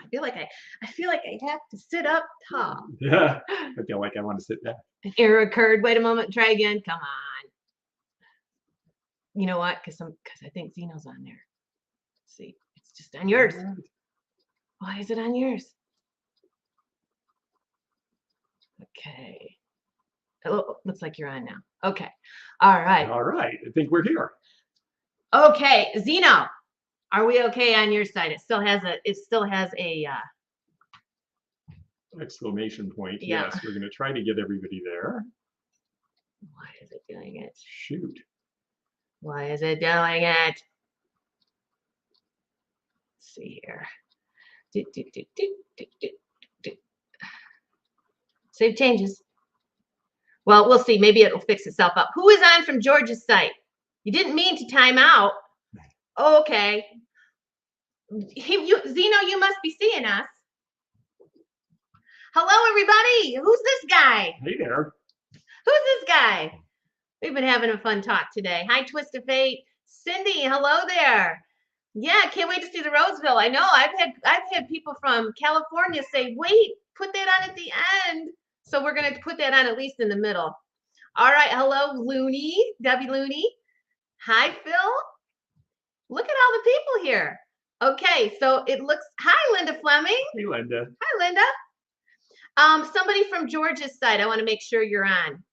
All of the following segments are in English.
I feel like I have to sit up tall. Yeah, I feel like I want to sit down. An error occurred. Wait a moment. Try again. Come on. You know what? Because I think Zeno's on there. Let's see. It's just on yours. Why is it on yours? Okay. Oh, looks like you're on now. Okay. All right. All right. I think we're here. Okay, Zeno. Are we okay on your side? It still has a Exclamation point. Yeah. Yes, we're going to try to get everybody there. Why is it doing it? Shoot. Why is it doing it? Let's see here. Save changes. Well, we'll see. Maybe it'll fix itself up. Who is on from George's site? You didn't mean to time out. Okay. Zeno, you must be seeing us. Hello, everybody. Who's this guy? Hey there. Who's this guy? We've been having a fun talk today. Hi, Twist of Fate. Cindy, hello there. Yeah, can't wait to see the Roseville. I know I've had people from California say, wait, put that on at the end. So we're gonna put that on at least in the middle. All right, hello, Looney, Debbie Looney. Hi, Phil. Look at all the people here. Okay, so it looks, hi, Linda Fleming. Hey, Linda. Hi, Linda. Somebody from George's side, I want to make sure you're on.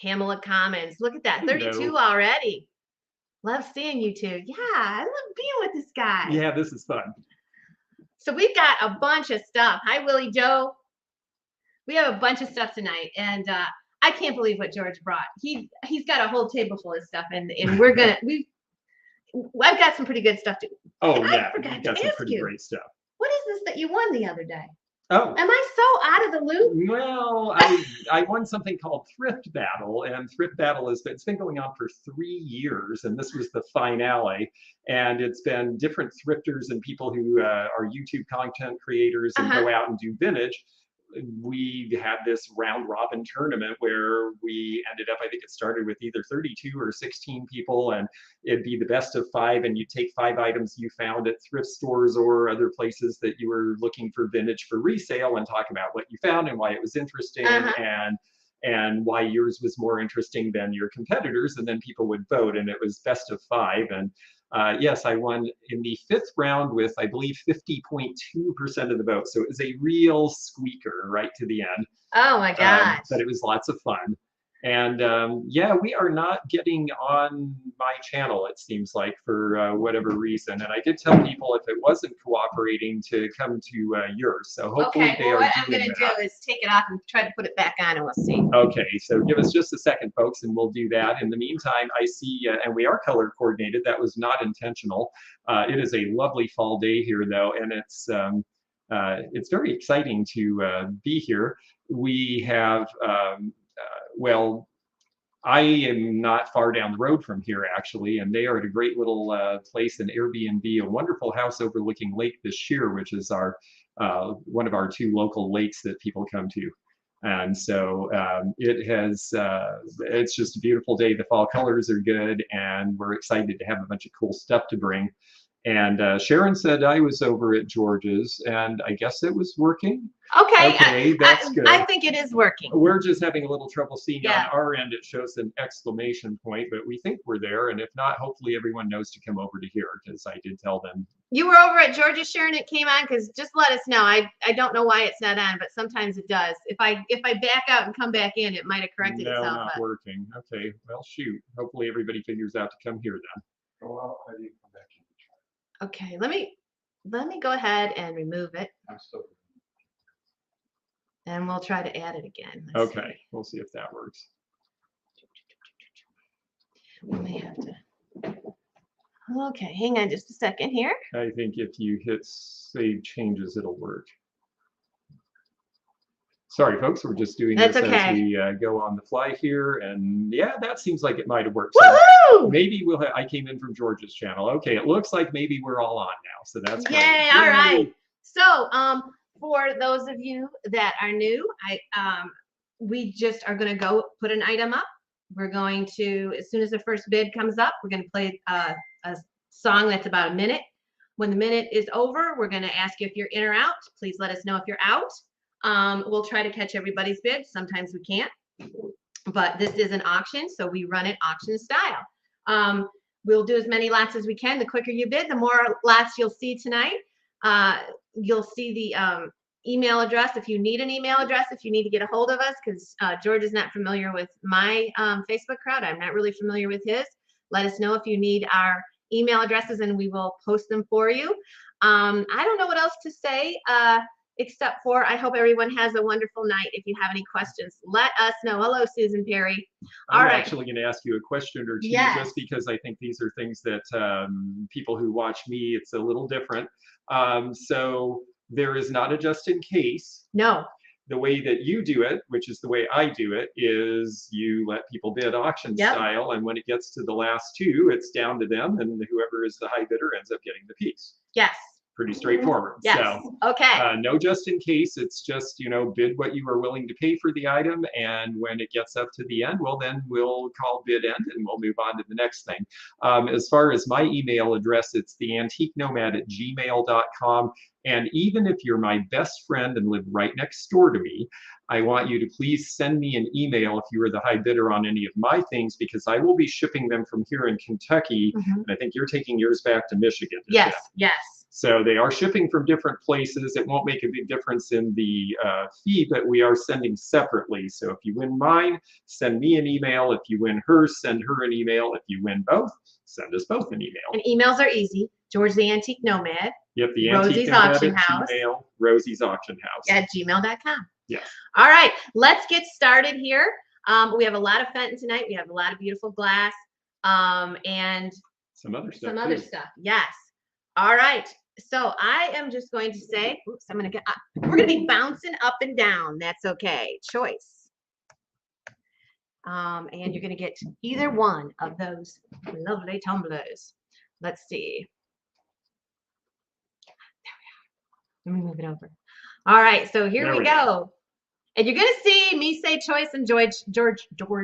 Pamela Commons, look at that, 32 already. Love seeing you two. Yeah, I love being with this guy. Yeah, this is fun. So we've got a bunch of stuff. Hi, Willie Joe. We have a bunch of stuff tonight, and I can't believe what George brought. He's got a whole table full of stuff, and we're gonna I've got some pretty good stuff too. Oh and yeah, I forgot you've got to some ask pretty you, great stuff. what is this that you won the other day? Oh. Am I so out of the loop? Well, I won something called Thrift Battle, and Thrift Battle it's been going on for 3 years, and this was the finale. And it's been different thrifters and people who are YouTube content creators and go out and do vintage. We had this round robin tournament where we ended up, I think it started with either 32 or 16 people, and it'd be the best of 5, and you'd take 5 items you found at thrift stores or other places that you were looking for vintage for resale and talk about what you found and why it was interesting and why yours was more interesting than your competitors, and then people would vote, and it was best of 5. And yes, I won in the 5th round with, I believe, 50.2% of the vote. So it was a real squeaker right to the end. Oh my gosh. But it was lots of fun. And yeah, we are not getting on my channel, it seems like, for whatever reason. And I did tell people if it wasn't cooperating to come to yours. So hopefully they are doing that. What I'm going to do is take it off and try to put it back on, and we'll see. Okay, so give us just a second, folks, and we'll do that. In the meantime, I see, and we are color coordinated. That was not intentional. It is a lovely fall day here, though, and it's very exciting to be here. We have well, I am not far down the road from here, actually, and they are at a great little place, an Airbnb, a wonderful house overlooking Lake Bashir, which is our one of our 2 local lakes that people come to. And so it's just a beautiful day. The fall colors are good, and we're excited to have a bunch of cool stuff to bring. And Sharon said I was over at George's, and I guess it was working. Okay, that's good. I think it is working. We're just having a little trouble seeing. Yeah. On our end. It shows an exclamation point, but we think we're there. And if not, hopefully everyone knows to come over to here, because I did tell them. You were over at George's, Sharon. It came on, because just let us know. I don't know why it's not on, but sometimes it does. If I back out and come back in, it might have corrected itself. No, not working. Okay, well, shoot. Hopefully everybody figures out to come here then. Well, how do you come back in? Okay, let me go ahead and remove it. I'm still. And we'll try to add it again. Let's see. We'll see if that works. We may have to. Okay, hang on just a second here. I think if you hit save changes, it'll work. Sorry, folks, we're just doing this as we go on the fly here, and yeah, that seems like it might have worked. Woohoo! Maybe we'll I came in from George's channel. Okay, it looks like maybe we're all on now, so that's great. Yay! All right. So, for those of you that are new, we just are going to go put an item up. We're going to, as soon as the first bid comes up, we're going to play a song that's about a minute. When the minute is over, we're going to ask you if you're in or out. Please let us know if you're out. We'll try to catch everybody's bid. Sometimes we can't, but this is an auction, so we run it auction style. We'll do as many lots as we can. The quicker you bid, the more lots you'll see tonight. You'll see the email address if you need an email address, if you need to get a hold of us, because George is not familiar with my Facebook crowd. I'm not really familiar with his. Let us know if you need our email addresses and we will post them for you. I don't know what else to say except for I hope everyone has a wonderful night. If you have any questions, let us know. Hello, Susan Perry. I'm actually going to ask you a question or two, Yes. just because I think these are things that people who watch me, it's a little different. So there is not a just in case. No. The way that you do it, which is the way I do it, is you let people bid auction style, and when it gets to the last two, it's down to them, and whoever is the high bidder ends up getting the piece. Yes. Pretty straightforward. Yes. So, okay. No just in case. It's just, you know, bid what you are willing to pay for the item, and when it gets up to the end, well, then we'll call bid end and we'll move on to the next thing. As far as my email address, it's theantiquenomad@gmail.com. And even if you're my best friend and live right next door to me, I want you to please send me an email if you are the high bidder on any of my things, because I will be shipping them from here in Kentucky. And I think you're taking yours back to Michigan. Yes. Yes. So they are shipping from different places. It won't make a big difference in the fee, but we are sending separately. So if you win mine, send me an email. If you win hers, send her an email. If you win both, send us both an email. And emails are easy. George the Antique Nomad. Yep, the Rosie's Auction House. Gmail, Rosie's Auction House. At gmail.com. Yes. All right, let's get started here. We have a lot of Fenton tonight. We have a lot of beautiful glass and some other stuff. Yes. All right. So I am just going to say, oops, we're going to be bouncing up and down. That's okay. Choice. And you're going to get either one of those lovely tumblers. Let's see. There we are. Let me move it over. All right. So here we go. And you're going to see me say choice and George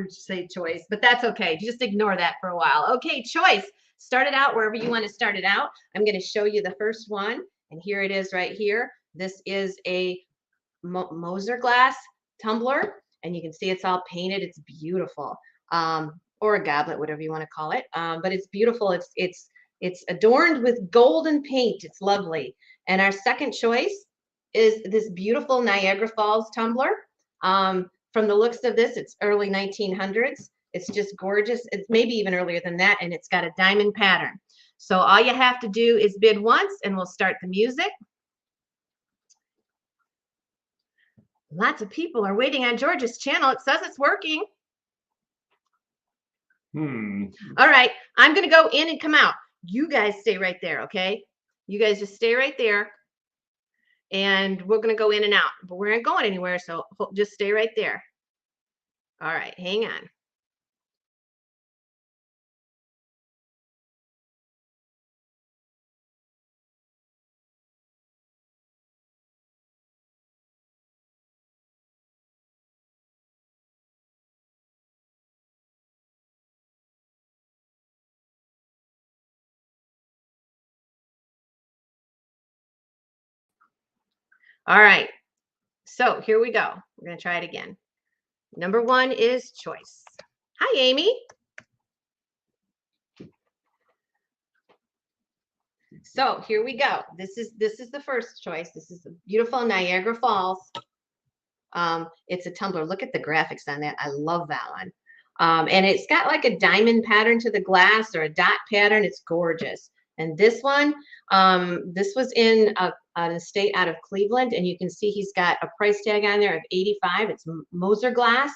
say choice, but that's okay. Just ignore that for a while. Okay, choice. Start it out wherever you want to start it out. I'm going to show you the first one, and here it is right here. This is a Moser glass tumbler, and you can see it's all painted. It's beautiful, or a goblet, whatever you want to call it. But it's beautiful. It's adorned with golden paint. It's lovely. And our second choice is this beautiful Niagara Falls tumbler. From the looks of this, it's early 1900s. It's just gorgeous. It's maybe even earlier than that, and it's got a diamond pattern. So all you have to do is bid once, and we'll start the music. Lots of people are waiting on George's channel. It says it's working. All right, I'm going to go in and come out. You guys stay right there, okay? You guys just stay right there. And we're going to go in and out, but we're not going anywhere, so just stay right there. All right, hang on. All right, so here we go. We're going to try it again. Number one is choice. Hi, Amy. So here we go. This is the first choice. This is the beautiful Niagara Falls. It's a tumbler. Look at the graphics on that. I love that one. And it's got like a diamond pattern to the glass or a dot pattern. It's gorgeous. And this one, this was in an estate out of Cleveland, and you can see he's got a price tag on there of $85. It's Moser glass,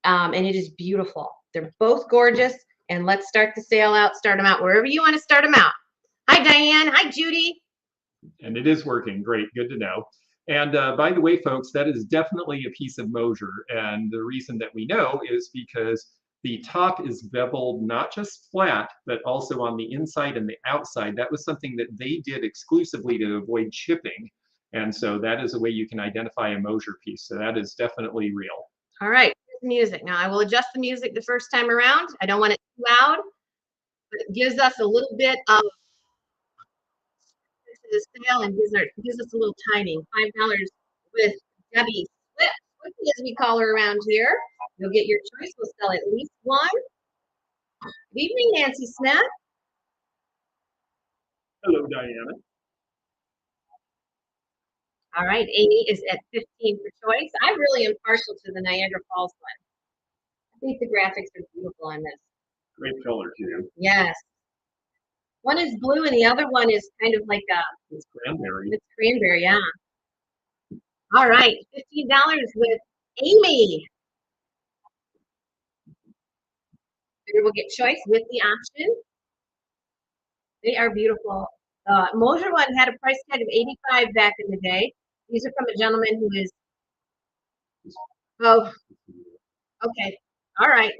and it is beautiful. They're both gorgeous, and let's start the sale out, start them out wherever you want to start them out. Hi, Diane. Hi, Judy. And it is working. Great. Good to know. And by the way, folks, that is definitely a piece of Moser. And the reason that we know is because the top is beveled not just flat, but also on the inside and the outside. That was something that they did exclusively to avoid chipping. And so that is a way you can identify a Moser piece. So that is definitely real. All right, music. Now I will adjust the music the first time around. I don't want it too loud, but it gives us a little bit of the sale and gives us a little timing. $5 with Debbie Swift, Swifty as we call her around here. You'll get your choice. We'll sell at least one. Good evening, Nancy Smith. Hello, Diana. All right, Amy is at 15 for choice. I really am partial to the Niagara Falls one. I think the graphics are beautiful on this. Great color, too. Yes. One is blue and the other one is kind of like it's cranberry. It's cranberry, yeah. All right, $15 with Amy. We'll get choice with the option. They are beautiful. Moser one had a price tag of $85 back in the day. These are from a gentleman who is. Oh, okay. All right.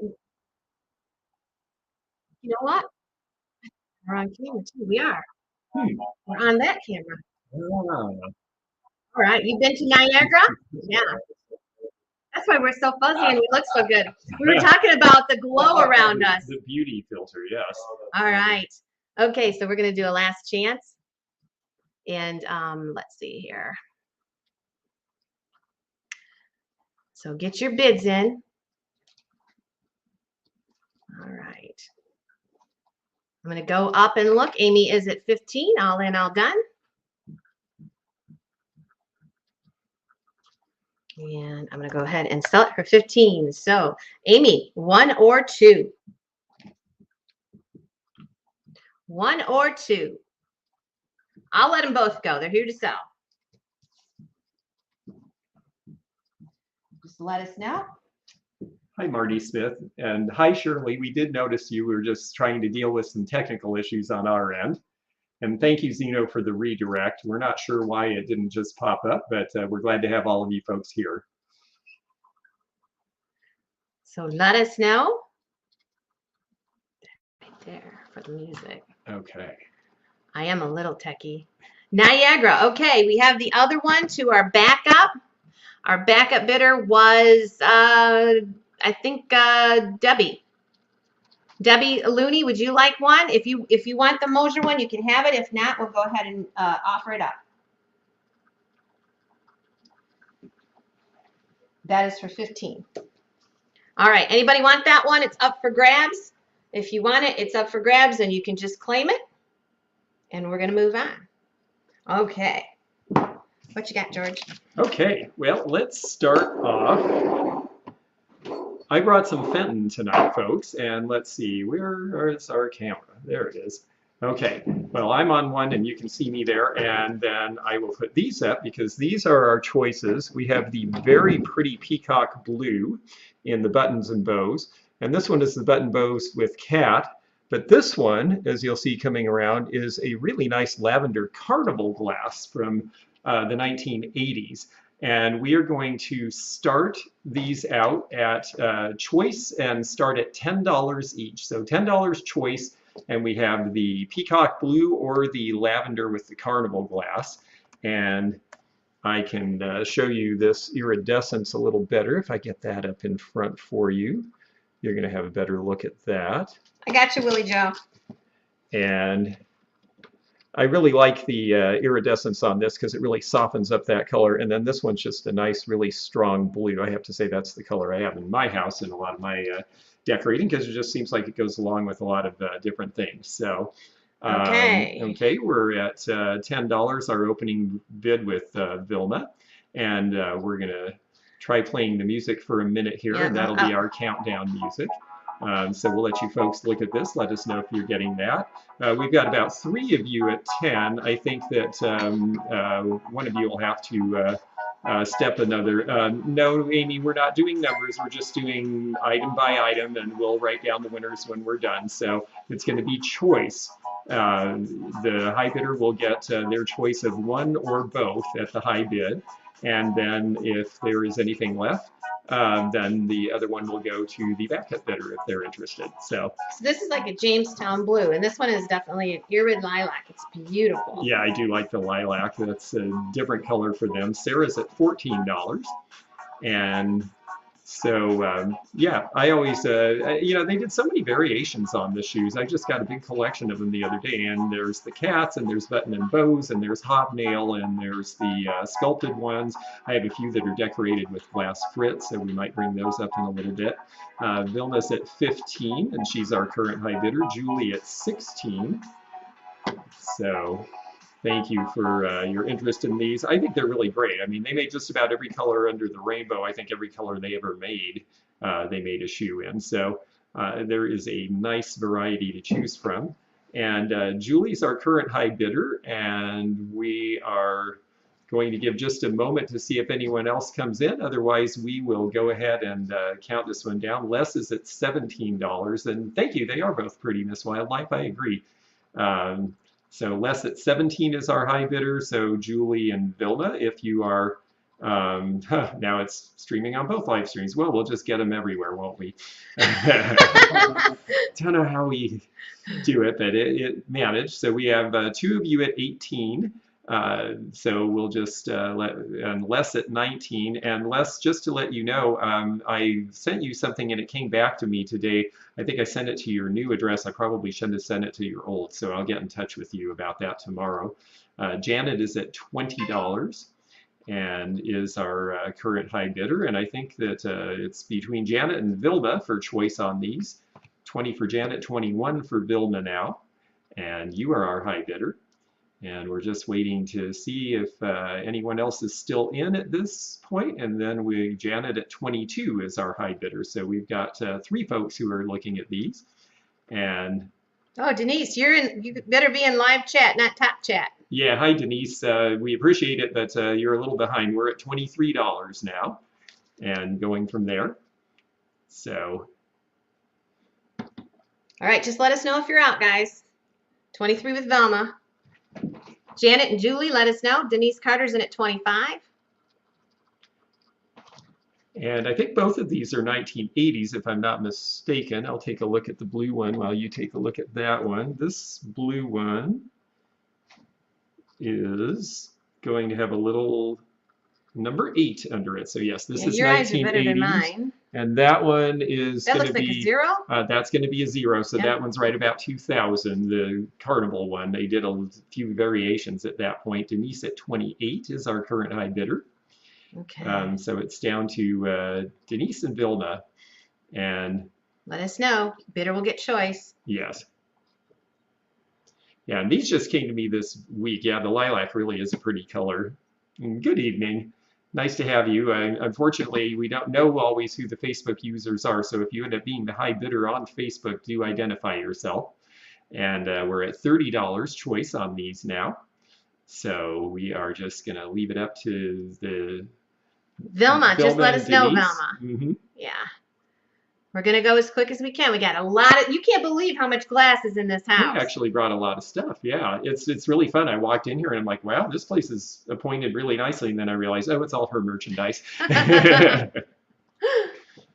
You know what? We're on camera too. We are. We're on that camera. All right. You've been to Niagara? Yeah. That's why we're so fuzzy and we look so good. We were talking about the glow around us. The beauty filter, yes. All right. Okay, so we're going to do a last chance. And let's see here. So get your bids in. All right. I'm going to go up and look. Amy is at 15. All in, all done. And I'm going to go ahead and sell it for 15. So, Amy, 1 or 2? 1 or 2? I'll let them both go. They're here to sell. Just let us know. Hi, Marty Smith. And hi, Shirley. We did notice you were just trying to deal with some technical issues on our end. And thank you, Zeno, for the redirect. We're not sure why it didn't just pop up, but we're glad to have all of you folks here. So let us know. Right there for the music. Okay. I am a little techie. Niagara. Okay, we have the other one to our backup. Our backup bidder was, I think, Debbie. Debbie Looney, would you like one? If you want the Moser one, you can have it. If not, we'll go ahead and offer it up. That is for 15. All right. Anybody want that one? It's up for grabs. If you want it, it's up for grabs, and you can just claim it. And we're going to move on. Okay. What you got, George? Okay. Well, let's start off. I brought some Fenton tonight, folks, and let's see, where is our camera? There it is. Okay, well, I'm on one, and you can see me there, and then I will put these up because these are our choices. We have the very pretty peacock blue in the buttons and bows, and this one is the button bows with cat, but this one, as you'll see coming around, is a really nice lavender carnival glass from the 1980s. And we are going to start these out at choice and start at $10 each. So $10 choice, and we have the peacock blue or the lavender with the carnival glass. And I can show you this iridescence a little better if I get that up in front for you. You're going to have a better look at that. I got you, Willie Joe. And I really like the iridescence on this because it really softens up that color. And then this one's just a nice, really strong blue. I have to say that's the color I have in my house and a lot of my decorating because it just seems like it goes along with a lot of different things. So, okay, we're at $10, our opening bid with Vilma. And we're going to try playing the music for a minute here, and that'll be our countdown music. So we'll let you folks look at this. Let us know if you're getting that. We've got about 3 of you at 10. I think that one of you will have to step another. No, Amy, we're not doing numbers. We're just doing item by item, and we'll write down the winners when we're done. So it's going to be choice. The high bidder will get their choice of one or both at the high bid. And then if there is anything left, then the other one will go to the backup bidder if they're interested. So this is like a Jamestown blue, and this one is definitely an irid lilac. It's beautiful. Yeah, I do like the lilac. That's a different color for them. Sarah's at $14, and So yeah, I always, you know, they did so many variations on the shoes. I just got a big collection of them the other day, and there's the cats, and there's button and bows, and there's hobnail, and there's the sculpted ones. I have a few that are decorated with glass fritz, so we might bring those up in a little bit. Vilna's at 15, and she's our current high bidder. Julie at 16. So thank you for your interest in these. I think they're really great. I mean, they made just about every color under the rainbow. I think every color they ever made, they made a shoe in. So there is a nice variety to choose from. And Julie's our current high bidder, and we are going to give just a moment to see if anyone else comes in. Otherwise, we will go ahead and count this one down. Les is at $17, and thank you. They are both pretty, Miss Wildlife. I agree. So Les at 17 is our high bidder. So Julie and Vilna, if you are, now it's streaming on both live streams. Well, we'll just get them everywhere, won't we? Don't know how we do it, but it managed. So we have two of you at 18. So we'll just and Les at 19. And Les, just to let you know, I sent you something and it came back to me today. I think I sent it to your new address. I probably shouldn't have sent it to your old, so I'll get in touch with you about that tomorrow. Janet is at $20 and is our current high bidder. And I think that it's between Janet and Vilma for choice on these. 20 for Janet, 21 for Vilma now. And you are our high bidder. And we're just waiting to see if anyone else is still in at this point. And then Janet at 22 is our high bidder. So we've got 3 folks who are looking at these. And oh, Denise, you better be in live chat, not top chat. yeah, hi Denise. We appreciate it, but you're a little behind. We're at $23 now, and going from there. So. All right, just let us know if you're out, guys. 23 with Velma. Janet and Julie, let us know. Denise Carter's in at 25. And I think both of these are 1980s, if I'm not mistaken. I'll take a look at the blue one while you take a look at that one. This blue one is going to have a little number 8 under it. So yes, this is 1980s. Your eyes are better than mine. And that one is going to be, like a 0? That's going to be a 0. So that one's right about 2000, the carnival one. They did a few variations at that point. Denise at 28 is our current high bidder. Okay. So it's down to Denise and Vilna. And let us know. Bidder will get choice. Yes. Yeah, and these just came to me this week. Yeah, the lilac really is a pretty color. Good evening. Nice to have you. Unfortunately, we don't know always who the Facebook users are, so if you end up being the high bidder on Facebook, do identify yourself. And we're at $30 choice on these now. So we are just going to leave it up to the Vilma, just let us know, Vilma. Mm-hmm. Yeah. We're going to go as quick as we can. We got a lot of, you can't believe how much glass is in this house. We actually brought a lot of stuff. Yeah, it's really fun. I walked in here and I'm like, wow, this place is appointed really nicely. And then I realized, oh, it's all her merchandise.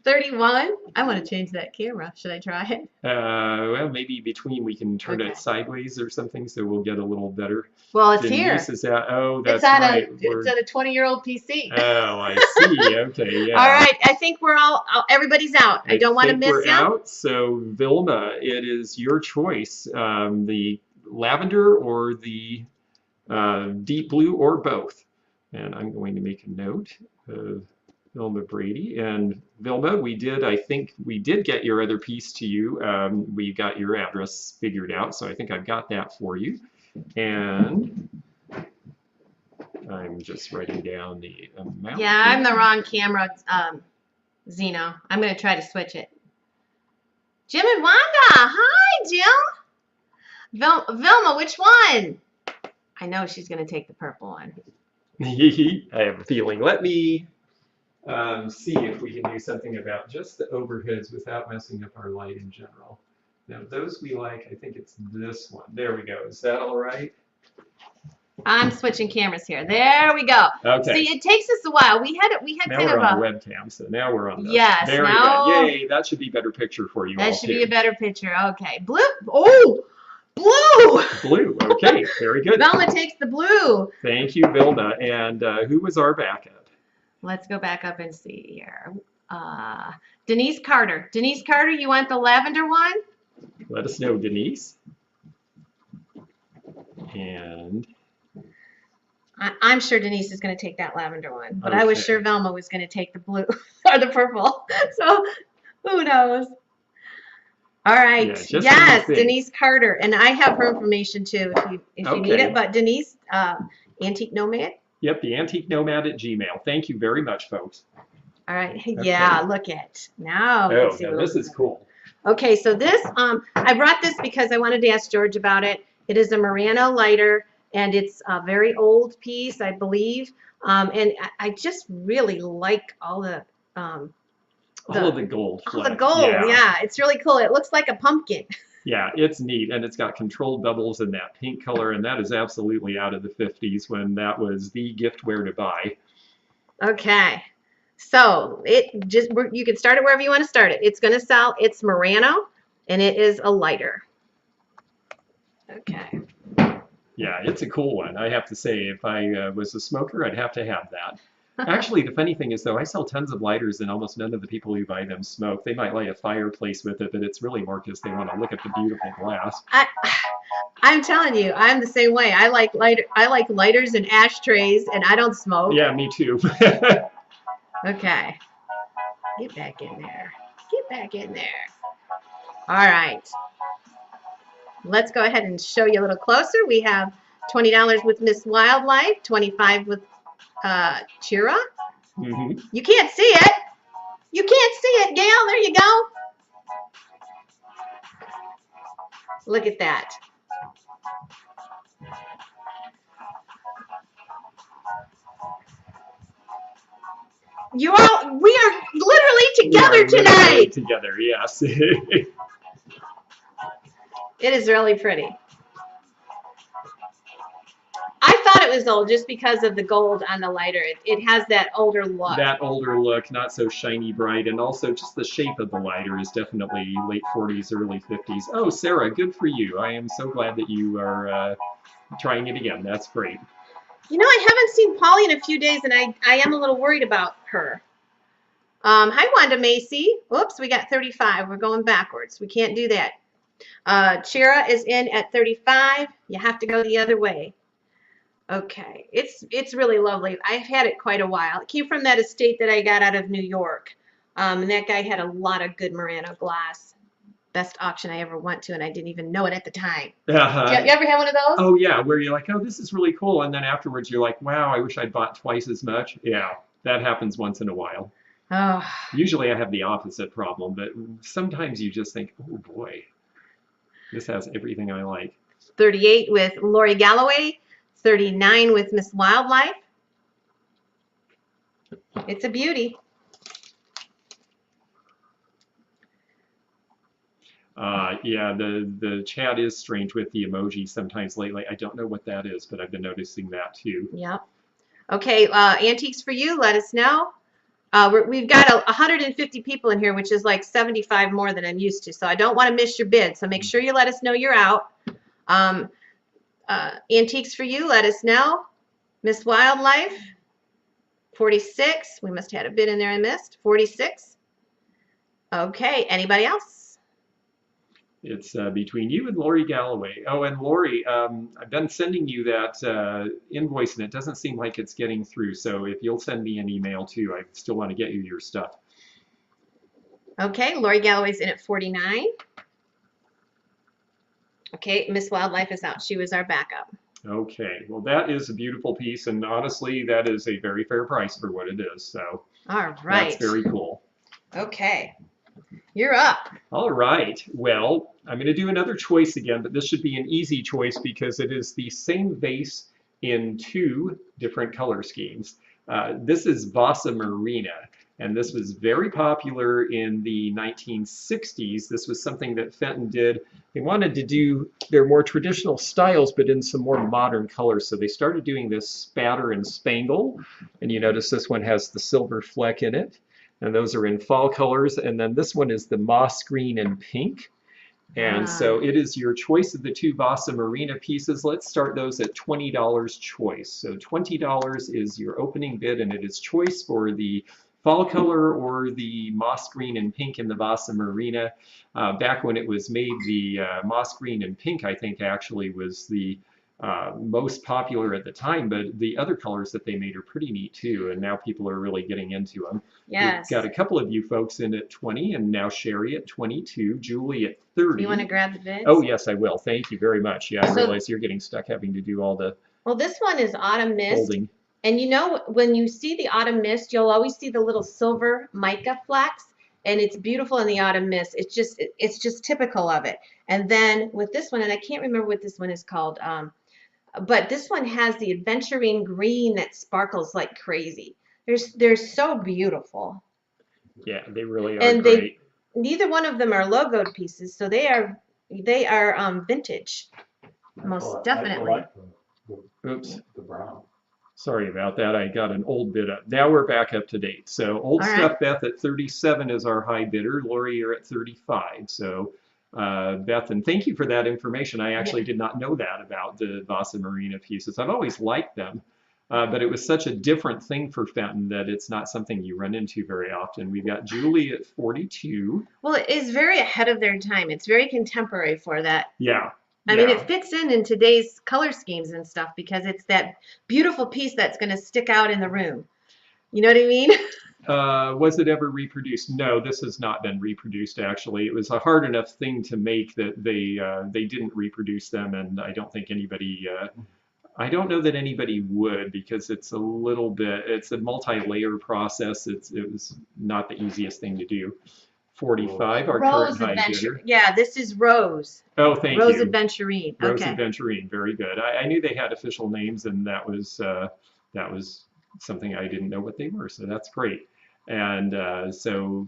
31. I want to change that camera. Should I try it? Well, maybe between we can turn it sideways or something, so we'll get a little better. Well, it's here. Is out. Oh, that's right. It's on a 20-year-old PC. Oh, I see. Okay, yeah. All right. I think we're all. Everybody's out. I don't want to miss you. Out. So Vilma, it is your choice. The lavender or the deep blue or both. And I'm going to make a note of Vilma Brady. And Vilma, I think we did get your other piece to you. We got your address figured out, so I think I've got that for you. And I'm just writing down the amount. Yeah, I'm the wrong camera, Zeno. I'm going to try to switch it. Jim and Wanda. Hi, Jim. Vilma, which one? I know she's going to take the purple one. I have a feeling. Let me see if we can do something about just the overheads without messing up our light in general. Now those we like, I think it's this one. There we go. Is that all right? I'm switching cameras here. There we go. Okay. See, it takes us a while. We had now kind we're of on the webcam, so now we're on the yes. There now, we go. Yay, that should be a better picture for you all. That should be a better picture. Okay. Blue. Oh, blue. Blue. Okay. Very good. Velma takes the blue. Thank you, Vilma. And who was our backup? Let's go back up and see here. Denise Carter. Denise Carter, you want the lavender one? Let us know, Denise. And I'm sure Denise is going to take that lavender one, but I was Okay. sure Velma was going to take the blue or the purple. So who knows? All right. Yeah, just when you Yes, think. Denise Carter, and I have her information too if you need Okay. it. But Denise, Antique Nomad. Yep, theantiquenomad@gmail. Thank you very much, folks. All right. Yeah. Look at now. We Oh, can see now what this it is looks cool. like. Okay. So this, I brought this because I wanted to ask George about it. It is a Murano lighter, and it's a very old piece, I believe. And I just really like all the All of the gold. all the fleck. gold. Yeah, it's really cool. It looks like a pumpkin. Yeah, it's neat, and it's got controlled bubbles in that pink color, and that is absolutely out of the 50s when that was the giftware to buy. Okay. So you can start it wherever you want to start it. It's going to sell. It's Murano, and it is a lighter. Okay. Yeah, it's a cool one. I have to say, if I was a smoker, I'd have to have that. Actually, the funny thing is, though, I sell tons of lighters, and almost none of the people who buy them smoke. They might light a fireplace with it, but it's really more because they want to look at the beautiful glass. I'm telling you, I'm the same way. I like lighters and ashtrays, and I don't smoke. Yeah, me too. Okay. Get back in there. Get back in there. All right. Let's go ahead and show you a little closer. We have $20 with Miss Wildlife, $25 with Chira. Mhm. You can't see it. You can't see it, Gail. There you go. Look at that. We are literally together tonight. Together, yes. It is really pretty. I thought it was old just because of the gold on the lighter. It has that older look. That older look, not so shiny bright, and also just the shape of the lighter is definitely late 40s, early 50s. Oh, Sarah, good for you. I am so glad that you are trying it again. That's great. You know, I haven't seen Polly in a few days, and I am a little worried about her. Hi, Wanda Macy. Oops, we got 35. We're going backwards. We can't do that. Chira is in at 35. You have to go the other way. Okay, it's really lovely. I've had it quite a while. It came from that estate that I got out of New York. And that guy had a lot of good Murano glass. Best auction I ever went to, and I didn't even know it at the time. Uh-huh. You ever have one of those? Oh, yeah, where you're like, oh, this is really cool. And then afterwards you're like, wow, I wish I'd bought twice as much. Yeah, that happens once in a while. Oh. Usually I have the opposite problem, but sometimes you just think, oh, boy, this has everything I like. 38 with Lori Galloway. 39 with Miss Wildlife. It's a beauty. Yeah, the chat is strange with the emoji sometimes lately. I don't know what that is, but I've been noticing that too. Yep. Okay, antiques for you, let us know. We've got 150 people in here, which is like 75 more than I'm used to. So I don't want to miss your bid. So make sure you let us know you're out. Antiques for you, let us know. Miss Wildlife, 46. We must have had a bid in there I missed. 46. Okay, anybody else? It's between you and Lori Galloway. Oh, and Lori, I've been sending you that invoice, and it doesn't seem like it's getting through. So if you'll send me an email too, I still want to get you your stuff. Okay, Lori Galloway's in at 49. Okay, Miss Wildlife is out. She was our backup. Okay, well, that is a beautiful piece, and honestly, that is a very fair price for what it is. So all right. That's very cool. Okay, you're up. All right, well, I'm going to do another choice again, but this should be an easy choice because it is the same vase in two different color schemes. This is Vasa Marina, and this was very popular in the 1960s. This was something that Fenton did. They wanted to do their more traditional styles, but in some more modern colors. So they started doing this spatter and spangle, and you notice this one has the silver fleck in it, and those are in fall colors. And then this one is the moss green and pink. And so it is your choice of the two Vasa Marina pieces. Let's start those at $20 choice. So $20 is your opening bid, and it is choice for the fall color or the moss green and pink in the Vasa Marina. Back when it was made, the moss green and pink, I think, actually was the most popular at the time, but the other colors that they made are pretty neat too, and now people are really getting into them. Yes. We've got a couple of you folks in at 20, and now Sherry at 22, Julie at 30. You want to grab the vids? Oh, yes, I will. Thank you very much. Yeah, I So- realize you're getting stuck having to do all the Well, this one is autumn mist. holding. And you know, when you see the autumn mist, you'll always see the little silver mica flecks, and it's beautiful in the autumn mist. It's just typical of it. And then with this one, and I can't remember what this one is called, but this one has the aventurine green that sparkles like crazy. They're so beautiful. Yeah, they really are And great. Neither one of them are logoed pieces, so they are vintage, most definitely. I like Oops. the brown. Sorry about that. I got an old bid up. Now we're back up to date. So Old All Stuff Beth at 37 is our high bidder. Lori, you're at 35. So Beth, and thank you for that information. I actually did not know that about the Vasa Marina pieces. I've always liked them, but it was such a different thing for Fenton that it's not something you run into very often. We've got Julie at 42. Well, it is very ahead of their time. It's very contemporary for that. Yeah. I mean, it fits in today's color schemes and stuff because it's that beautiful piece that's going to stick out in the room. You know what I mean? Was it ever reproduced? No, this has not been reproduced, actually. It was a hard enough thing to make that they didn't reproduce them, and I don't think anybody, I don't know that anybody would, because it's a little bit, it's a multi-layer process. It was not the easiest thing to do. 45, our Rose current high Adventure. bidder. Yeah, this is Rose. Oh, thank Rose you. Adventurine. Rose Okay. Adventurine, very good. I knew they had official names, and that was something I didn't know what they were, so that's great. And so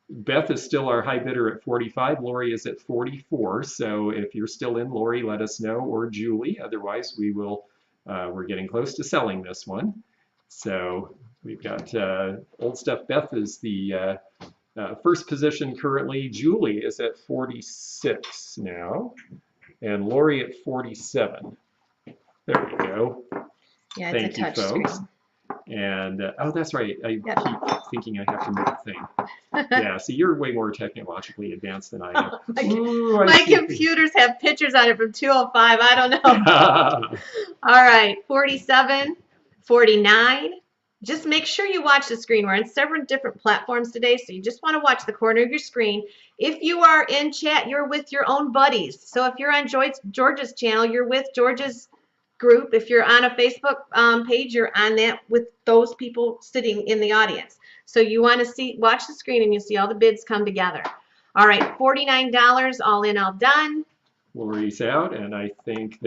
Beth is still our high bidder at 45. Lori is at 44. So if you're still in, Lori, let us know, or Julie. Otherwise, we will. We're getting close to selling this one. So we've got Old Stuff Beth is the first position currently. Julie is at 46 now, and Lori at 47. There we go. Yeah, it's Thank a you, touch folks. screen. And oh, that's right. I Yep. keep thinking I have to move the thing. Yeah, see, you're way more technologically advanced than I am. Ooh, I My see. computers have pictures on it from 205. I don't know. All right, 47, 49. Just make sure you watch the screen. We're on several different platforms today, so you just want to watch the corner of your screen. If you are in chat, you're with your own buddies. So if you're on George's channel, you're with George's group. If you're on a Facebook page, you're on that with those people sitting in the audience. So you want to watch the screen, and you'll see all the bids come together. All right, $49, all in, all done. Lori's out, and I think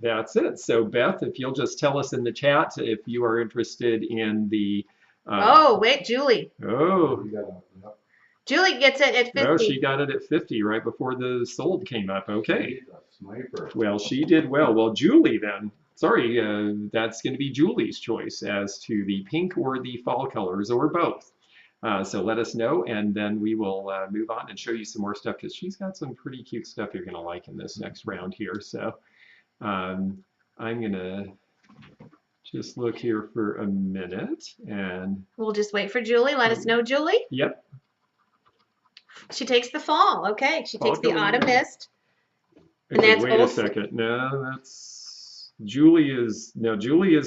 that's it. So Beth, if you'll just tell us in the chat if you are interested in the. Oh, wait, Julie. Oh. You gotta, yep. Julie gets it at 50. Oh, she got it at 50 right before the sold came up. Okay. She's a sniper. Well, she did well. Well, Julie then. Sorry, that's going to be Julie's choice as to the pink or the fall colors or both. So let us know, and then we will move on and show you some more stuff, because she's got some pretty cute stuff you're going to like in this next round here. So I'm going to just look here for a minute, and We'll just wait for Julie. Let us know, Julie. yep. She takes the fall. Okay, she takes the Fall autumn color. mist. And Okay, that's wait a old- second. No, that's Julie is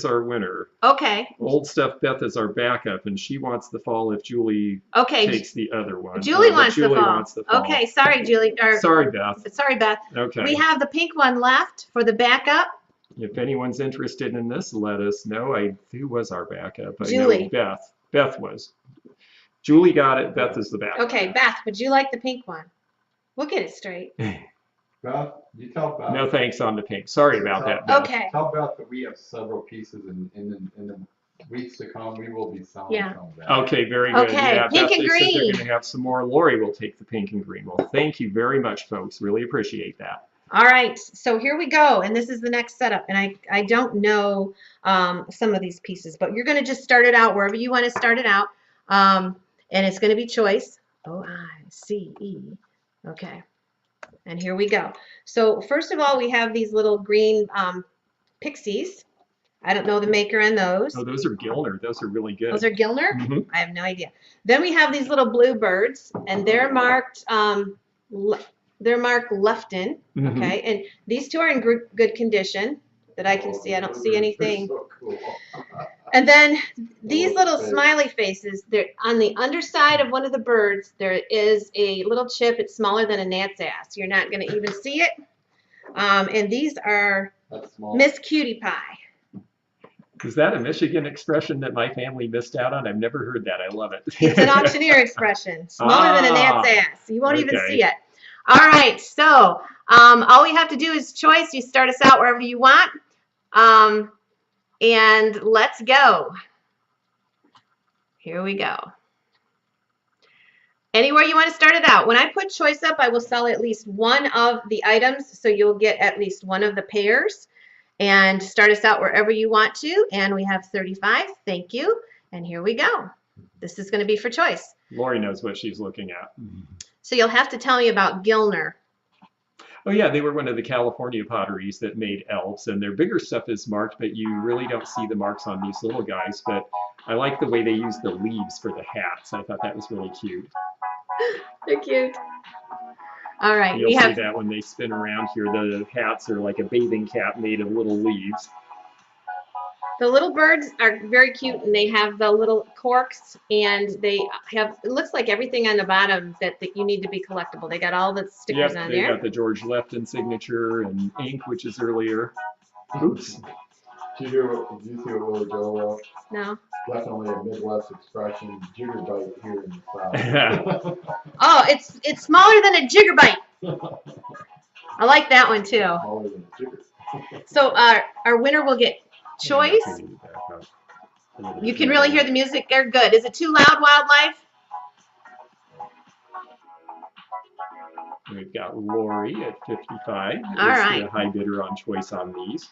our winner. Okay, Old Stuff Beth is our backup, and she wants the fall if Julie okay. takes the other one. Julie But wants Julie the fall. wants the fall. Okay, sorry, Julie. Sorry, Beth. Sorry, Beth. Okay. We have the pink one left for the backup. If anyone's interested in this, let us know. Who was our backup? I Julie. know Beth. Beth was. Julie got it. Beth is the backup. Okay, Beth, would you like the pink one? We'll get it straight. Beth, you tell Beth. No thanks on the pink. Sorry about that, Beth. Okay. Tell Beth that we have several pieces in the weeks to come. We will be selling Yeah. some of that. Okay, very good. Okay, Yeah, pink Beth, and they said they're green. going to have some more. Lori will take the pink and green. Well, thank you very much, folks. Really appreciate that. All right, so here we go, and this is the next setup. And I don't know some of these pieces, but you're going to just start it out wherever you want to start it out, and it's going to be choice. O-I-C-E. Okay, and here we go. So first of all, we have these little green pixies. I don't know the maker on those. Oh, those are Gilner. Those are really good. Those are Gilner? Mhm. I have no idea. Then we have these little bluebirds, and they're marked Lufton. Mhm. Okay, and these two are in good condition that I can see. I don't see anything. So cool. And then these little smiley faces, they're on the underside of one of the birds. There is a little chip. It's smaller than a gnat's ass. You're not going to even see it. And these are That's small. Miss Cutie Pie. Is that a Michigan expression that my family missed out on? I've never heard that. I love it. It's an auctioneer expression. Smaller than a gnat's ass. You won't even Okay. see it. All right. So all we have to do is choice. You start us out wherever you want. And let's go. Here we go. Anywhere you want to start it out. When I put choice up, I will sell at least one of the items, so you'll get at least one of the pairs. And start us out wherever you want to. And we have 35. Thank you. And here we go. This is going to be for choice. Lori knows what she's looking at. So you'll have to tell me about Gilner. Oh yeah, they were one of the California potteries that made elves, and their bigger stuff is marked, but you really don't see the marks on these little guys. But I like the way they use the leaves for the hats. I thought that was really cute. They're cute. All right. You'll see that when they spin around here. The hats are like a bathing cap made of little leaves. The little birds are very cute, and they have the little corks, and they have, it looks like everything on the bottom that you need to be collectible. They got all the stickers on They there. got the George Lefton signature and ink, which is earlier. Oops. Did you see what Willie Joe wrote? No. Definitely a Midwest expression, jigger bite here in the South. Oh, it's smaller than a jigger bite. I like that one too. Smaller than a jigger. So our winner will get choice. You can really hear the music. They're good. Is it too loud, Wildlife? We've got Lori at 55. All right. The high bidder on choice on these.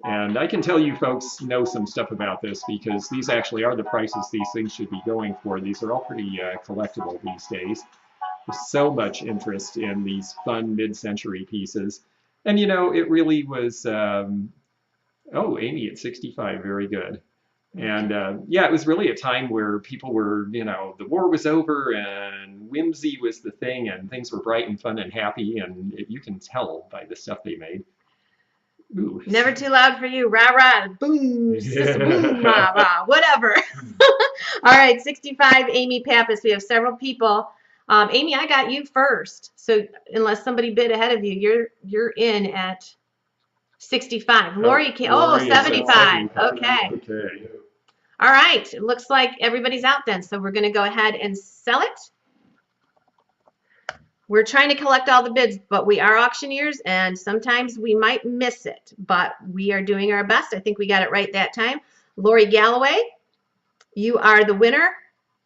And I can tell you folks know some stuff about this because these actually are the prices these things should be going for. These are all pretty collectible these days. There's so much interest in these fun mid-century pieces. And you know, it really was, oh, Amy at 65, very good. And yeah, it was really a time where people were, you know, the war was over and whimsy was the thing and things were bright and fun and happy. And you can tell by the stuff they made. Ooh. Never too loud for you. Rah, rah, boom, boom, rah, rah, whatever. All right, 65, Amy Pappas. We have several people. Amy, I got you first. So unless somebody bid ahead of you, you're in at 65. Lori, 75. Okay. All right. It looks like everybody's out then. So we're going to go ahead and sell it. We're trying to collect all the bids, but we are auctioneers, and sometimes we might miss it, but we are doing our best. I think we got it right that time. Lori Galloway, you are the winner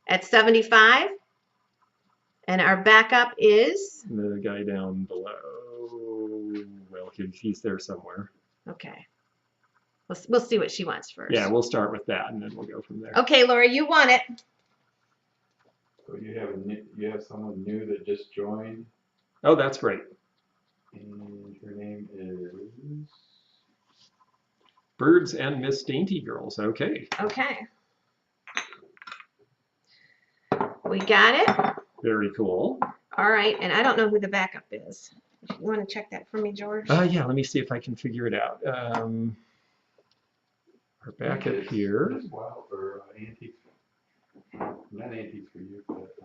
at 75, and our backup is? The guy down below, well, he's there somewhere. Okay. We'll see what she wants first. Yeah, we'll start with that, and then we'll go from there. Okay, Lori, you won it. So you have someone new that just joined. Oh, that's great. And her name is Birds and Miss Dainty Girls. Okay. Okay. We got it. Very cool. All right, and I don't know who the backup is. If you want to check that for me, George. Yeah, let me see if I can figure it out. Our backup here. Wild or antiques. Not antiques for you, but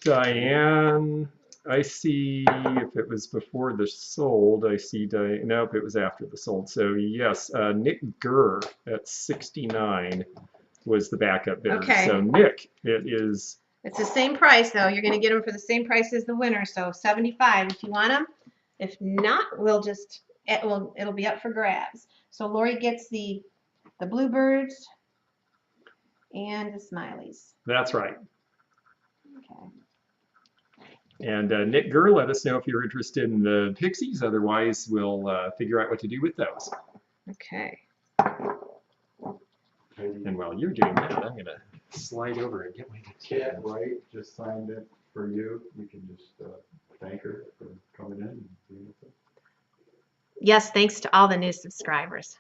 Diane, I see if it was before the sold, I see nope, it was after the sold. So yes, Nick Gurr at 69 was the backup bidder. Okay. So Nick, it is. It's the same price though. You're going to get them for the same price as the winner. So 75 if you want them. If not, we'll just it'll be up for grabs. So Lori gets the bluebirds and the smileys. That's right. Okay. And Nick Gurr, let us know if you're interested in the pixies. Otherwise, we'll figure out what to do with those. Okay. And while you're doing that, I'm going to slide over and get my Cat Wright just signed it for you. You can just thank her for coming in and doing it. Yes, thanks to all the new subscribers.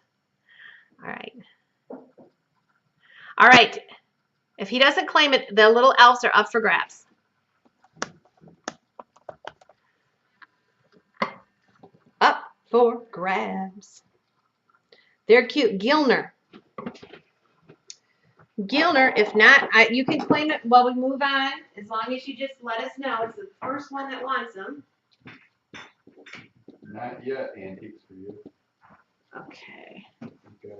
All right. All right. If he doesn't claim it, the little elves are up for grabs. Up for grabs. They're cute. Gilner. Gilner, if not, you can claim it while we move on, as long as you just let us know. It's the first one that wants them. Not yet, antiques for you. Okay. Okay.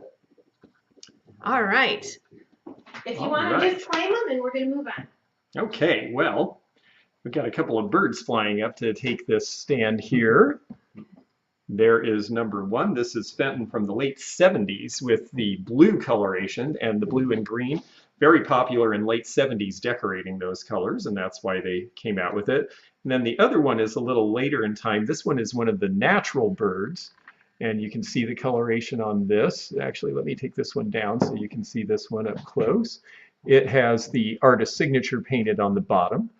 All right. If you want to just claim them, and we're going to move on. Okay, well, we've got a couple of birds flying up to take this stand here. There is number one. This is Fenton from the late 70s with the blue coloration and the blue and green. Very popular in late 70s decorating those colors, and that's why they came out with it. And then the other one is a little later in time. This one is one of the natural birds, and you can see the coloration on this. Actually, let me take this one down so you can see this one up close. It has the artist signature painted on the bottom,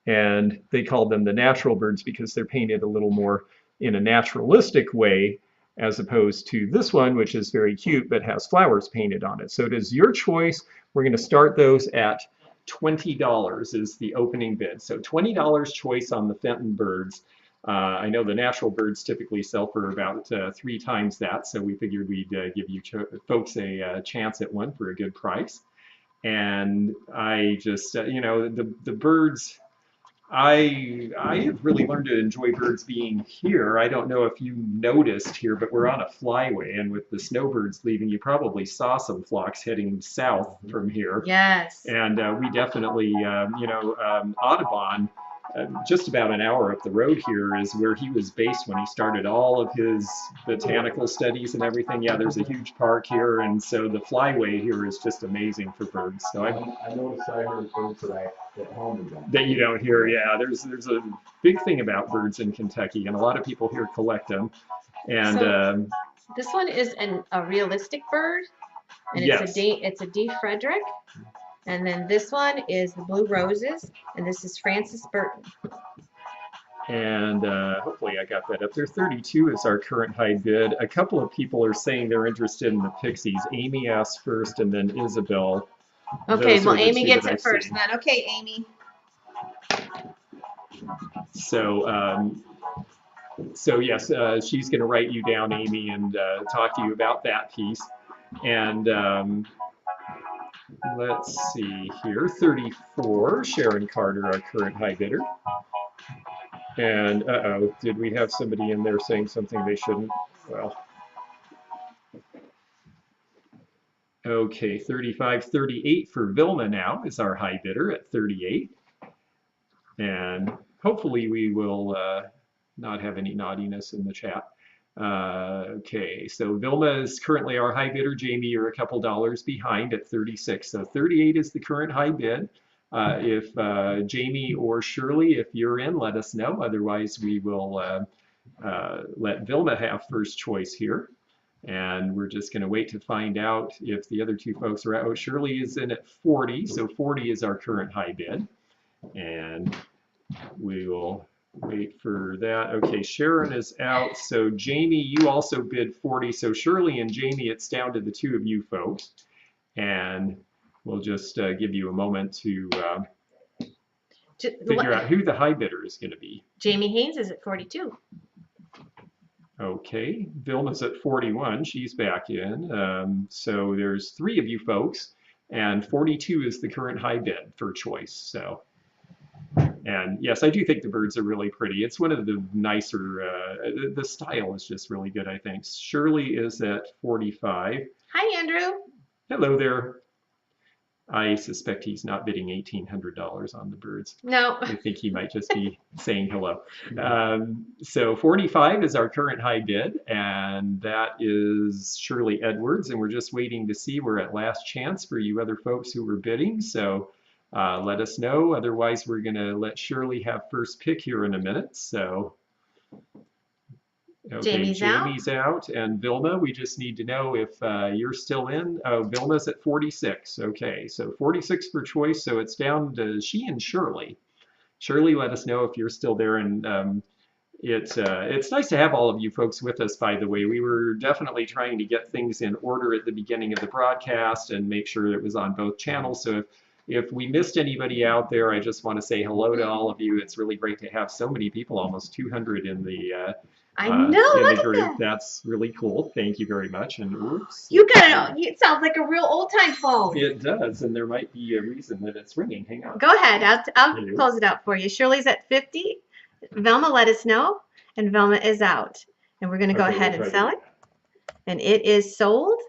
and they called them the natural birds because they're painted a little more in a naturalistic way, as opposed to this one, which is very cute but has flowers painted on it. So it is your choice. We're going to start those at $20 is the opening bid. So $20 choice on the Fenton birds. I know the natural birds typically sell for about 3 times that, so we figured we'd give you folks a chance at one for a good price. And I just, you know, the birds, I have really learned to enjoy birds being here. I don't know if you noticed here, but we're on a flyway, and with the snowbirds leaving, you probably saw some flocks heading south from here. Yes. And we definitely, you know, Audubon, just about an hour up the road here is where he was based when he started all of his botanical studies and everything. Yeah, there's a huge park here, and so the flyway here is just amazing for birds. So I noticed I heard birds that at home again. That you don't hear. Yeah, there's a big thing about birds in Kentucky, and a lot of people here collect them. And so, this one is a realistic bird, and yes. it's a D. Frederick. And then this one is the Blue Roses, and this is Francis Burton. And hopefully I got that up there. 32 is our current high bid. A couple of people are saying they're interested in the pixies. Amy asked first, and then Isabel. Okay, Those well, are the Amy two gets that it I've first seen. then. Okay, Amy. So yes, she's going to write you down, Amy, and talk to you about that piece. And let's see here, 34, Sharon Carter, our current high bidder. And uh-oh, did we have somebody in there saying something they shouldn't? Well, okay, 35, 38 for Vilma now is our high bidder at 38. And hopefully we will not have any naughtiness in the chat. Okay, so Vilma is currently our high bidder. Jamie, you're a couple dollars behind at 36. So 38 is the current high bid. If Jamie or Shirley, if you're in, let us know. Otherwise, we will let Vilma have first choice here. And we're just going to wait to find out if the other two folks are out. Oh, Shirley is in at 40, so 40 is our current high bid. And we will wait for that. Okay, Sharon is out. So Jamie, you also bid 40. So Shirley and Jamie, it's down to the two of you folks. And we'll just give you a moment to figure out who the high bidder is going to be. Jamie Haynes is at 42. Okay, Vilma's at 41. She's back in. So there's 3 of you folks, and 42 is the current high bid for choice. So, and yes, I do think the birds are really pretty. It's one of the nicer, the style is just really good, I think. Shirley is at 45. Hi, Andrew. Hello there. I suspect he's not bidding $1,800 on the birds. No. I think he might just be saying hello. So 45 is our current high bid, and that is Shirley Edwards, and we're just waiting to see. We're at last chance for you other folks who were bidding, so let us know. Otherwise, we're going to let Shirley have first pick here in a minute. So. Okay, Jamie's out, and Vilma, we just need to know if you're still in. Oh, Vilma's at 46. Okay, so 46 for choice, so it's down to she and Shirley. Shirley, let us know if you're still there, and It's nice to have all of you folks with us, by the way. We were definitely trying to get things in order at the beginning of the broadcast and make sure it was on both channels. So if we missed anybody out there, I just want to say hello to all of you. It's really great to have so many people, almost 200 in the I know, in the group. That's really cool. Thank you very much. And oops. You got it. It sounds like a real old-time phone. It does, and there might be a reason that it's ringing. Hang on. Go ahead. I'll close it out for you. Shirley's at 50. Velma let us know, and Velma is out. And we're going to go ahead and sell it. And it is sold.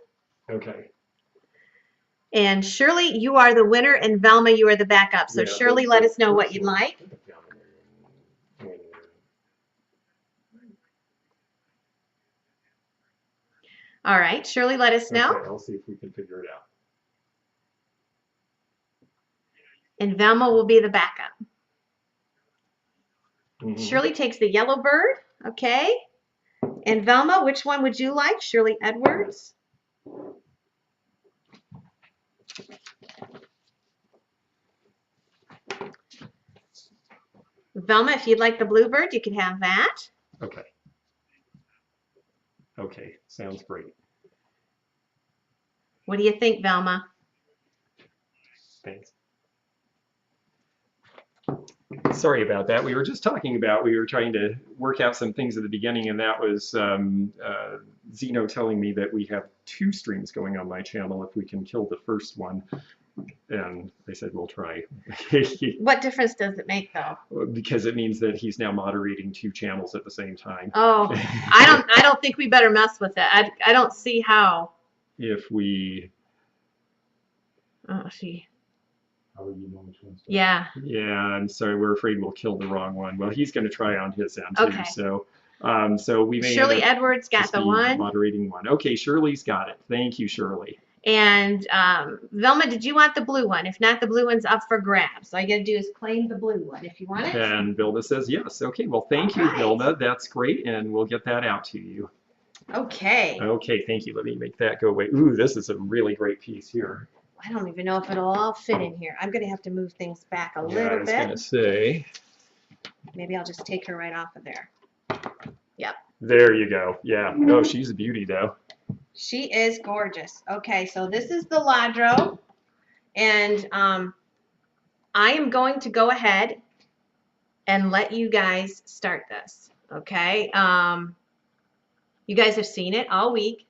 Okay. And Shirley, you are the winner, and Velma, you are the backup. So Shirley, let us know what you'd like. All right, Shirley, let us know. Okay, I'll see if we can figure it out. And Velma will be the backup. Mm-hmm. Shirley takes the yellow bird, okay. And Velma, which one would you like? Shirley Edwards. Velma, if you'd like the bluebird, you can have that. Okay. Okay, sounds great. What do you think, Velma? Thanks. Sorry about that. We were just talking about, we were trying to work out some things at the beginning, and that was Zeno telling me that we have 2 streams going on my channel if we can kill the first one. And I said, we'll try. What difference does it make, though? Because it means that he's now moderating 2 channels at the same time. Oh, I don't think we better mess with that. I don't see how. If we... Oh, see. How would you know which one's Yeah. Yeah, I'm sorry. We're afraid we'll kill the wrong one. Well, he's going to try on his end, too. Okay. So we may Shirley Edwards got just the be one. moderating one. Okay, Shirley's got it. Thank you, Shirley. And Velma, did you want the blue one? If not, the blue one's up for grabs. All you got to do is claim the blue one if you want it. And Vilma says yes. Okay, well, thank you, Vilma. That's great, and we'll get that out to you. Okay. Okay, thank you. Let me make that go away. Ooh, this is a really great piece here. I don't even know if it'll all fit in here. I'm going to have to move things back a little bit. I was going to say. Maybe I'll just take her right off of there. Yep. There you go. Yeah. Oh, she's a beauty, though. She is gorgeous. Okay, so this is the Lladro, and I am going to go ahead and let you guys start this. Okay. You guys have seen it all week,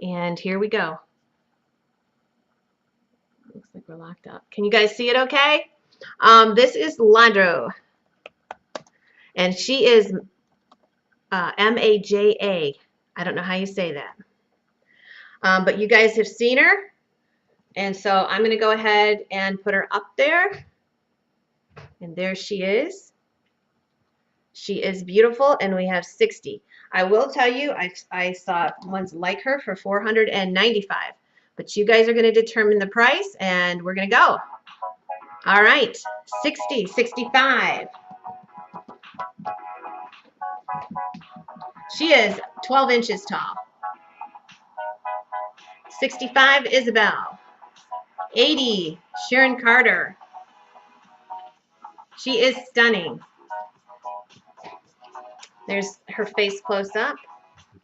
and here we go. Looks like we're locked up. Can you guys see it okay? This is Lladro, and she is M-A-J-A. I don't know how you say that. But you guys have seen her, and so I'm going to go ahead and put her up there, and there she is. She is beautiful, and we have 60. I will tell you, I saw ones like her for $495. But you guys are going to determine the price, and we're going to go. All right, 60, 65. She is 12 inches tall. 65, Isabel. 80, Sharon Carter. She is stunning. There's her face close up.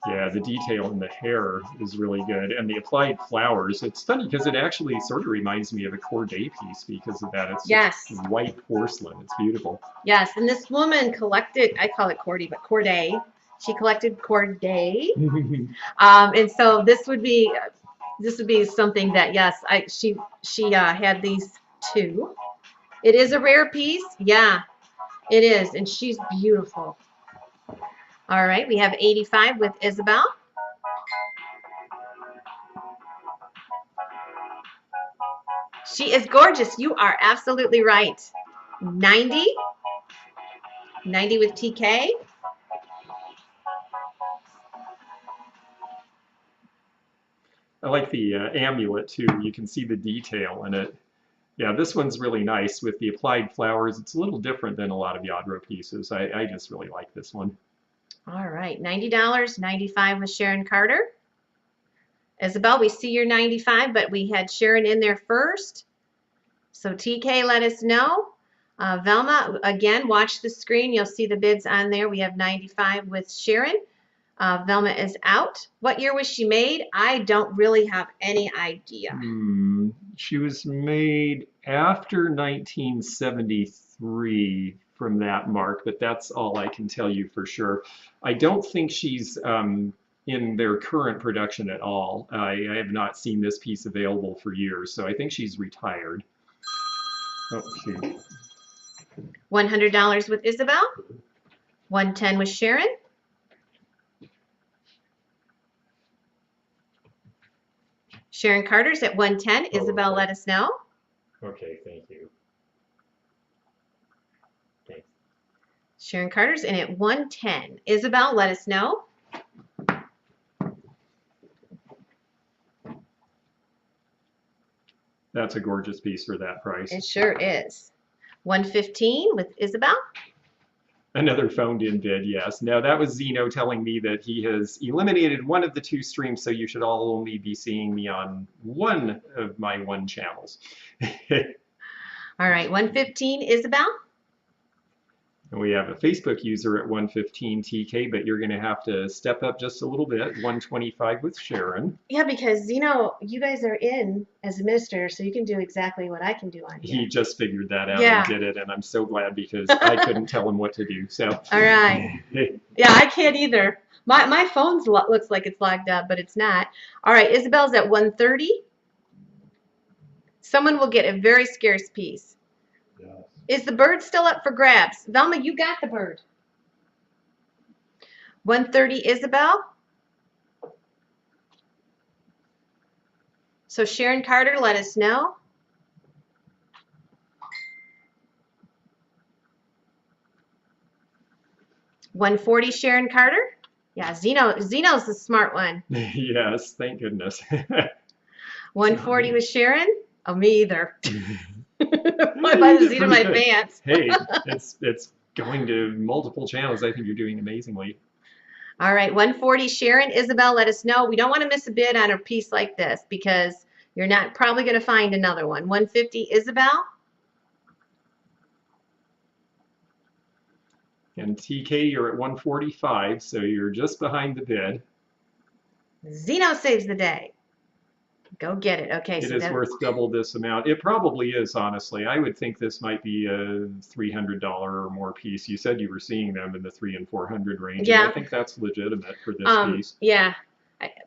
Yeah, the detail in the hair is really good. And the applied flowers, it's funny because it actually sort of reminds me of a Corday piece because of that. It's just white porcelain. It's beautiful. Yes, and this woman collected, I call it Corday, but Corday. She collected Corday. And so this would be something that, yes, she had these 2. It is a rare piece. Yeah, it is. And she's beautiful. All right, we have 85 with Isabel. She is gorgeous. You are absolutely right. 90. 90 with TK. I like the amulet too. You can see the detail in it. Yeah, this one's really nice with the applied flowers. It's a little different than a lot of Lladro pieces. I just really like this one. All right, $90, 95 with Sharon Carter. Isabel, we see your 95, but we had Sharon in there first. So TK, let us know. Velma, again, watch the screen. You'll see the bids on there. We have 95 with Sharon. Velma is out. What year was she made? I don't really have any idea. She was made after 1973 from that mark, but that's all I can tell you for sure. I don't think she's in their current production at all. I have not seen this piece available for years, so I think she's retired. Oh, shoot. $100 with Isabel. 110 with Sharon. Sharon Carter's at 110. Isabel, okay. let us know. Okay, thank you. Okay. Sharon Carter's in at 110. Isabel, let us know. That's a gorgeous piece for that price. It sure is. 115 with Isabel. Another phoned-in bid, yes. Now, that was Zeno telling me that he has eliminated one of the 2 streams, so you should all only be seeing me on one of my 1 channels. All right, 115, Isabel. And we have a Facebook user at 115 TK, but you're going to have to step up just a little bit. 125 with Sharon. Yeah, because Zeno, you guys are in as administrator, so you can do exactly what I can do on here. He just figured that out Yeah. and did it, and I'm so glad because I couldn't tell him what to do. So. All right. Yeah, I can't either. My phone looks like it's logged up, but it's not. All right, Isabel's at 130. Someone will get a very scarce piece. Yes. Is the bird still up for grabs? Velma, you got the bird. 130, Isabel. So Sharon Carter, let us know. $140, Sharon Carter. Yeah, Zeno's the smart one. Yes, thank goodness. 140 with Sharon. Oh, me either. By the seat of my pants. Hey, it's going to multiple channels. I think you're doing amazingly. All right, 140 Sharon. Isabel, let us know. We don't want to miss a bid on a piece like this because you're not probably going to find another one. 150 Isabel. And TK, you're at 145, so you're just behind the bid. Zeno saves the day. Go get it. Okay, It so is worth double this amount. It probably is, honestly. I would think this might be a $300 or more piece. You said you were seeing them in the $300 and $400 range. Yeah. And I think that's legitimate for this piece. Yeah.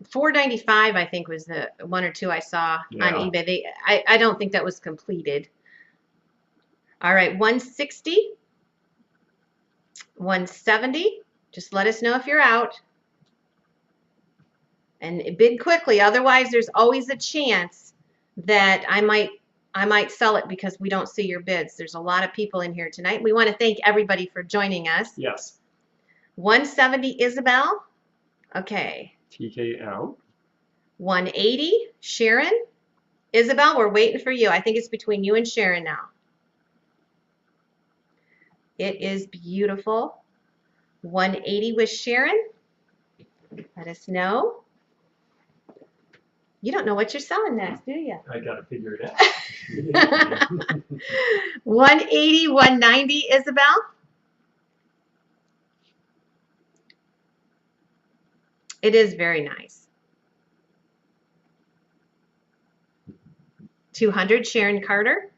$495, I think, was the 1 or 2 I saw Yeah. on eBay. I don't think that was completed. All right, 160. 170. Just let us know if you're out. And bid quickly, otherwise there's always a chance that I might sell it because we don't see your bids. There's a lot of people in here tonight. We want to thank everybody for joining us. Yes. 170 Isabel. Okay. TK out. 180 Sharon. Isabel, we're waiting for you. I think it's between you and Sharon now. It is beautiful. 180 with Sharon. Let us know. You don't know what you're selling next, do you? I got to figure it out. 180, 190, Isabel. It is very nice. 200, Sharon Carter.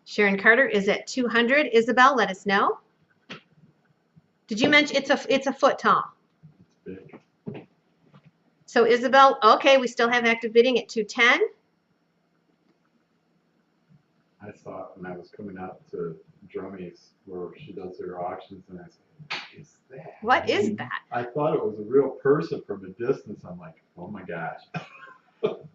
Sharon Carter is at 200. Isabel, let us know. Did you mention it's a foot tall? Big. So Isabel, okay, we still have active bidding at 210. I saw it when I was coming out to Drummies where she does her auctions, and I said, "What is that?" What is that? I thought it was a real person from a distance. I'm like, oh my gosh.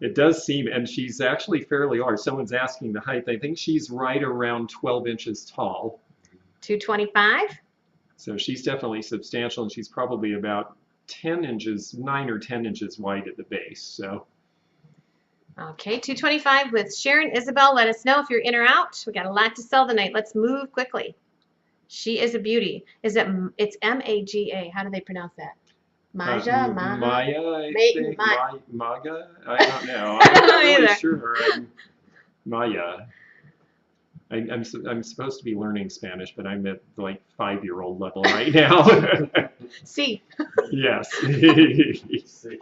It does seem, and she's actually fairly large. Someone's asking the height. I think she's right around 12 inches tall. 225. So she's definitely substantial, and she's probably about 10 inches, 9 or 10 inches wide at the base. So. Okay, 225 with Sharon. Isabel, let us know if you're in or out. We got a lot to sell tonight. Let's move quickly. She is a beauty. It's M-A-G-A. How do they pronounce that? Maja, Maha? Maya, I Ma- think. Ma- Maga? I don't know. I'm not Either. really sure. Maya. I'm supposed to be learning Spanish, but I'm at like 5-year-old level right now. C. Yes. See,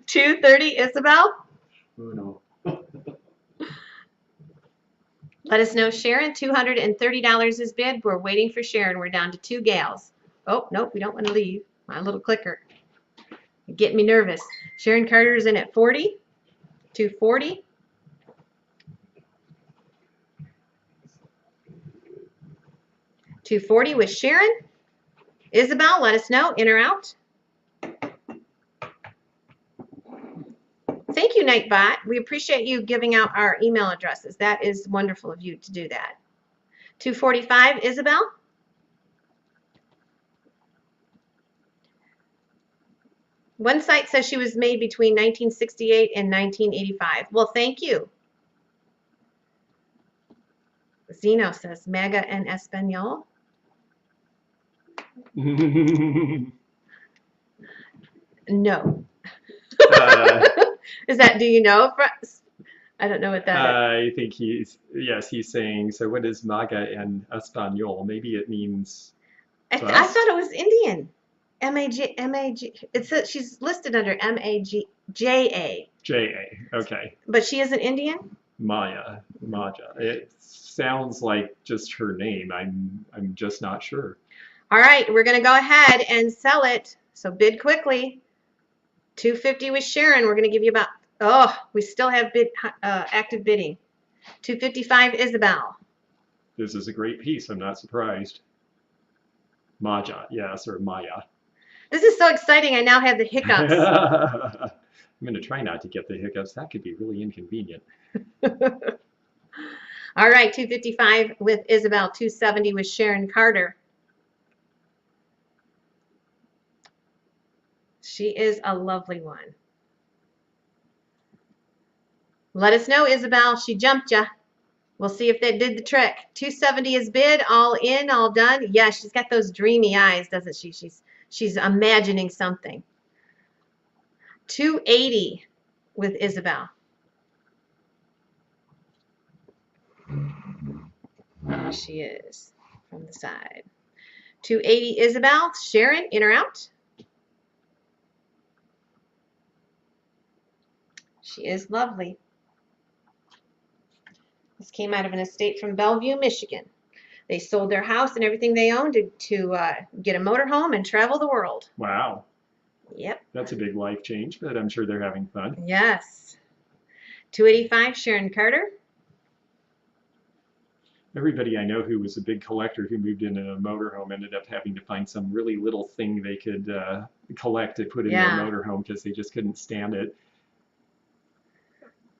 230, Isabel. Uno. Let us know, Sharon. $230 is bid. We're waiting for Sharon. We're down to 2 gals. Oh, nope, we don't want to leave. My little clicker. You're getting me nervous. Sharon Carter's in at 40. 240. $240 with Sharon. Isabel, let us know, in or out. Thank you, Nightbot. We appreciate you giving out our email addresses. That is wonderful of you to do that. 245, Isabel. One site says she was made between 1968 and 1985. Well, thank you. Zeno says, Mega en Espanol. No. Is that, do you know? I don't know what that is. I think he's saying, so what is maga in Espanol? Maybe it means I thought it was Indian. M-A-G. It says she's listed under M-A-G-J-A. J-A, okay. But she isn't Indian? Maja. It sounds like just her name. I'm just not sure. All right, we're going to go ahead and sell it. So bid quickly. 250 with Sharon. We're going to give you about, we still have active bidding. 255, Isabel. This is a great piece. I'm not surprised. Maja, yes, or Maya. This is so exciting. I now have the hiccups. I'm going to try not to get the hiccups. That could be really inconvenient. All right, 255 with Isabel. 270 with Sharon Carter. She is a lovely one. Let us know, Isabel. She jumped ya. We'll see if that did the trick. 270 is bid. All in, all done. Yeah, she's got those dreamy eyes, doesn't she? She's imagining something. 280 with Isabel. There she is from the side. 280 Isabel. Sharon, in or out? She is lovely. This came out of an estate from Bellevue, Michigan. They sold their house and everything they owned to get a motorhome and travel the world. Wow. Yep. That's a big life change, but I'm sure they're having fun. Yes. 285, Sharon Carter. Everybody I know who was a big collector who moved into a motorhome ended up having to find some really little thing they could collect to put in their motorhome because they just couldn't stand it.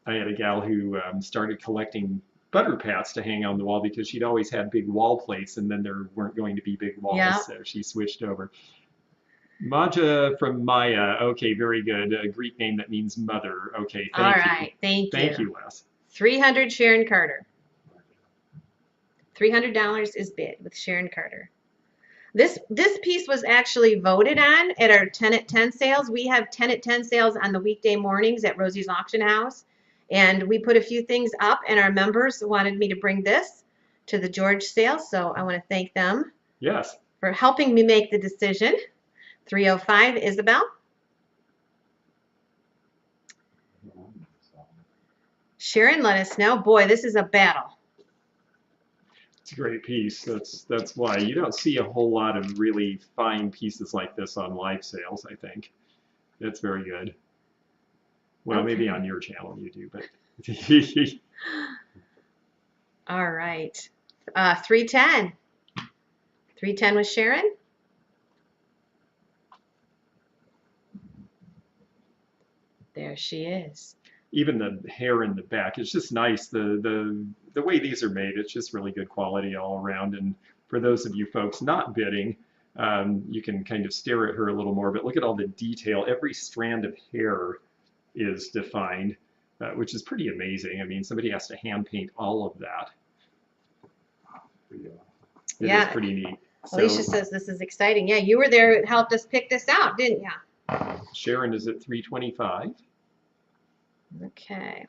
I had a gal who started collecting butter pats to hang on the wall because she'd always had big wall plates and then there weren't going to be big walls, so she switched over. Maja from Maya. Okay, very good. A Greek name that means mother. Okay, thank you. All right, thank you. Thank you, Les. 300, Sharon Carter. $300 is bid with Sharon Carter. This piece was actually voted on at our 10 at 10 sales. We have 10 at 10 sales on the weekday mornings at Rosie's Auction House. And we put a few things up, and our members wanted me to bring this to the George sale. So I want to thank them for helping me make the decision. 305, Isabel. Sharon, let us know. Boy, this is a battle. It's a great piece. That's why you don't see a whole lot of really fine pieces like this on live sales, I think. It's very good. Well, maybe on your channel you do, but. All right. 310. 310 with Sharon. There she is. Even the hair in the back, it's just nice. The way these are made, it's just really good quality all around. And for those of you folks not bidding, you can kind of stare at her a little more, but look at all the detail. Every strand of hair is defined, which is pretty amazing. I mean, somebody has to hand paint all of that. It is pretty neat. Alicia says this is exciting. Yeah, you were there, it helped us pick this out, didn't you? Sharon is at 325. Okay.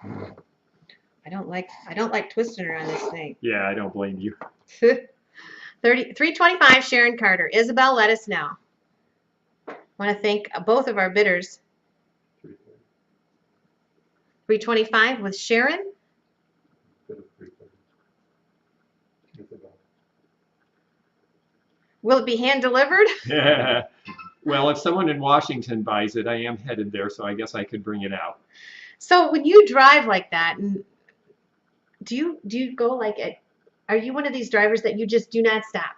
I don't like twisting her on this thing. Yeah, I don't blame you. 325 Sharon Carter. Isabel, let us know. Want to thank both of our bidders. 325 with Sharon. Will it be hand delivered? Yeah. Well, if someone in Washington buys it, I am headed there, so I guess I could bring it out. So when you drive like that, and do you go like are you one of these drivers that you just do not stop?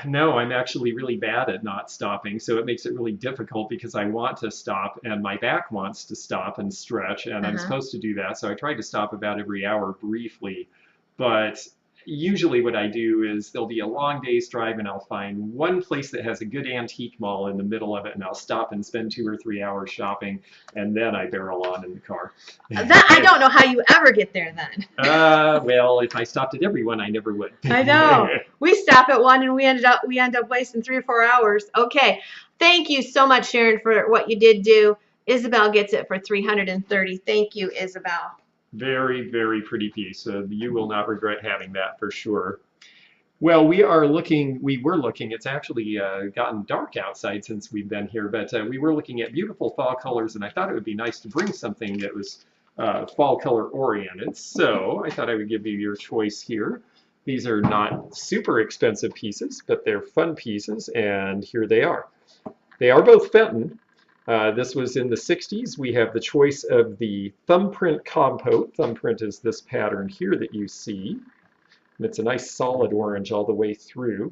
No, I'm actually really bad at not stopping, so it makes it really difficult because I want to stop and my back wants to stop and stretch, and I'm supposed to do that, so I try to stop about every hour briefly. But usually what I do is there'll be a long day's drive and I'll find one place that has a good antique mall in the middle of it, and I'll stop and spend 2 or 3 hours shopping, and then I barrel on in the car. That, I don't know how you ever get there then. Well, if I stopped at every one, I never would. I know. We stop at one and we end up wasting 3 or 4 hours. Okay. Thank you so much, Sharon, for what you did do. Isabel gets it for $330. Thank you, Isabel. Very, very pretty piece. You will not regret having that for sure. Well, we were looking, it's actually gotten dark outside since we've been here, but we were looking at beautiful fall colors, and I thought it would be nice to bring something that was fall color oriented. So I thought I would give you your choice here. These are not super expensive pieces, but they're fun pieces, and here they are. They are both Fenton. This was in the 60s. We have the choice of the thumbprint compote. Thumbprint is this pattern here that you see. And it's a nice solid orange all the way through.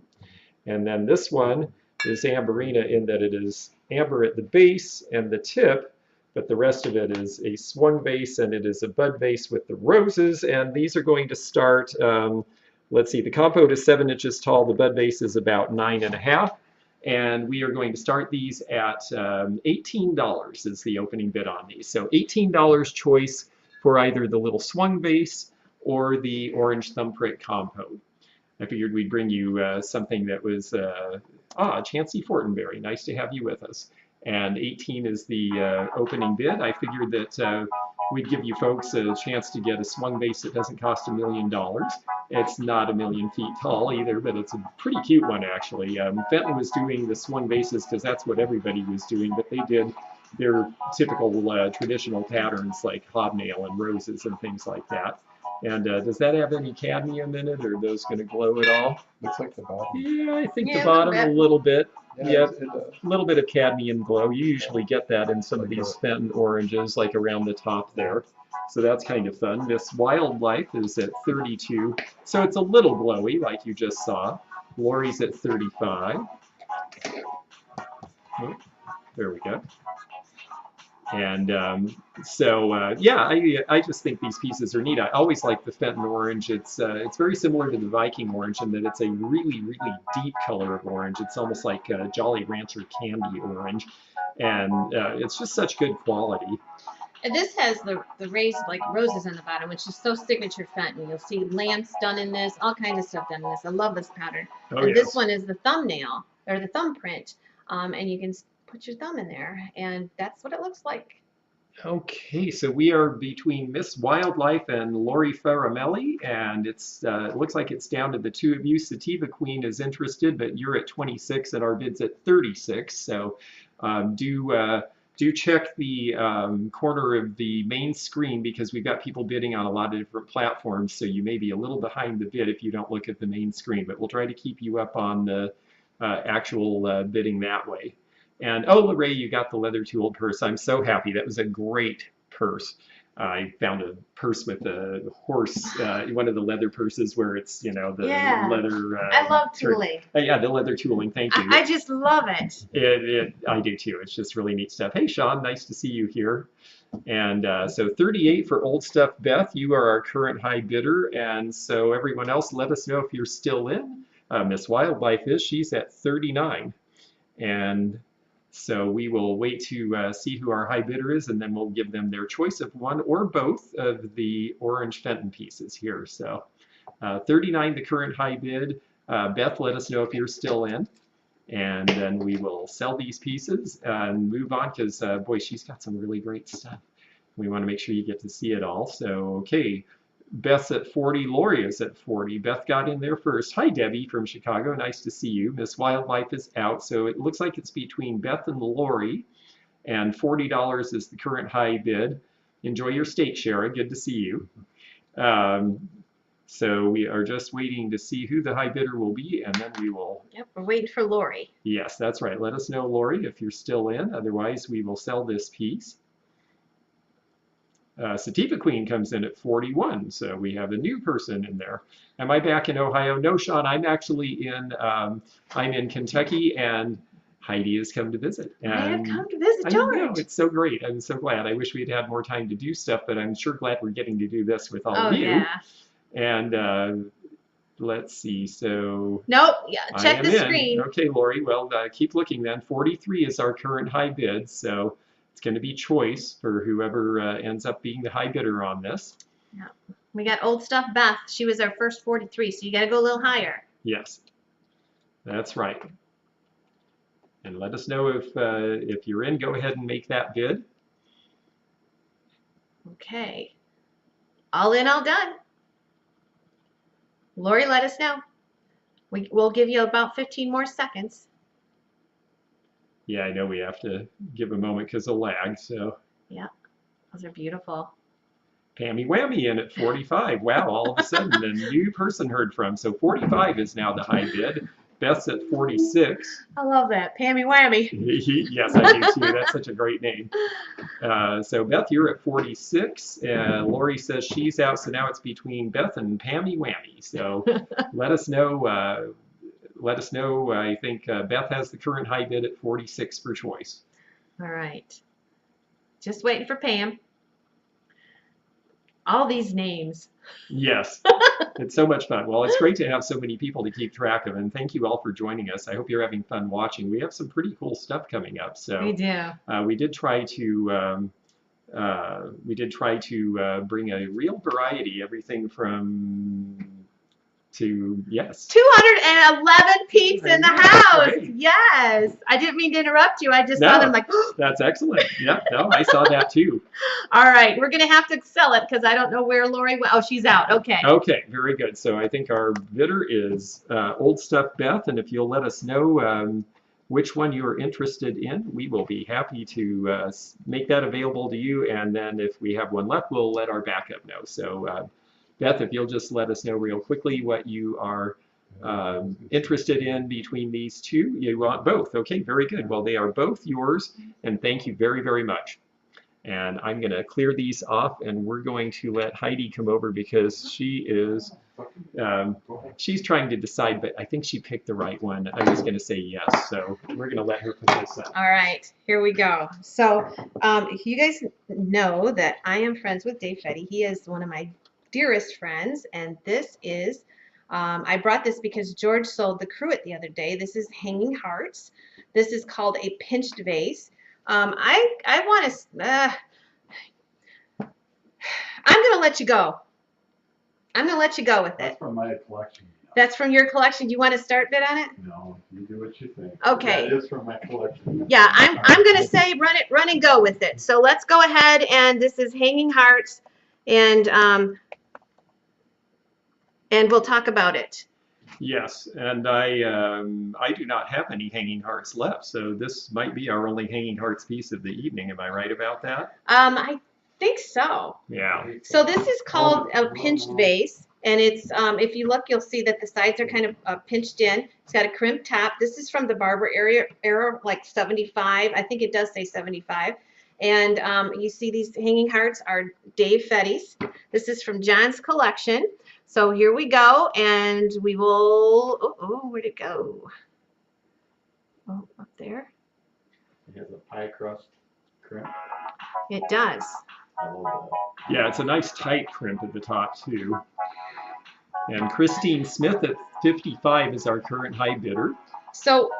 And then this one is amberina in that it is amber at the base and the tip, but the rest of it is a swung vase, and it is a bud vase with the roses. And these are going to start, let's see, the compote is 7 inches tall. The bud vase is about 9.5. And we are going to start these at $18 is the opening bid on these. So $18 choice for either the little swung vase or the orange thumbprint compote. I figured we'd bring you something that was, Chancey Fortenberry, nice to have you with us. And 18 is the opening bid. I figured that we'd give you folks a chance to get a swung vase that doesn't cost $1 million. It's not 1,000,000 feet tall either, but it's a pretty cute one actually. Fenton was doing the swung vases because that's what everybody was doing, but they did their typical traditional patterns like hobnail and roses and things like that. And does that have any cadmium in it, or are those going to glow at all? Looks like the bottom. Yeah, I think the bottom a little bit. Yeah, A little bit of cadmium glow. You usually get that in some of these Fenton oranges, like around the top there. So that's kind of fun. This Wildlife is at 32, so it's a little glowy, like you just saw. Lori's at 35. Oh, there we go. And yeah, I just think these pieces are neat. I always like the Fenton orange. It's very similar to the Viking orange in that it's a really, really deep color of orange. It's almost like a Jolly Rancher candy orange, and it's just such good quality. And this has the raised like roses on the bottom, which is so signature Fenton. You'll see lamps done in this, all kinds of stuff done in this. I love this pattern. Oh, and this one is the thumbnail or the thumbprint, and you can put your thumb in there, and that's what it looks like. Okay, so we are between Miss Wildlife and Lori Faramelli, and it looks like it's down to the two of you. Sativa Queen is interested, but you're at 26 and our bid's at 36. So do check the corner of the main screen, because we've got people bidding on a lot of different platforms, so you may be a little behind the bid if you don't look at the main screen, but we'll try to keep you up on the actual bidding that way. And oh, Lorraine, you got the leather tooled purse. I'm so happy. That was a great purse. I found a purse with a horse, one of the leather purses where it's, you know, the leather. I love tooling. Yeah, the leather tooling. Thank you. I just love it. I do too. It's just really neat stuff. Hey, Sean, nice to see you here. And so 38 for Old Stuff. Beth, you are our current high bidder. And so everyone else, let us know if you're still in. Miss Wildlife is. She's at 39. And so we will wait to see who our high bidder is, and then we'll give them their choice of one or both of the orange Fenton pieces here. So 39, the current high bid. Beth, let us know if you're still in, and then we will sell these pieces and move on, because boy, she's got some really great stuff. We want to make sure you get to see it all. So, okay, Beth's at 40, Lori is at 40. Beth got in there first. Hi, Debbie from Chicago. Nice to see you. Miss Wildlife is out. So it looks like it's between Beth and Lori, and $40 is the current high bid. Enjoy your state, Shara. Good to see you. So we are just waiting to see who the high bidder will be, and then we will... Yep, we're waiting for Lori. Yes, that's right. Let us know, Lori, if you're still in. Otherwise, we will sell this piece. Sativa Queen comes in at 41, so we have a new person in there. Am I back in Ohio? No, Sean, I'm actually in, I'm in Kentucky, and Heidi has come to visit. I have come to visit George. I know, it's so great. I'm so glad. I wish we'd had more time to do stuff, but I'm sure glad we're getting to do this with all of you. Yeah. And let's see, so... Nope, yeah, check the screen. Okay, Lori, well, keep looking then. 43 is our current high bid, so it's going to be choice for whoever ends up being the high bidder on this. Yeah, we got Old Stuff Beth. She was our first 43, so you got to go a little higher. Yes, that's right. And let us know if you're in, go ahead and make that bid. Okay, all in, all done. Lori, let us know. We'll give you about 15 more seconds. Yeah, I know we have to give a moment because of lag, so. Yeah, those are beautiful. Pammy Whammy in at 45. Wow, all of a sudden a new person heard from. So 45 is now the high bid. Beth's at 46. I love that. Pammy Whammy. Yes, I do too. That's such a great name. So Beth, you're at 46. Lori says she's out, so now it's between Beth and Pammy Whammy. So let us know. I think Beth has the current high bid at 46 for choice. All right. Just waiting for Pam. All these names. Yes, it's so much fun. Well, it's great to have so many people to keep track of, and thank you all for joining us. I hope you're having fun watching. We have some pretty cool stuff coming up. So we do. We did try to bring a real variety, everything from to, yes. 211 peeps in the house. Great. Yes. I didn't mean to interrupt you. I just saw them like, that's excellent. Yeah, no, I saw that too. All right. We're going to have to sell it because I don't know where Lori went. Oh, she's out. Okay. Okay. Very good. So I think our bidder is Old Stuff Beth. And if you'll let us know which one you are interested in, we will be happy to make that available to you. And then if we have one left, we'll let our backup know. So Beth, if you'll just let us know real quickly what you are interested in between these two. You want both. Okay, very good. Well, they are both yours, and thank you very, very much. And I'm going to clear these off, and we're going to let Heidi come over because she is, she's trying to decide, but I think she picked the right one. I was going to say yes, so we're going to let her put this up. All right, here we go. So you guys know that I am friends with Dave Fetty. He is one of my dearest friends, and this is I brought this because George sold the cruet the other day. This is hanging hearts. This is called a pinched vase. I want to I'm gonna let you go. I'm gonna let you go with it. That's from my collection. That's from your collection. Do you want to start bid on it? No, you do what you think. Okay. That is from my collection. Yeah, I'm gonna say run and go with it. So let's go ahead, and this is hanging hearts, and we'll talk about it. Yes, and I do not have any hanging hearts left, so this might be our only hanging hearts piece of the evening. Am I right about that? I think so. Yeah. So this is called a pinched vase, and it's if you look, you'll see that the sides are kind of pinched in. It's got a crimped top. This is from the Barber era, like 75. I think it does say 75. And you see these hanging hearts are Dave Fetty's. This is from John's collection. So here we go, and we will, where'd it go? Oh, up there. It has a pie crust crimp. It does. I love that. Yeah, it's a nice tight crimp at the top too. And Christine Smith at 55 is our current high bidder. So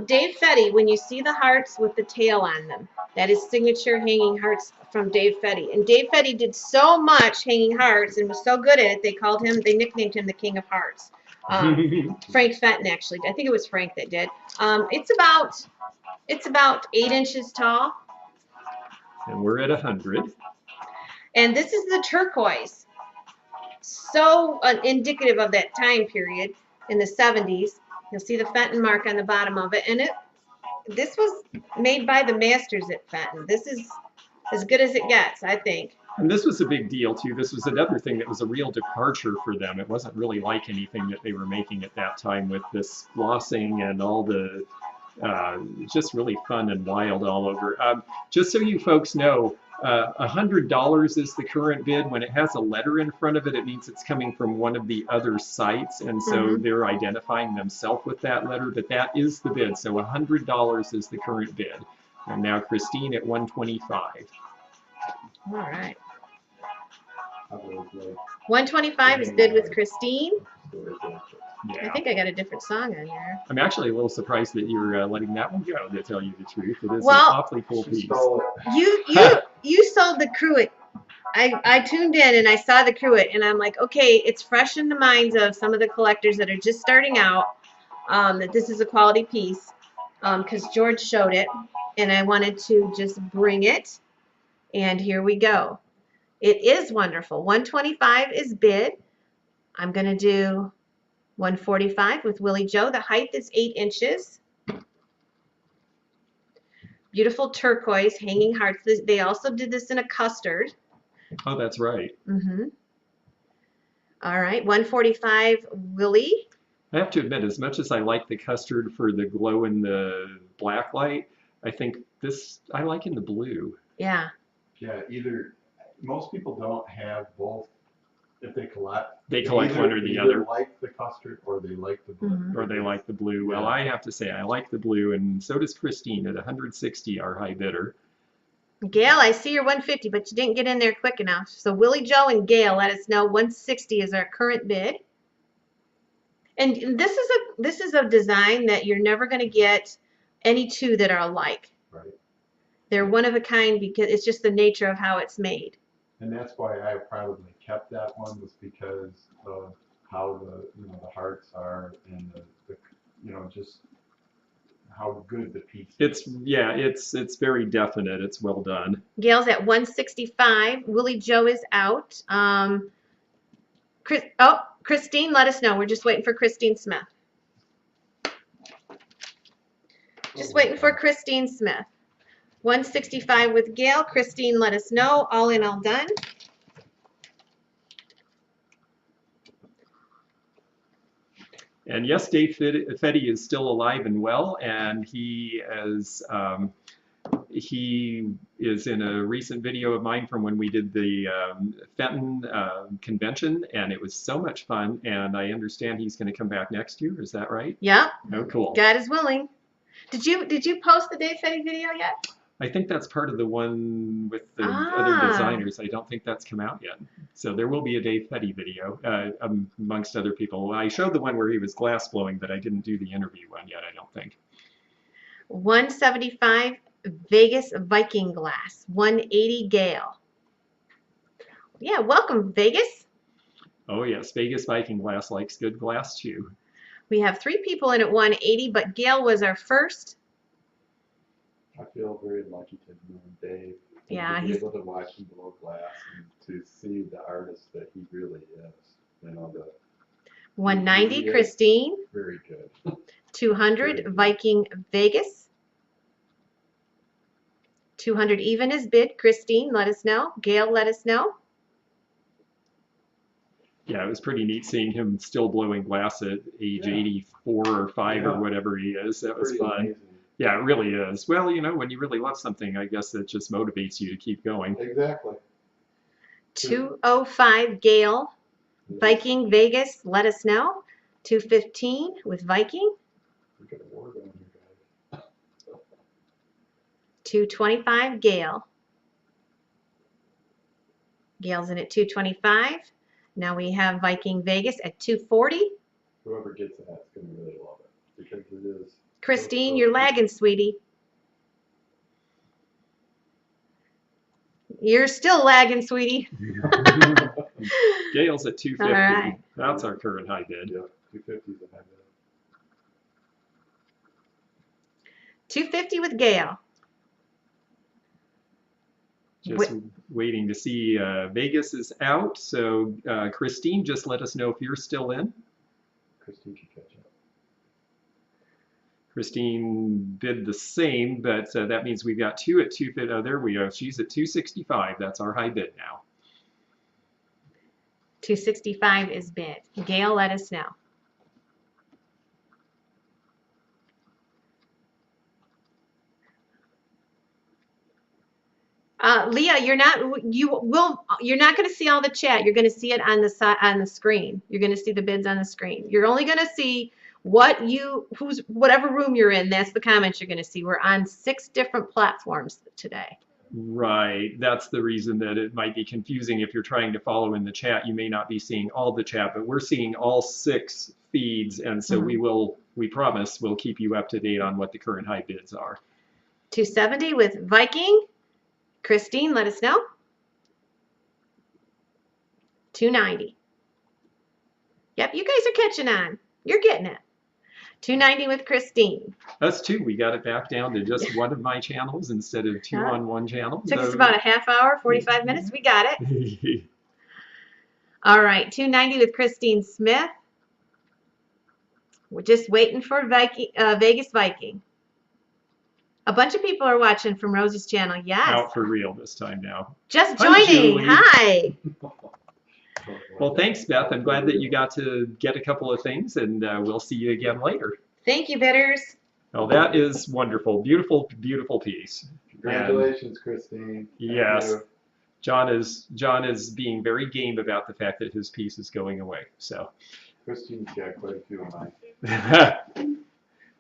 Dave Fetty, when you see the hearts with the tail on them, that is signature hanging hearts from Dave Fetty. And Dave Fetty did so much hanging hearts and was so good at it, they nicknamed him the King of Hearts. Frank Fenton, actually. I think it was Frank that did. It's about 8 inches tall. And we're at 100. And this is the turquoise. So indicative of that time period in the 70s. You'll see the Fenton mark on the bottom of it. And this was made by the masters at Fenton. This is as good as it gets, I think. And this was a big deal too. This was another thing that was a real departure for them. It wasn't really like anything that they were making at that time with this flossing and all the, just really fun and wild all over. Just so you folks know, $100 is the current bid. When it has a letter in front of it, it means it's coming from one of the other sites, and so they're identifying themselves with that letter, but that is the bid. So $100 is the current bid. And now Christine at $125. All right. I was like, 125 is bid with Christine. Yeah. I think I got a different song on there. I'm actually a little surprised that you're letting that one go, to tell you the truth. It is Well, an awfully cool she piece. stole it. You sold the cruet. I tuned in and I saw the cruet and I'm like, okay, it's fresh in the minds of some of the collectors that are just starting out, that this is a quality piece, because George showed it and I wanted to just bring it. And here we go. It is wonderful. 125 is bid. I'm going to do 145 with Willie Joe. The height is 8 inches. Beautiful turquoise, hanging hearts. They also did this in a custard. Oh, that's right. All right, 145 Willie. I have to admit, as much as I like the custard for the glow in the black light, I think this, I like in the blue. Yeah. Yeah, either, most people don't have both. If they collect one or the either other. like the custard or they like the blue. Or they like the blue. Well, Yeah. I have to say, I like the blue, and so does Christine at 160, our high bidder. Gail, I see your 150, but you didn't get in there quick enough. So Willie Joe and Gail, let us know. 160 is our current bid. And this is a design that you're never going to get any two that are alike. Right. They're one of a kind because it's just the nature of how it's made. And that's why I probably kept that one, was because of how the the hearts are and the just how good the piece is. It's very definite. It's well done. Gail's at 165. Willie Joe is out. Christine, let us know. We're just waiting for Christine Smith. Just waiting for Christine Smith. 165 with Gail. Christine, let us know. All in, all done. And yes, Dave Fetty is still alive and well, and he is in a recent video of mine from when we did the Fenton convention, and it was so much fun. And I understand he's going to come back next year. Is that right? Yep. Oh, cool. God is willing. Did you post the Dave Fetty video yet? I think that's part of the one with the other designers. I don't think that's come out yet. So there will be a Dave Fetty video, amongst other people. I showed the one where he was glass blowing, but I didn't do the interview one yet, I don't think. 175 Vegas Viking glass. 180 Gale. Yeah, welcome, Vegas. Oh yes, Vegas Viking glass likes good glass too. We have 3 people in at 180, but Gail was our first. I feel very lucky to know Dave. Yeah, to be able to watch him blow glass and to see the artist that he really is. 190 he is Christine. Very good. 200 Viking Vegas. 200 even is bid. Christine, let us know. Gail, let us know. Yeah, it was pretty neat seeing him still blowing glass at age 84 or 5 or whatever he is. That was fun. Amazing. Yeah, it really is. Well, when you really love something, I guess it just motivates you to keep going. Exactly. 205 Gail. Viking Vegas, let us know. 215 with Viking. We got a war going here, guys. 225 Gail. Gail's in at 225. Now we have Viking Vegas at 240. Whoever gets that is going to really love it, because it is. Christine, you're lagging, sweetie. You're still lagging, sweetie. Gail's at 250. All right. That's our current high bid. Yeah, 250 is a high bid. 250 with Gail. Just waiting to see. Vegas is out, so Christine, just let us know if you're still in. Christine should catch up. Christine bid the same, but that means we've got two at 250. Oh, there we go. She's at 265. That's our high bid now. 265 is bid. Gail, let us know. Leah, you're not going to see all the chat. You're going to see it on the screen. You're going to see the bids on the screen. You're only going to see whatever room you're in. That's the comments you're going to see. We're on 6 different platforms today. Right. That's the reason that it might be confusing if you're trying to follow in the chat. You may not be seeing all the chat, but we're seeing all 6 feeds, and so we promise we'll keep you up to date on what the current high bids are. 270 with Viking. Christine, let us know. 290. Yep, you guys are catching on. You're getting it. 290 with Christine. Us too. We got it back down to just one of my channels instead of 2 on one channel. Took us about a half hour, 45 minutes. We got it. All right, 290 with Christine Smith. We're just waiting for Vegas Viking. A bunch of people are watching from Rosie's channel. Yes. Out for real this time now. Just joining. Hi. Well, thanks, Beth. I'm glad that you got to get a couple of things, and we'll see you again later. Thank you, bidders. Well, that is wonderful. Beautiful, beautiful piece. Congratulations, Christine. Yes. John is being very game about the fact that his piece is going away. So. Christine's got quite a few of mine.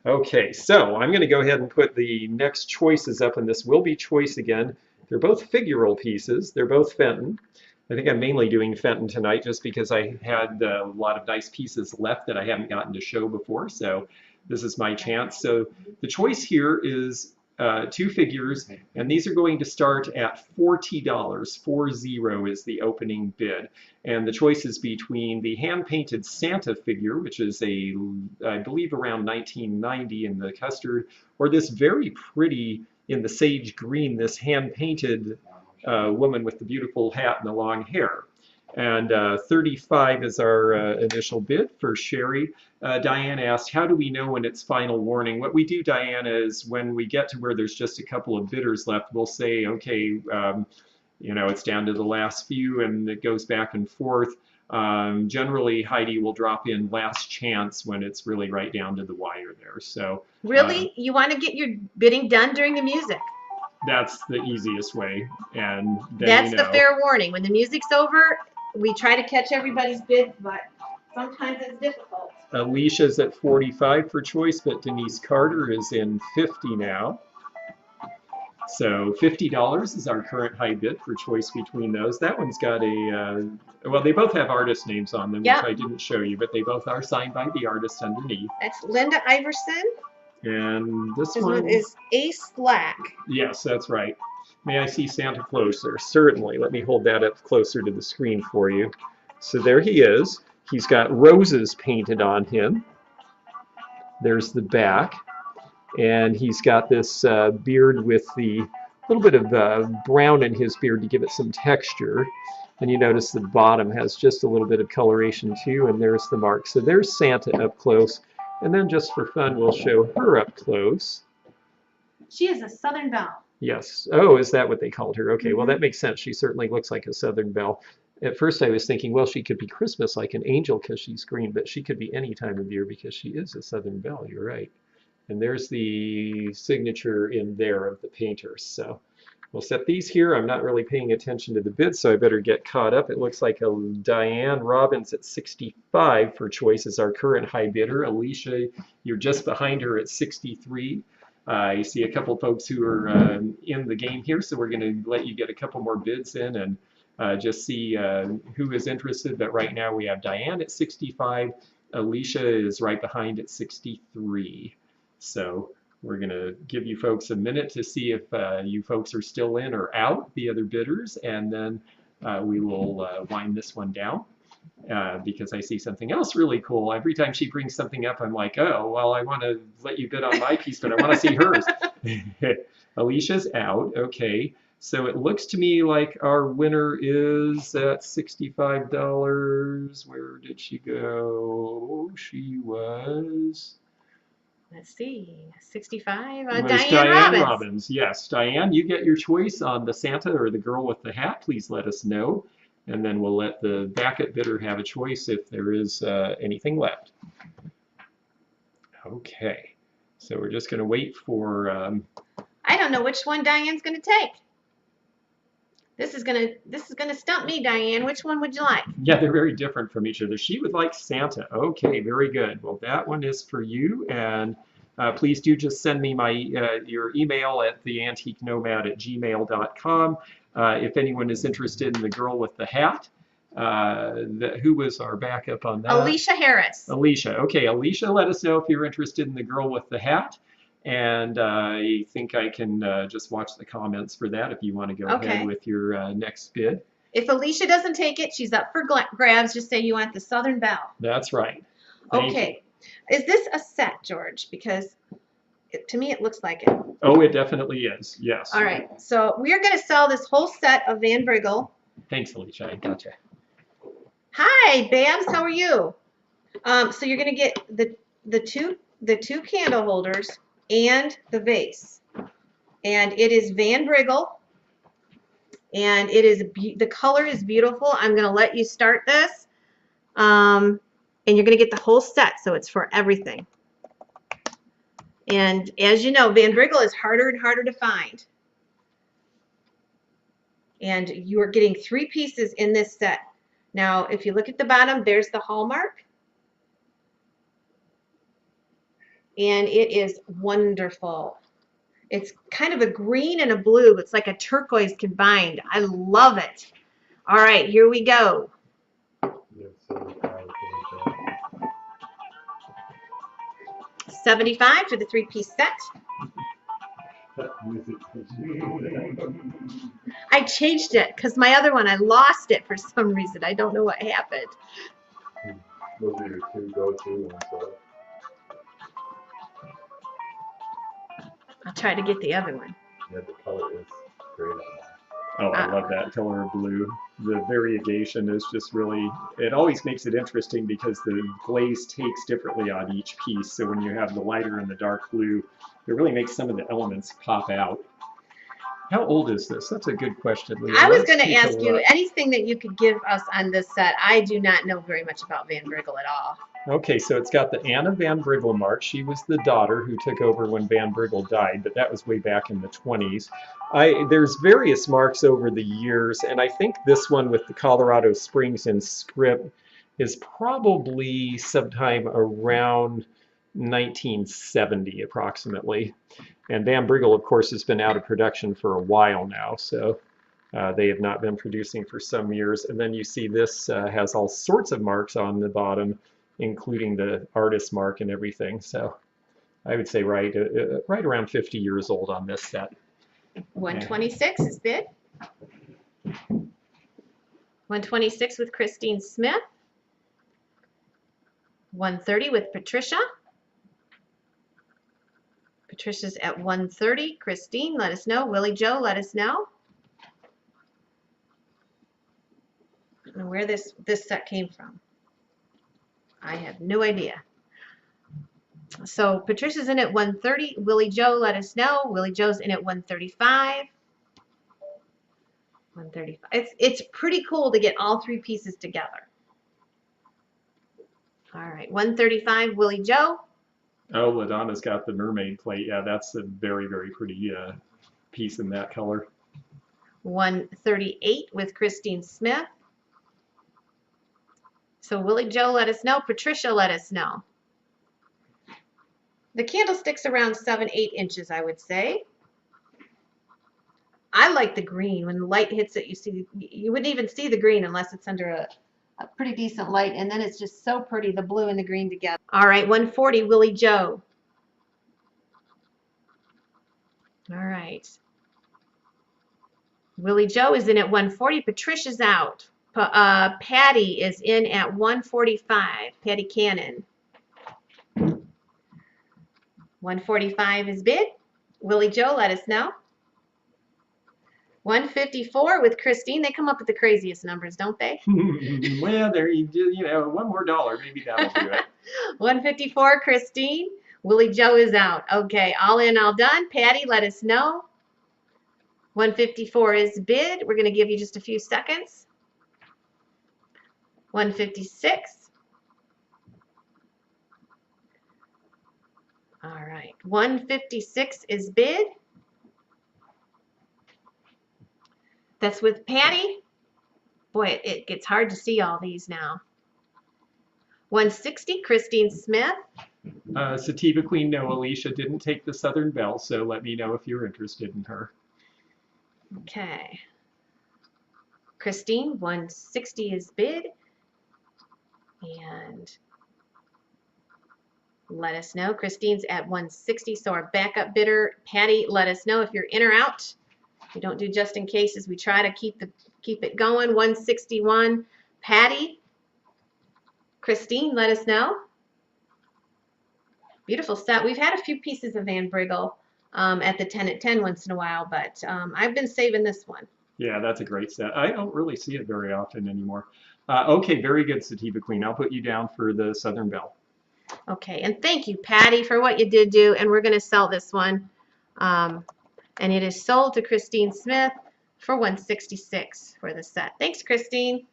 Okay, so I'm going to go ahead and put the next choices up, and this will be choice again. They're both figural pieces. They're both Fenton. I think I'm mainly doing Fenton tonight just because I had a lot of nice pieces left that I haven't gotten to show before, so this is my chance. So the choice here is 2 figures, and these are going to start at $40. 40 is the opening bid. And the choice is between the hand-painted Santa figure, which is I believe around 1990 in the custard, or this very pretty in the sage green, this hand-painted woman with the beautiful hat and the long hair. And 35 is our initial bid for Sherry. Diane asked, how do we know when it's final warning? What we do, Diana, is when we get to where there's just a couple of bidders left, we'll say, okay, you know, it's down to the last few, and it goes back and forth. Generally, Heidi will drop in last chance when it's really right down to the wire there. So really, you want to get your bidding done during the music? That's the easiest way, and then, that's the fair warning. When the music's over, we try to catch everybody's bid, but sometimes it's difficult. Alicia's at 45 for choice, but Denise Carter is in 50 now. So $50 is our current high bid for choice between those. That one's got a, well, they both have artist names on them, which I didn't show you, but they both are signed by the artist underneath. That's Linda Iverson. And this one is Ace Black. Yes, that's right. May I see Santa closer? Certainly. Let me hold that up closer to the screen for you. So there he is. He's got roses painted on him. There's the back. And he's got this beard with the little bit of brown in his beard to give it some texture. And you notice the bottom has just a little bit of coloration too, and there's the mark. So there's Santa up close. And then just for fun, we'll show her up close. She is a Southern Belle. Yes. Oh, is that what they called her? Okay, well, that makes sense. She certainly looks like a Southern Belle. At first, I was thinking, well, she could be Christmas like an angel because she's green, but she could be any time of year because she is a Southern Belle. You're right. And there's the signature in there of the painter. So we'll set these here. I'm not really paying attention to the bids, so I better get caught up. It looks like a Diane Robbins at 65 for choice is our current high bidder. Alicia, you're just behind her at 63. I see a couple folks who are in the game here, so we're going to let you get a couple more bids in and just see who is interested. But right now we have Diane at 65. Alicia is right behind at 63. So we're going to give you folks a minute to see if you folks are still in or out, the other bidders, and then we will wind this one down because I see something else really cool. Every time she brings something up, I'm like, oh, well, I want to let you bid on my piece, but I want to see hers. Alicia's out. Okay. So it looks to me like our winner is at $65. Where did she go? She was... Let's see, 65. was Diane Robbins. Robbins. Yes, Diane, you get your choice on the Santa or the girl with the hat. Please let us know, and then we'll let the backup bidder have a choice if there is anything left. Okay, so we're just going to wait for... I don't know which one Diane's going to take. This is gonna stump me, Diane. Which one would you like? Yeah, they're very different from each other. She would like Santa. Okay, very good. Well, that one is for you, and please do just send me my your email at theantiquenomad@gmail.com. If anyone is interested in the girl with the hat, who was our backup on that? Alicia Harris. Alicia. Okay, Alicia, let us know if you're interested in the girl with the hat. And I think I can just watch the comments for that if you want to go ahead with your next bid. If Alicia doesn't take it, she's up for grabs. Just say you want the Southern Belle. That's right. Okay. Is this a set, George? Because to me it looks like it. Oh, it definitely is. Yes. All right. So we're going to sell this whole set of Van Briggle. Thanks, Alicia. I gotcha. Hi, Babs. How are you? So you're going to get the two candle holders and the vase, and it is Van Briggle, and it is the color is beautiful. I'm going to let you start this, and you're going to get the whole set, so it's for everything. And as you know, Van Briggle is harder and harder to find, and you are getting 3 pieces in this set. Now, if you look at the bottom, there's the hallmark. And it is wonderful. It's kind of a green and a blue. It's like a turquoise combined. I love it. All right, here we go. $75 for the 3-piece set. I changed it because my other one, I lost it for some reason. I don't know what happened. Those are your 2 go-to ones. I'll try to get the other one. Yeah, the color is great on that. Oh, I love that color of blue. The variegation is just really, it always makes it interesting because the glaze takes differently on each piece. So when you have the lighter and the dark blue, it really makes some of the elements pop out. How old is this? That's a good question, Leah. I was going to ask you anything that you could give us on this set. I do not know very much about Van Briggle at all. Okay, so it's got the Anna Van Briggle mark. She was the daughter who took over when Van Briggle died, but that was way back in the 20s. There's various marks over the years, and I think this one with the Colorado Springs in script is probably sometime around 1970 approximately. And Van Briggle, of course, has been out of production for a while now, so they have not been producing for some years. And then you see this has all sorts of marks on the bottom, including the artist mark and everything. So I would say right around 50 years old on this set. 126 is bid. 126 with Christine Smith. 130 with Patricia. Patricia's at 130. Christine, let us know. Willie Joe, let us know. I don't know where this set came from. I have no idea. So Patricia's in at 130. Willie Joe, let us know. Willie Joe's in at 135. 135. It's pretty cool to get all 3 pieces together. All right, 135, Willie Joe. Oh, LaDonna's got the mermaid plate. Yeah, that's a very, very pretty piece in that color. 138 with Christine Smith. So Willie Joe, let us know. Patricia, let us know. The candlestick's around 7-8 inches, I would say. I like the green. When the light hits it, you wouldn't even see the green unless it's under a pretty decent light, and then it's just so pretty, the blue and the green together. All right, 140, Willie Joe. All right. Willie Joe is in at 140. Patricia's out. Patty is in at 145. Patty Cannon. 145 is bid. Willie Joe, let us know. 154 with Christine. They come up with the craziest numbers, don't they? Well, there you know, one more dollar, maybe that'll do it. 154, Christine. Willie Joe is out. Okay, all in, all done. Patty, let us know. 154 is bid. We're going to give you just a few seconds. 156. All right, 156 is bid. That's with Patty. Boy, it gets hard to see all these now. 160, Christine Smith. Sativa Queen, no, Alicia didn't take the Southern Belle, so let me know if you're interested in her. Okay. Christine, 160 is bid. And let us know. Christine's at 160, so our backup bidder. Patty, let us know if you're in or out. We don't do just in cases. We try to keep it going. 161, Patty. Christine, let us know. Beautiful set. We've had a few pieces of Van Briggle at the 10 at 10 once in a while, but I've been saving this one. Yeah, that's a great set. I don't really see it very often anymore. Okay, very good, Sativa Queen. I'll put you down for the Southern Belle. Okay, and thank you, Patty, for what you did do. And we're going to sell this one. And it is sold to Christine Smith for 166 for the set. Thanks, Christine.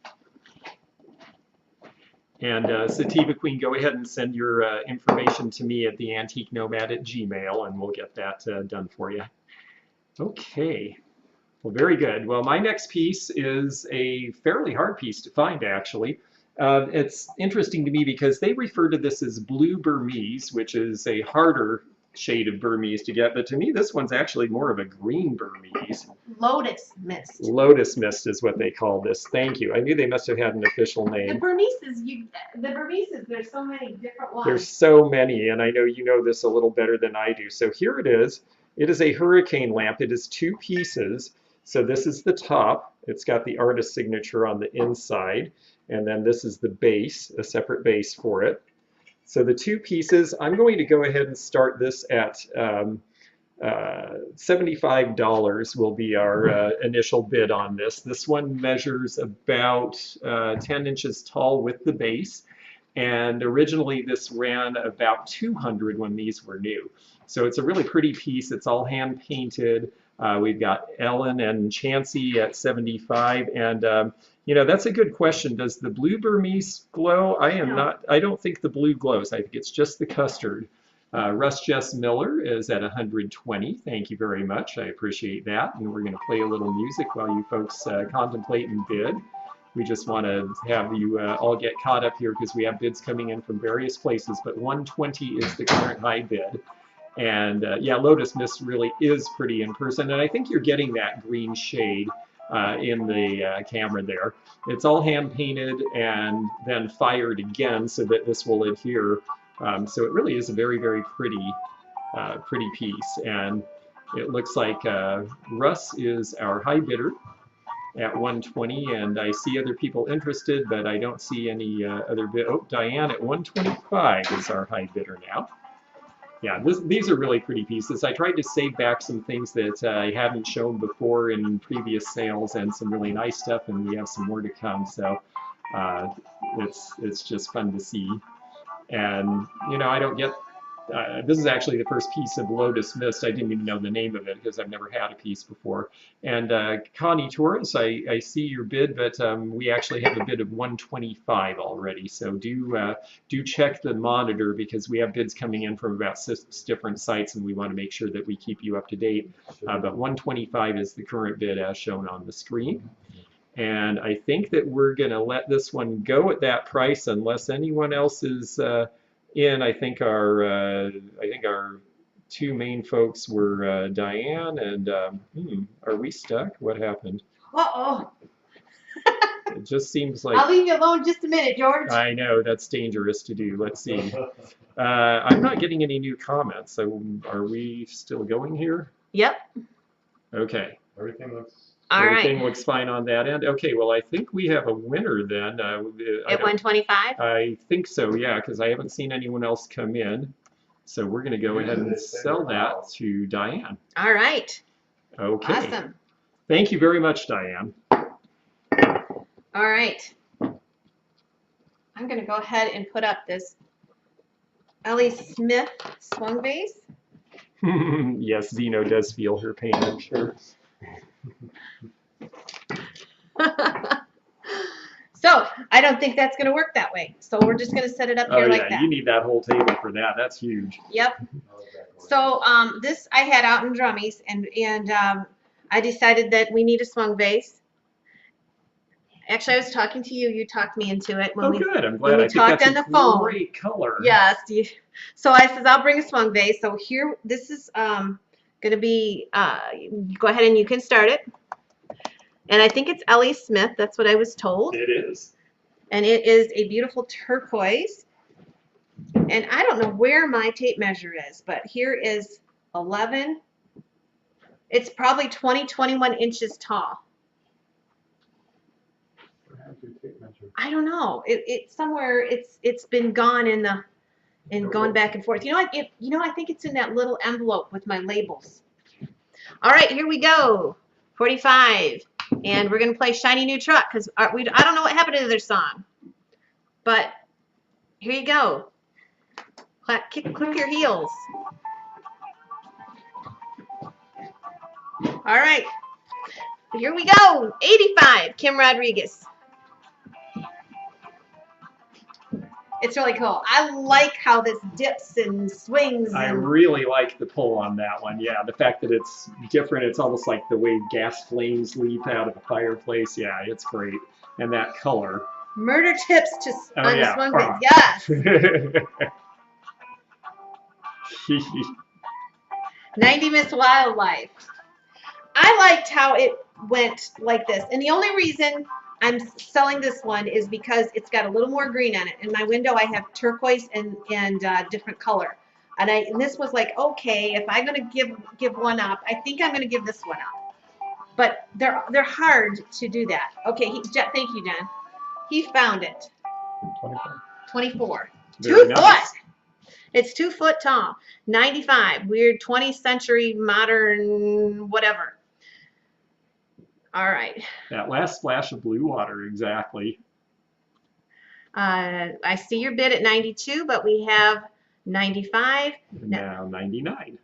And Sativa Queen, go ahead and send your information to me at theantiquenomad@gmail, and we'll get that done for you. Okay. Well, very good. Well, my next piece is a fairly hard piece to find, actually. It's interesting to me because they refer to this as blue Burmese, which is a harder shade of Burmese to get, but to me this one's actually more of a green Burmese. Lotus mist. Lotus mist is what they call this. Thank you. I knew they must have had an official name. The Burmeses, there's so many different ones. There's so many, and I know you know this a little better than I do. So here it is. It is a hurricane lamp. It is 2 pieces. So this is the top. It's got the artist signature on the inside, and then this is the base, a separate base for it. So the 2 pieces, I'm going to go ahead and start this at $75 will be our initial bid on this. This one measures about 10 inches tall with the base, and originally this ran about 200 when these were new. So it's a really pretty piece. It's all hand painted. We've got Ellen and Chansey at 75, and you know, that's a good question. Does the blue Burmese glow? I don't think the blue glows. I think it's just the custard. Russ Jess Miller is at 120. Thank you very much. I appreciate that. And we're going to play a little music while you folks contemplate and bid. We just want to have you all get caught up here because we have bids coming in from various places, but 120 is the current high bid. And yeah, Lotus Mist really is pretty in person, and I think you're getting that green shade in the camera there. It's all hand painted and then fired again so that this will adhere. So it really is a very, very pretty piece. And it looks like Russ is our high bidder at 120, and I see other people interested, but I don't see any other bid. Oh, Diane at 125 is our high bidder now. Yeah, these are really pretty pieces. I tried to save back some things that I hadn't shown before in previous sales, and some really nice stuff, and we have some more to come. So it's just fun to see. And you know, I don't get. This is actually the first piece of Lotus Mist. I didn't even know the name of it because I've never had a piece before. And Connie Torres, I see your bid, but we actually have a bid of 125 already. So do check the monitor because we have bids coming in from about 6 different sites, and we want to make sure that we keep you up to date. But 125 is the current bid as shown on the screen. And I think that we're going to let this one go at that price unless anyone else is in. I think our 2 main folks were Diane and are we stuck? What happened? Uh-oh. It just seems like I'll leave you alone just a minute, George. I know that's dangerous to do. Let's see. I'm not getting any new comments. So are we still going here? Yep. Okay. Everything looks fine on that end. Okay, well, I think we have a winner then. At 125? I think so, yeah, because I haven't seen anyone else come in. So we're going to go ahead and sell that to Diane. All right. Okay. Awesome. Thank you very much, Diane. All right. I'm going to go ahead and put up this Ellie Smith swung vase. Yes, Zeno does feel her pain, I'm sure. So I don't think that's going to work that way. So we're just going to set it up here like that. You need that whole table for that. That's huge. Yep. So this I had out in Drummies, and I decided that we need a swung vase. Actually, I was talking to you. You talked me into it when Good. I'm glad. when we I think talked that's on the a phone. Great color. Yes. So I says I'll bring a swung vase. So here, this is going to be. Go ahead and you can start it. And I think it's Ellie Smith. That's what I was told. It is. And it is a beautiful turquoise. And I don't know where my tape measure is, but here is 11. It's probably 21 inches tall. I don't know. It's somewhere. It's been gone in the going back and forth. You know, I think it's in that little envelope with my labels. All right, here we go. 45, and we're gonna play "Shiny New Truck" because I don't know what happened to their song, but here you go. Click your heels. All right, here we go. 85, Kim Rodriguez. It's really cool. I like how this dips and swings. I really like the pull on that one. Yeah, the fact that it's different. It's almost like the way gas flames leap out of a fireplace. Yeah, it's great. And that color. Murder tips to on yeah. swung vase. Yes. 90 Miss Wildlife. I liked how it went like this. And the only reason I'm selling this one is because it's got a little more green on it. In my window, I have turquoise and different color. And this was like, okay, if I'm going to give one up, I think I'm going to give this one up. But they're hard to do that. Okay, thank you, Dan. He found it. 24. 2 foot. It's 2 foot tall. 95. Weird 20th century modern whatever. All right. That last splash of blue water, exactly. I see your bid at 92, but we have 95. Now 99.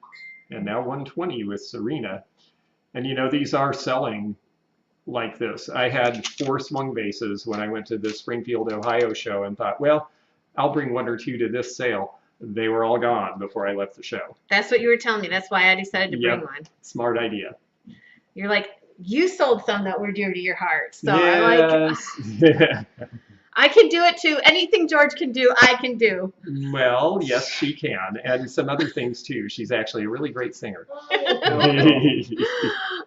And now 120 with Serena. And you know, these are selling like this. I had 4 swung vases when I went to the Springfield, Ohio show and thought, well, I'll bring 1 or 2 to this sale. They were all gone before I left the show. That's what you were telling me. That's why I decided to bring one. Smart idea. You're like, you sold some that were dear to your heart. So yes. I can do it too. Anything George can do, I can do. Well, yes, she can. And some other things too. She's actually a really great singer.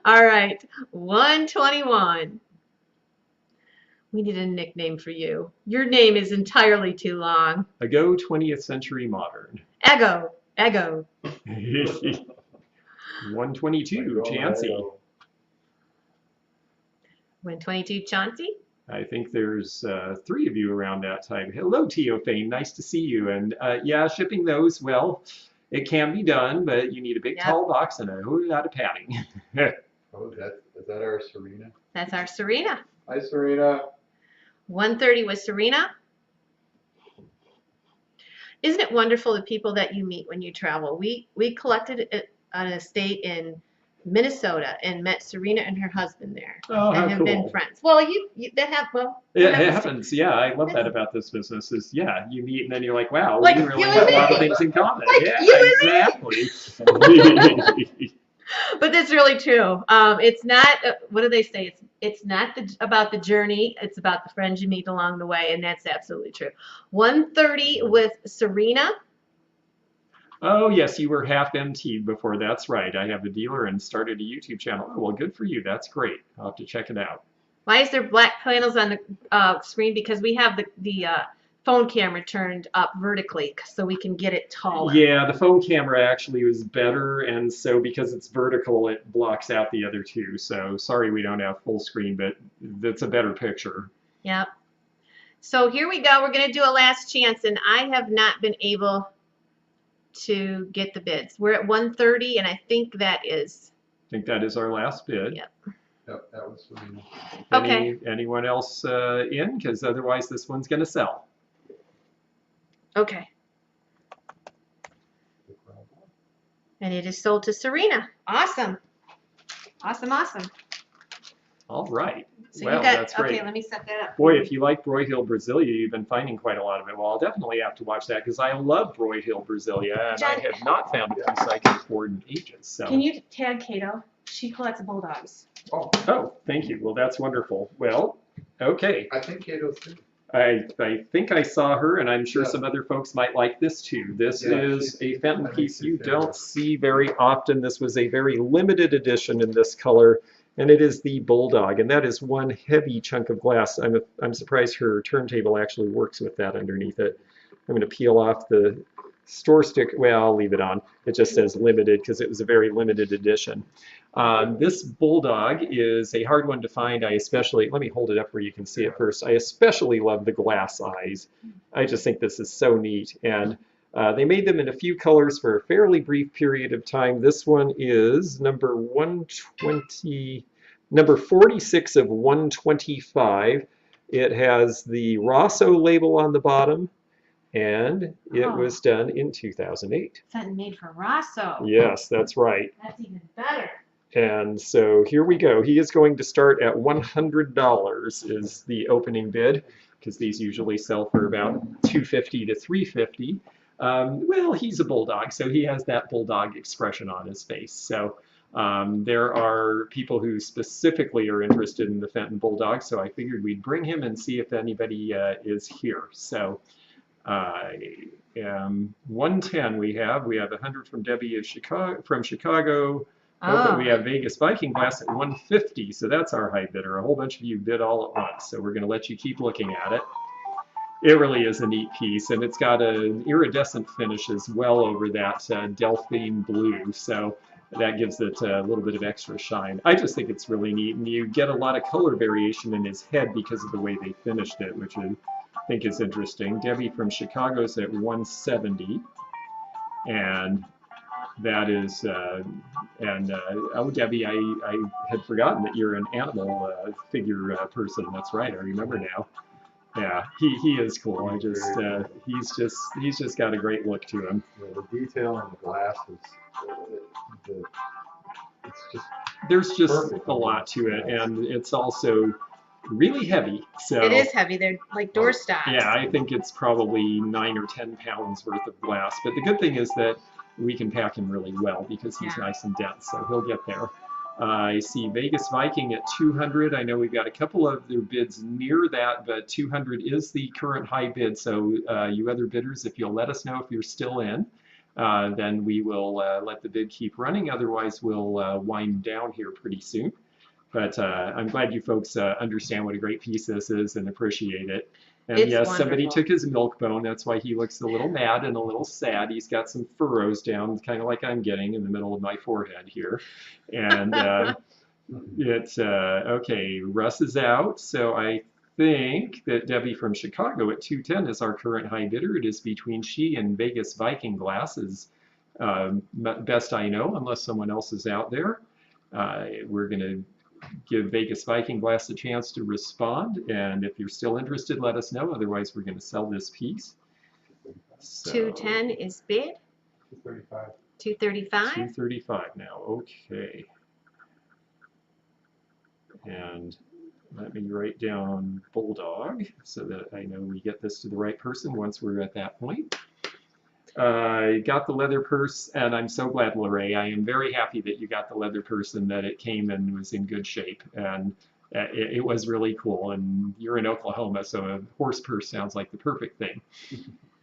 All right. 121. We need a nickname for you. Your name is entirely too long. Ago 20th century modern. Ego. 122, Chansey. 122, Chauncey. I think there's 3 of you around that time. Hello, Teofane. Nice to see you. And yeah, shipping those, well, it can be done, but you need a big tall box and a whole lot of padding. Oh, is that our Serena? That's our Serena. Hi, Serena. 130 was Serena. Isn't it wonderful the people that you meet when you travel? We collected an estate in Minnesota and met Serena and her husband there, and have been friends. Well, it happens. Yeah, I love that about this business. Is you meet and then you're like, wow, like we really have a lot of things in common. Like exactly. But that's really true. It's not. What do they say? It's not about the journey. It's about the friends you meet along the way, and that's absolutely true. 130 with Serena. Oh, yes, you were half emptied before. That's right. I have a dealer and started a YouTube channel. Oh, well, good for you. That's great. I'll have to check it out. Why is there black panels on the screen? Because we have the phone camera turned up vertically so we can get it taller. Yeah, the phone camera actually was better, and so because it's vertical, it blocks out the other 2. So sorry we don't have full screen, but that's a better picture. Yep. So here we go. We're going to do a last chance, and I have not been able to get the bids. We're at 130, and I think that is. I think that is our last bid. Yep. Yep, that was for me. Okay. Anyone else in? Because otherwise this one's going to sell. Okay. And it is sold to Serena. Awesome. Awesome, awesome. All right. So Well, you got, that's great. okay, let me set that up. Boy, if you like Broyhill Brasilia, you've been finding quite a lot of it. Well, I'll definitely have to watch that because I love Broyhill Brasilia, and I John, have not found a piece I can afford in ages. So. can you tag Kato? She collects bulldogs. Oh, thank you. Well, that's wonderful. Well, okay. I think Kato's too. I think I saw her, and I'm sure Yeah. some other folks might like this too. This Yeah, is a Fenton I think piece she's you very don't good. see very often. This was a very limited edition in this color, and it is the Bulldog, and that is one heavy chunk of glass. I'm surprised her turntable actually works with that underneath it. I'm going to peel off the store stick. Well, I'll leave it on. It just says limited because it was a very limited edition. This Bulldog is a hard one to find. I especially, let me hold it up where you can see it first. I especially love the glass eyes. I just think this is so neat. And they made them in a few colors for a fairly brief period of time. This one is number 120, number 46 of 125. It has the Rosso label on the bottom, and it was done in 2008. Fenton made for Rosso. Yes, that's right. That's even better. And so here we go. He is going to start at $100 is the opening bid, because these usually sell for about $250 to $350. Well, he's a bulldog, so he has that bulldog expression on his face. So there are people who specifically are interested in the Fenton Bulldog, so I figured we'd bring him and see if anybody is here. So 110 we have 100 from Debbie of Chicago. Oh. We have Vegas Viking glass at 150, so that's our high bidder. A whole bunch of you bid all at once, so we're going to let you keep looking at it. It really is a neat piece, and it's got an iridescent finish as well over that Delphine blue, so that gives it a little bit of extra shine. I just think it's really neat, and you get a lot of color variation in his head because of the way they finished it, which I think is interesting. Debbie from Chicago's at 170, and that is, oh, Debbie, I had forgotten that you're an animal figure person. That's right, I remember now. Yeah, he is cool. I just, he's just got a great look to him. Yeah, the detail in the glass is, it's just. There's just perfect. a lot to it, and it's also really heavy. So It is heavy. They're like door stocks. yeah, I think it's probably 9 or 10 pounds worth of glass. But the good thing is that we can pack him really well because he's nice and dense, so he'll get there. I see Vegas Viking at 200. I know we've got a couple of their bids near that, but 200 is the current high bid. So you other bidders, if you'll let us know if you're still in, then we will let the bid keep running. Otherwise, we'll wind down here pretty soon. But I'm glad you folks understand what a great piece this is and appreciate it. And It's yes, somebody wonderful. took his milk bone. That's why he looks a little mad and a little sad. He's got some furrows down, kind of like I'm getting in the middle of my forehead here. And it's, okay, Russ is out. So I think that Debbie from Chicago at 210 is our current high bidder. It is between she and Vegas Viking glasses, best I know, unless someone else is out there. We're going to give Vegas Viking glass a chance to respond, and if you're still interested, let us know. Otherwise, we're going to sell this piece. So, 210 is bid. 235. 235. 235 now. Okay. And let me write down Bulldog so that I know we get this to the right person once we're at that point. I got the leather purse, and I'm so glad, Lorraine. I am very happy that you got the leather purse and that it came and was in good shape. And it was really cool. And you're in Oklahoma, so a horse purse sounds like the perfect thing.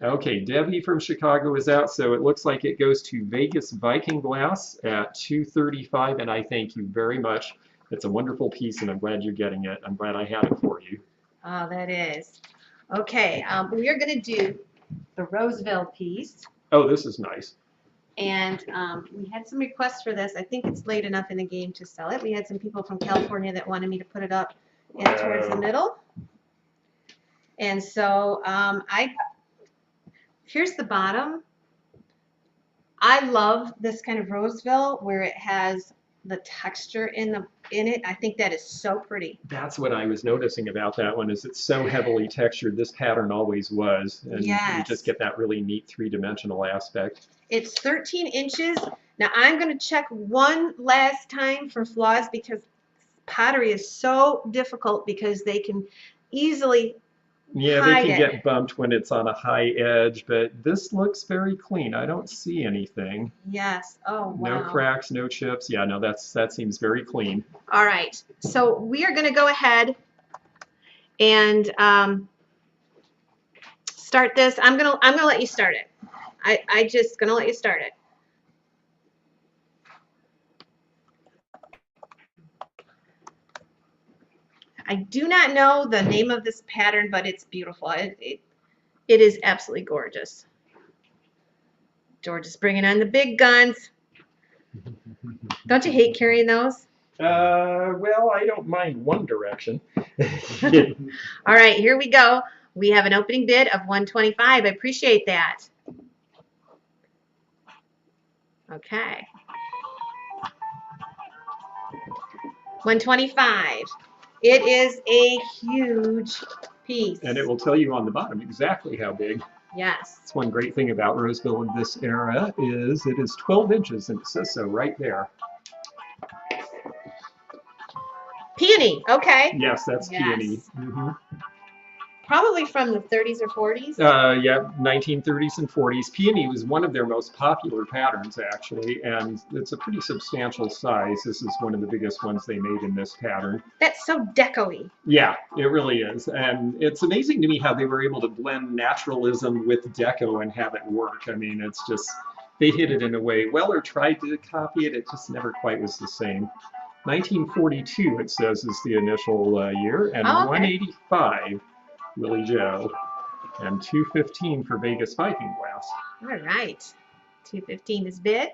Okay, Debbie from Chicago is out, so it looks like it goes to Vegas Viking glass at 235, and I thank you very much. It's a wonderful piece, and I'm glad you're getting it. I'm glad I had it for you. Oh, that is. Okay, we are going to do the Roseville piece. Oh, this is nice. And we had some requests for this. I think it's late enough in the game to sell it. We had some people from California that wanted me to put it up in towards the middle. And so here's the bottom. I love this kind of Roseville where it has the texture in in it. I think that is so pretty. That's what I was noticing about that one, is it's so heavily textured. This pattern always was, and you just get that really neat three-dimensional aspect. It's 13 inches. Now I'm going to check one last time for flaws, because pottery is so difficult because they can easily Yeah, they can get bumped when it's on a high edge, but this looks very clean. I don't see anything. Yes. Oh, wow. No cracks, no chips. Yeah, no, that seems very clean. All right. So we are going to go ahead and start this. I'm gonna let you start it. I just gonna let you start it. I do not know the name of this pattern, but it's beautiful. It is absolutely gorgeous. George is bringing on the big guns. Don't you hate carrying those? Well, I don't mind one direction. All right, here we go. We have an opening bid of $125. I appreciate that. Okay. $125. It is a huge piece. And it will tell you on the bottom exactly how big. Yes. That's one great thing about Roseville in this era, is it is 12 inches, and it says so right there. Peony. Okay. Yes, that's peony. Mm-hmm. Probably from the 30s or 40s. Yeah, 1930s and 40s. Peony was one of their most popular patterns, actually, and it's a pretty substantial size. This is one of the biggest ones they made in this pattern. That's so deco-y. Yeah, it really is. And it's amazing to me how they were able to blend naturalism with deco and have it work. I mean, it's just, they hit it in a way, well, or tried to copy it, it just never quite was the same. 1942, it says, is the initial year, and oh, okay. 185. Willie Joe, and $215 for Vegas piping glass. All right, $215 is bid.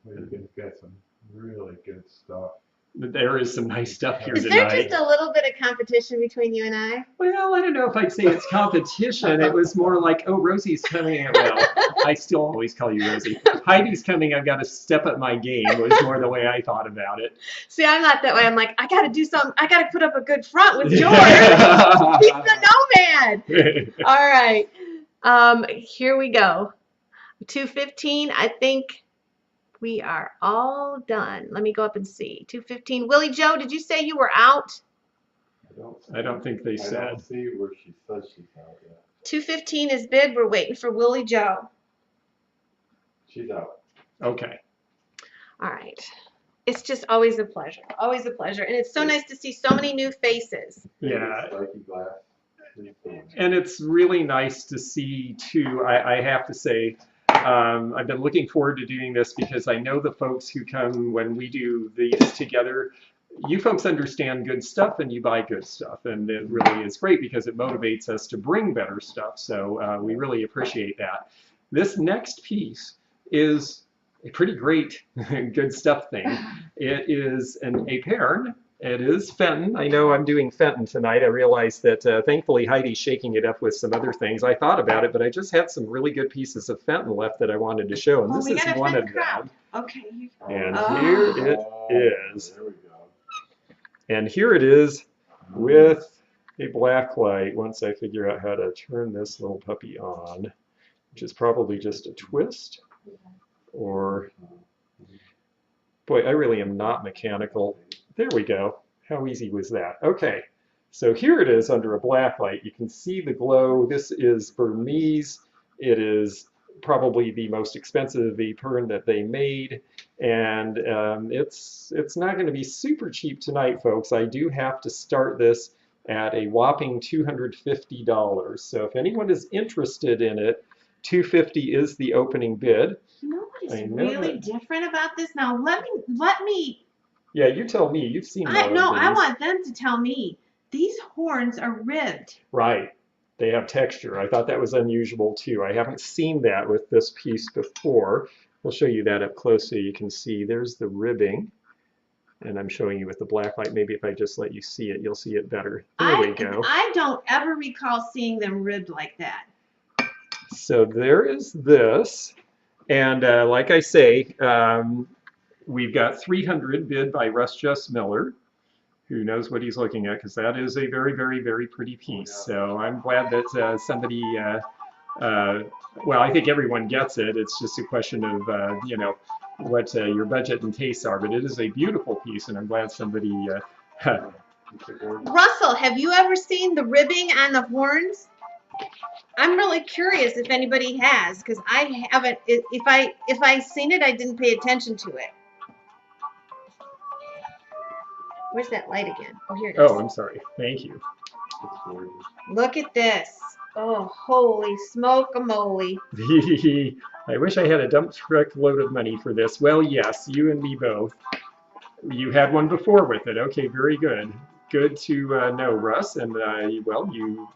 We've got some really good stuff. There is some nice stuff here is tonight. Is there just a little bit of competition between you and I? Well, I don't know if I'd say it's competition. It was more like, oh, Rosie's coming. Well, I still always call you Rosie. Heidi's coming. I've got to step up my game, was more the way I thought about it. See, I'm not that way. I'm like, I got to do something. I got to put up a good front with George. He's the nomad. All right. Here we go. $215. I think we are all done. Let me go up and see. $215. Willie Joe, did you say you were out? I don't think they said. I don't see where she says she's out yet. $215 is bid. We're waiting for Willie Joe. She's out. Okay. All right. It's just always a pleasure. Always a pleasure. And it's so nice to see so many new faces. Yeah. And it's really nice to see, too, I have to say, I've been looking forward to doing this because I know the folks who come when we do these together, you folks understand good stuff and you buy good stuff. And it really is great because it motivates us to bring better stuff. So we really appreciate that. This next piece is a pretty great good stuff thing. It is an eperne. It is Fenton. I know I'm doing Fenton tonight. I realized that thankfully Heidi's shaking it up with some other things. I thought about it, but I just had some really good pieces of Fenton left that I wanted to show. And this is one of them. Okay. And here it is. There we go. And here it is with a black light once I figure out how to turn this little puppy on, which is probably just a twist. Or, boy, I really am not mechanical. There we go. How easy was that? Okay, so here it is under a black light. You can see the glow. This is Burmese. It is probably the most expensive eperne that they made, and it's not going to be super cheap tonight, folks. I do have to start this at a whopping $250. So if anyone is interested in it, $250 is the opening bid. You know what is really different about this? Now let me. Yeah, you tell me. You've seen more of these. I want them to tell me. These horns are ribbed. Right. They have texture. I thought that was unusual too. I haven't seen that with this piece before. We'll show you that up close so you can see. There's the ribbing. And I'm showing you with the black light. Maybe if I just let you see it, you'll see it better. There we go. I don't ever recall seeing them ribbed like that. So there is this. And like I say, We've got 300 bid by Russ Just Miller, who knows what he's looking at, because that is a very, very, very pretty piece. So I'm glad that somebody, well, I think everyone gets it. It's just a question of, you know, what your budget and tastes are. But it is a beautiful piece, and I'm glad somebody. Russell, have you ever seen the ribbing on the horns? I'm really curious if anybody has, because I haven't. If I seen it, I didn't pay attention to it. Where's that light again? Oh, here it is. Oh, I'm sorry. Thank you. Look at this. Oh, holy smoke-a-moly. I wish I had a dump truck load of money for this. Well, yes, you and me both. You had one before with it. Okay, very good. Good to know, Russ. And well, you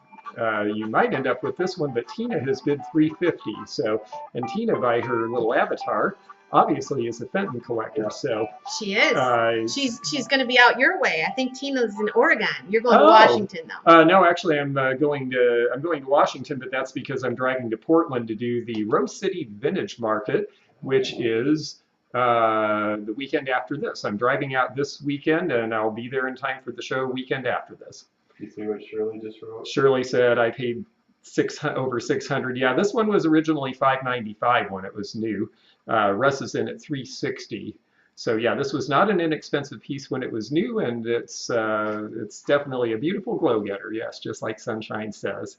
might end up with this one, but Tina has bid $350. So, and Tina, by her little avatar, obviously is a Fenton collector. So she is. She's going to be out your way. I think Tina's in Oregon. You're going to Washington, though. No, actually, I'm going to Washington, but that's because I'm driving to Portland to do the Rose City Vintage Market, which is the weekend after this. I'm driving out this weekend, and I'll be there in time for the show weekend after this. You see what Shirley just wrote? Shirley said I paid over 600. Yeah, this one was originally $595 when it was new. Russ is in at $360. So yeah, this was not an inexpensive piece when it was new, and it's definitely a beautiful glow getter. Yes, just like Sunshine says.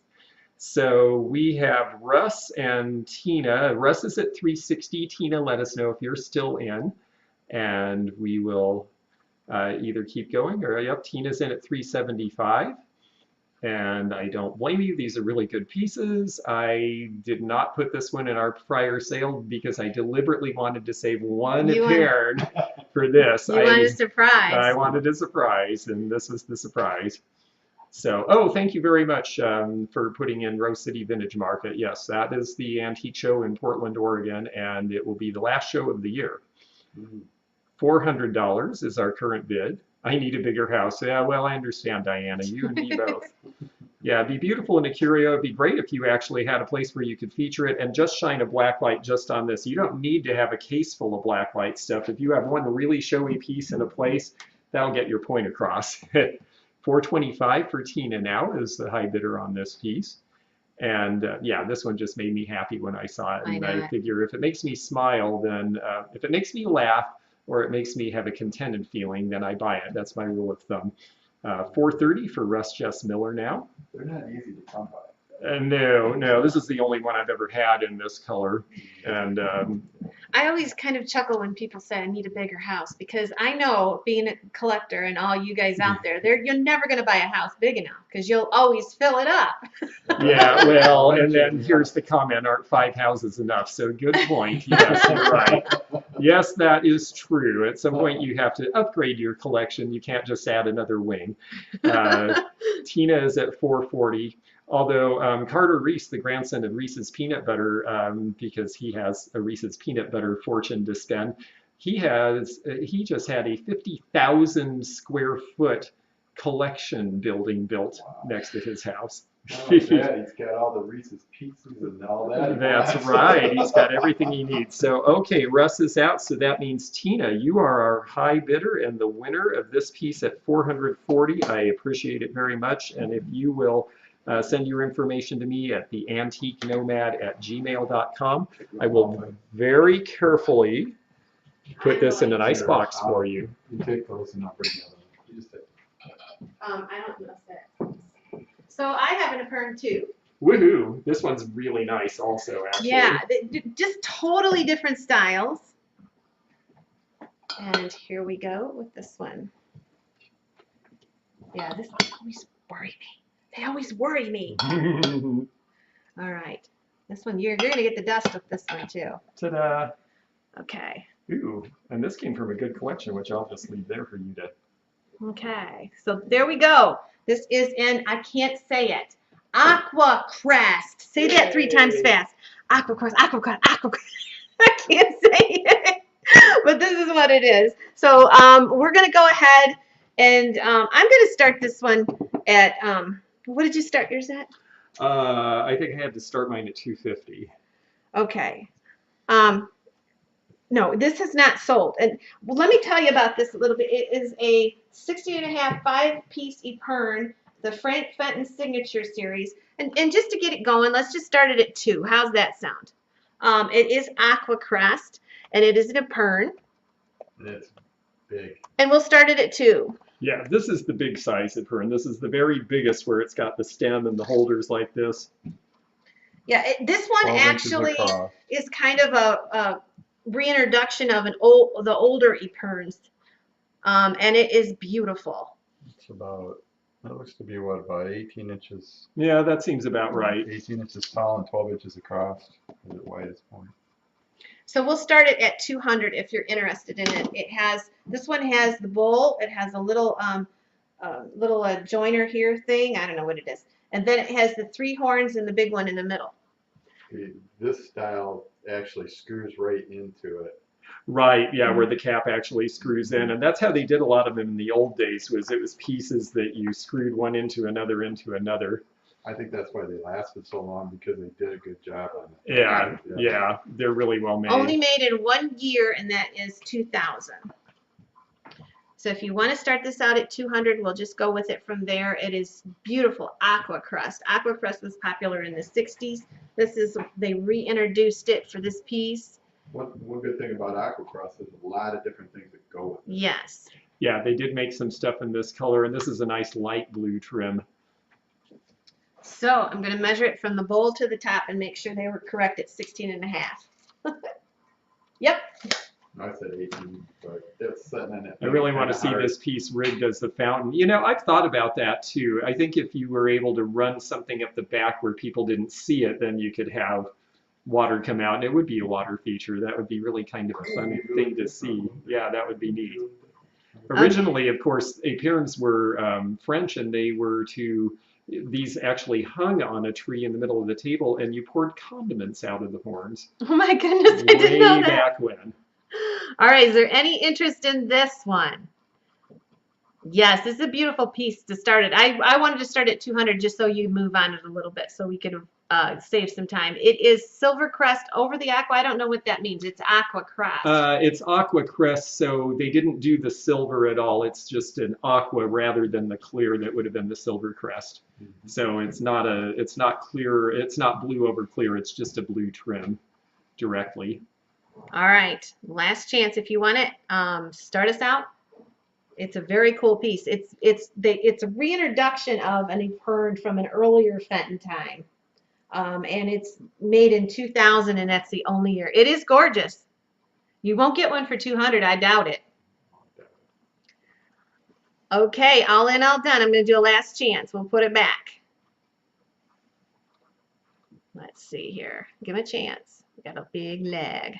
So we have Russ and Tina. Russ is at $360. Tina, let us know if you're still in, and we will either keep going or, yep, Tina's in at $375. And I don't blame you. These are really good pieces. I did not put this one in our prior sale because I deliberately wanted to save one eperne for this. You wanted a surprise. I wanted a surprise, and this was the surprise. So, oh, thank you very much for putting in Rose City Vintage Market. Yes, that is the antique show in Portland, Oregon, and it will be the last show of the year. $400 is our current bid. I need a bigger house. Yeah, well, I understand, Diana. You and me both. Yeah, it'd be beautiful in a curio. It'd be great if you actually had a place where you could feature it and just shine a black light just on this. You don't need to have a case full of black light stuff. If you have one really showy piece in a place, that'll get your point across. $425 for Tina now is the high bidder on this piece. And yeah, this one just made me happy when I saw it. And I figure if it makes me smile, then if it makes me laugh, or it makes me have a contented feeling, then I buy it. That's my rule of thumb. $430 for Russ Just Miller now. They're not easy to come by. No, this is the only one I've ever had in this color. And I always kind of chuckle when people say I need a bigger house, because I know, being a collector and all you guys out there, you're never going to buy a house big enough because you'll always fill it up. Yeah, well, and then here's the comment, aren't 5 houses enough? So good point. Yes, you're right. Yes, that is true. At some point you have to upgrade your collection. You can't just add another wing. Tina is at $440. Although Carter Reese, the grandson of Reese's Peanut Butter, because he has a Reese's Peanut Butter fortune to spend, he just had a 50,000 square foot collection building built next to his house. Oh, yeah, he's got all the Reese's Pieces and all that. That's right. He's got everything he needs. So, okay, Russ is out. So that means, Tina, you are our high bidder and the winner of this piece at $440. I appreciate it very much. And if you will send your information to me at theantiquenomad@gmail.com, I will very carefully put this in a nice box for you. You take those and I'll bring the other one. You just take I don't know that. So I have an eperne too. Woohoo! This one's really nice also, actually. Yeah, just totally different styles. And here we go with this one. Yeah, this always worry me. They always worry me. All right. This one, you're going to get the dust with this one too. Ta-da! Okay. Ooh, and this came from a good collection, which I'll just leave there for you to... Okay, so there we go. This is in, I can't say it, aquacrest. Say that 3 times fast. Aquacrest, aquacrest, aquacrest. I can't say it, but this is what it is. So we're going to go ahead and I'm going to start this one at, what did you start yours at? I think I had to start mine at $250. Okay. No, this is not sold. And well, let me tell you about this a little bit. It is a 16.5 5-piece eperne, the Frank Fenton Signature Series. And just to get it going, let's just start it at 2. How's that sound? It is aquacrest, and it is an eperne. And it's big. And we'll start it at 2. Yeah, this is the big size eperne. This is the very biggest where it's got the stem and the holders like this. Yeah, this one 12 inches actually across. is kind of a reintroduction of the older epernes, and it is beautiful. It's about, that looks to be what, about 18 inches, Yeah, that seems about right. 18 inches tall and 12 inches across at the widest point. So we'll start it at 200 if you're interested in it. This one has the bowl. It has a little joiner here thing. I don't know what it is. And then it has the 3 horns and the big one in the middle. This style actually screws right into it. Right, yeah, where the cap actually screws in. And that's how they did a lot of them in the old days, was it was pieces that you screwed one into another into another. I think that's why they lasted so long, because they did a good job on it. Yeah, they're really well made. Only made in 1 year, and that is 2000. So if you want to start this out at 200, we'll just go with it from there. It is beautiful aquacrest. Aquacrest was popular in the 60s. They reintroduced it for this piece. One good thing about aquacrest is a lot of different things that go with it. Yes. Yeah, they did make some stuff in this color, and this is a nice light blue trim. So I'm going to measure it from the bowl to the top and make sure they were correct at 16.5. Yep. I said 18, but it's sitting in it. I really want to see this piece rigged as the fountain. You know, I've thought about that too. I think if you were able to run something up the back where people didn't see it, then you could have water come out, and it would be a water feature. That would be really kind of a fun thing to see. Yeah, that would be neat. Originally, of course, epernes were French, and these actually hung on a tree in the middle of the table, and you poured condiments out of the horns. Oh my goodness, I didn't know Way that. back when. All right, is there any interest in this one? Yes, this is a beautiful piece to start it. I wanted to start at 200 just so you move on it a little bit so we could save some time. It is silver crest over the aqua. I don't know what that means. It's aqua crest. It's aqua crest, so they didn't do the silver at all. It's just an aqua rather than the clear that would have been the silver crest. So it's not clear. It's not blue over clear. It's just a blue trim directly. All right, last chance. If you want it, start us out. It's a very cool piece. It's a reintroduction of an eperne from an earlier Fenton time, and it's made in 2000, and that's the only year. It is gorgeous. You won't get one for 200. I doubt it. Okay, all in, all done. I'm going to do a last chance. We'll put it back. Let's see here. Give it a chance. We got a big leg.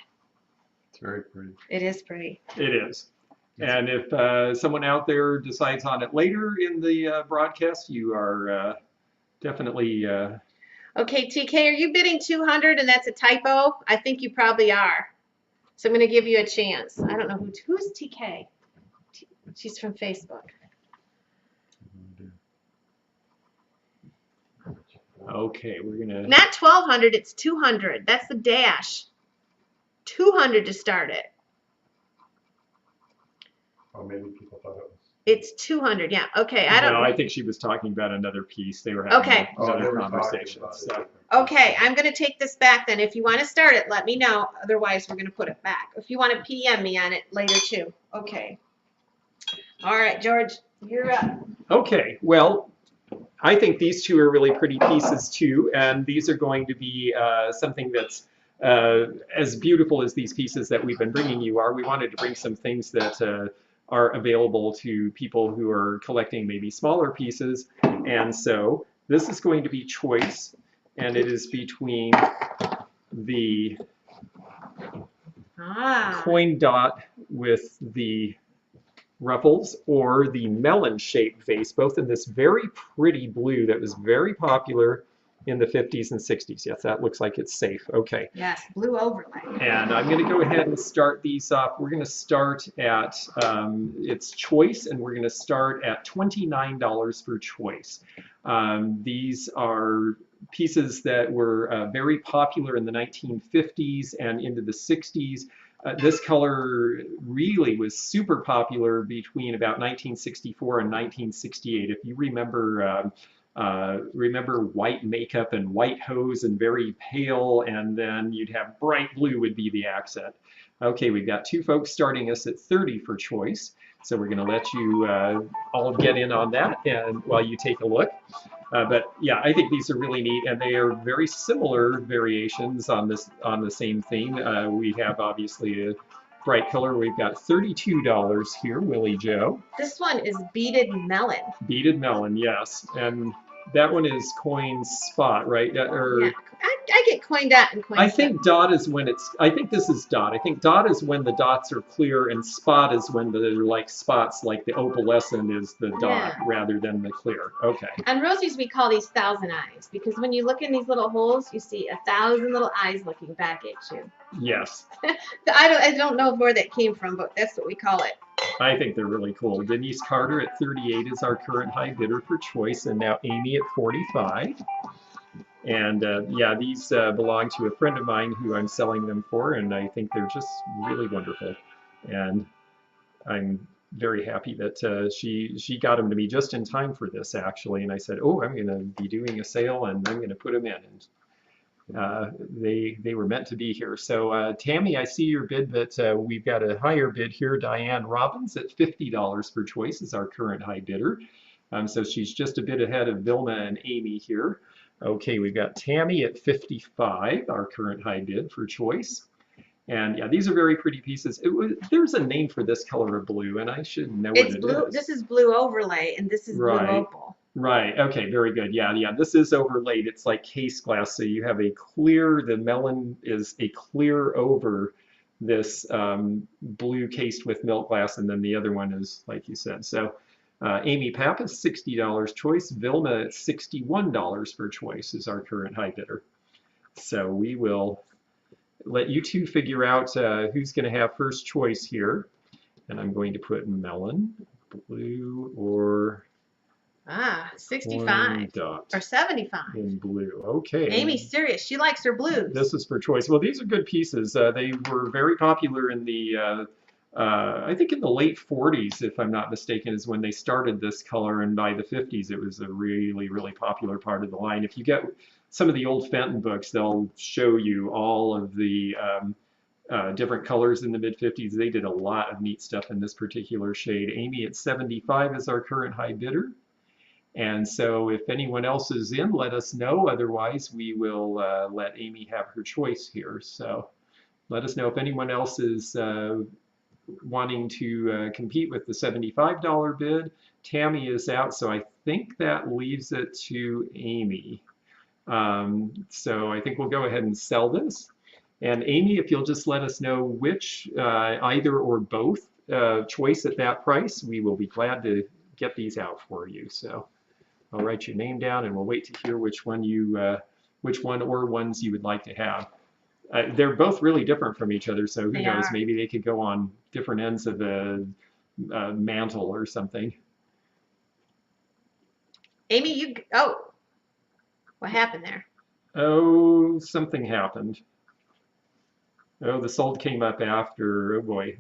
It's very pretty. It is pretty. It is. And if someone out there decides on it later in the broadcast, you are definitely... Okay, TK, are you bidding 200 and that's a typo? I think you probably are. So I'm going to give you a chance. I don't know who's TK. She's from Facebook. Okay, we're going to... Not 1200, it's 200. That's the dash. 200 to start it. Oh, maybe people thought it was. It's 200, yeah. Okay, I don't know. No, I think she was talking about another piece. They were having Okay. another conversation. So. Okay, I'm going to take this back then. If you want to start it, let me know. Otherwise, we're going to put it back. If you want to PM me on it later, too. Okay. All right, George, you're up. Okay, well, I think these two are really pretty pieces, too. And these are going to be something that's as beautiful as these pieces that we've been bringing you are. We wanted to bring some things that are available to people who are collecting maybe smaller pieces. And so this is going to be choice, and it is between the coin dot with the ruffles or the melon-shaped vase, both in this very pretty blue that was very popular in the 50s and 60s. Yes, that looks like it's safe. Okay. Yes, blue overlay. And I'm going to go ahead and start these off. We're going to start at its choice, and we're going to start at $29 for choice. These are pieces that were very popular in the 1950s and into the 60s. This color really was super popular between about 1964 and 1968. If you remember white makeup and white hose and very pale, and then you'd have bright blue would be the accent. Okay, we've got two folks starting us at 30 for choice. So we're going to let you all get in on that and while you take a look. But yeah, I think these are really neat, and they are very similar variations on the same theme. We have obviously a bright color. We've got $32 here, Willie Joe. This one is beaded melon. Beaded melon, yes, and that one is coin spot, right? Yeah, I get coin dot and coin. I think dot is when it's. I think this is dot. I think dot is when the dots are clear, and spot is when they're like spots, like the opalescent is the dot rather than the clear. Okay. On Rosie's, we call these 1,000 eyes because when you look in these little holes, you see 1,000 little eyes looking back at you. Yes. I don't know where that came from, but that's what we call it. I think they're really cool. Denise Carter at 38 is our current high bidder for choice, and now Amy at 45. And yeah, these belong to a friend of mine who I'm selling them for, and I think they're just really wonderful. And I'm very happy that she got them to me just in time for this, actually. And I said, oh, I'm going to be doing a sale, and I'm going to put them in. And they were meant to be here. So Tammy, I see your bid, but we've got a higher bid here. Diane Robbins at $50 for choice is our current high bidder. So she's just a bit ahead of Vilma and Amy here. Okay, we've got Tammy at 55, our current high bid for choice. And yeah, these are very pretty pieces. There's a name for this color of blue, and I should know what it blue. is. This is blue overlay, and this is blue opal. Right. Okay. Very good. Yeah. Yeah. This is overlaid. It's like case glass. So you have a clear. The melon is a clear over this blue cased with milk glass, and then the other one is like you said. So Amy Pappas, $60 choice. Vilma at $61 for choice is our current high bidder. So we will let you two figure out who's going to have first choice here, and I'm going to put melon, blue, or 65 or 75 in blue. Okay. Amy's serious. She likes her blues. This is for choice. Well, these are good pieces. They were very popular in the, I think in the late 40s, if I'm not mistaken, is when they started this color. And by the 50s, it was a really, really popular part of the line. If you get some of the old Fenton books, they'll show you all of the different colors in the mid-50s. They did a lot of neat stuff in this particular shade. Amy at 75 is our current high bidder. And so if anyone else is in, let us know. Otherwise, we will let Amy have her choice here. So let us know if anyone else is wanting to compete with the $75 bid. Tammy is out, so I think that leaves it to Amy. So I think we'll go ahead and sell this. And Amy, if you'll just let us know which, either or both choice at that price, we will be glad to get these out for you. So I'll write your name down, and we'll wait to hear which one or ones you would like to have. They're both really different from each other, so who knows? Maybe they could go on different ends of the mantle or something. Amy, what happened there? Oh, something happened. Oh, the sold came up after. Oh boy.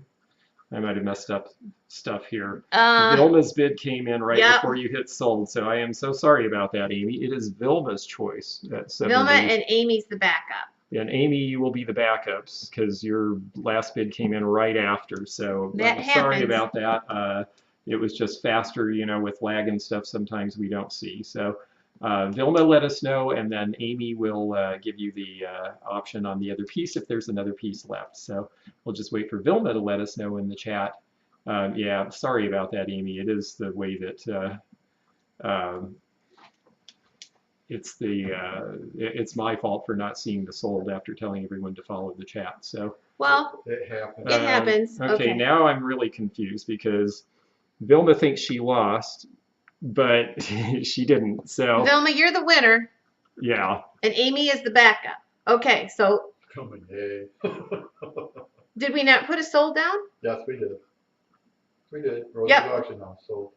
I might have messed up stuff here. Vilma's bid came in right before you hit sold, so I am so sorry about that, Amy. It is Vilma's choice. Vilma and Amy's the backup. And Amy, you will be the backups because your last bid came in right after. So I'm sorry about that. It was just faster, you know, with lag and stuff. Sometimes we don't see. So Vilma, let us know, and then Amy will give you the option on the other piece if there's another piece left. So we'll just wait for Vilma to let us know in the chat. Yeah, sorry about that, Amy. It is the way that it's my fault for not seeing the sold after telling everyone to follow the chat. So well, it happens. It happens. Okay, now I'm really confused because Vilma thinks she lost, but she didn't. So Vilma, you're the winner. Yeah. And Amy is the backup. Okay, so did we not put a sold down? Yes, we did. We did. Rosie's auction house sold.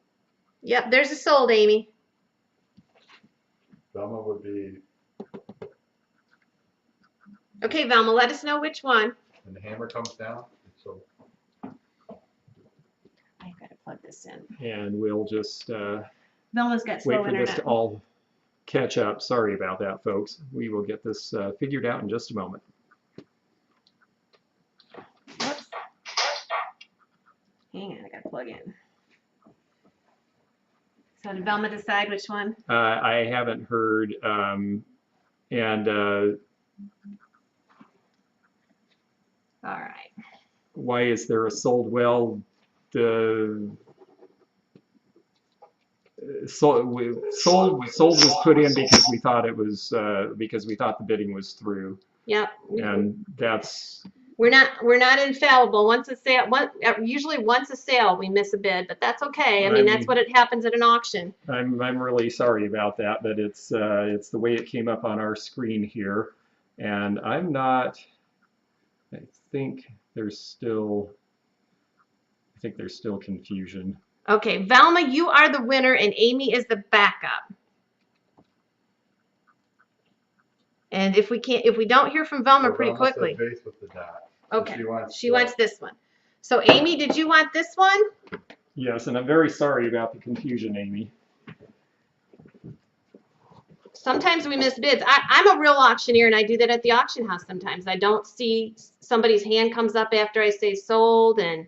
Yep, there's a sold, Amy. Velma would be. Okay, Velma, let us know which one. and the hammer comes down, so. I've got to plug this in. And we'll just Velma's got wait slow for this internet. to all catch up. Sorry about that, folks. We will get this figured out in just a moment. Whoops. Hang on, I got to plug in. So did Velma decide which one? I haven't heard, All right. why is there a sold? Well, the sold was put in because we thought it was because we thought the bidding was through, Yep. and that's We're not infallible. Once a sale, usually once a sale, we miss a bid, but that's okay. I mean, that's what it happens at an auction. I'm really sorry about that, but it's the way it came up on our screen here, and I'm not. I think there's still confusion. Okay, Velma, you are the winner, and Amy is the backup. And if we don't hear from Velma pretty quickly. Vase with the dot. Okay, So she wants this one. So Amy, did you want this one? Yes, and I'm very sorry about the confusion, Amy. Sometimes we miss bids. I'm a real auctioneer, and I do that at the auction house sometimes. I don't see somebody's hand comes up after I say sold, and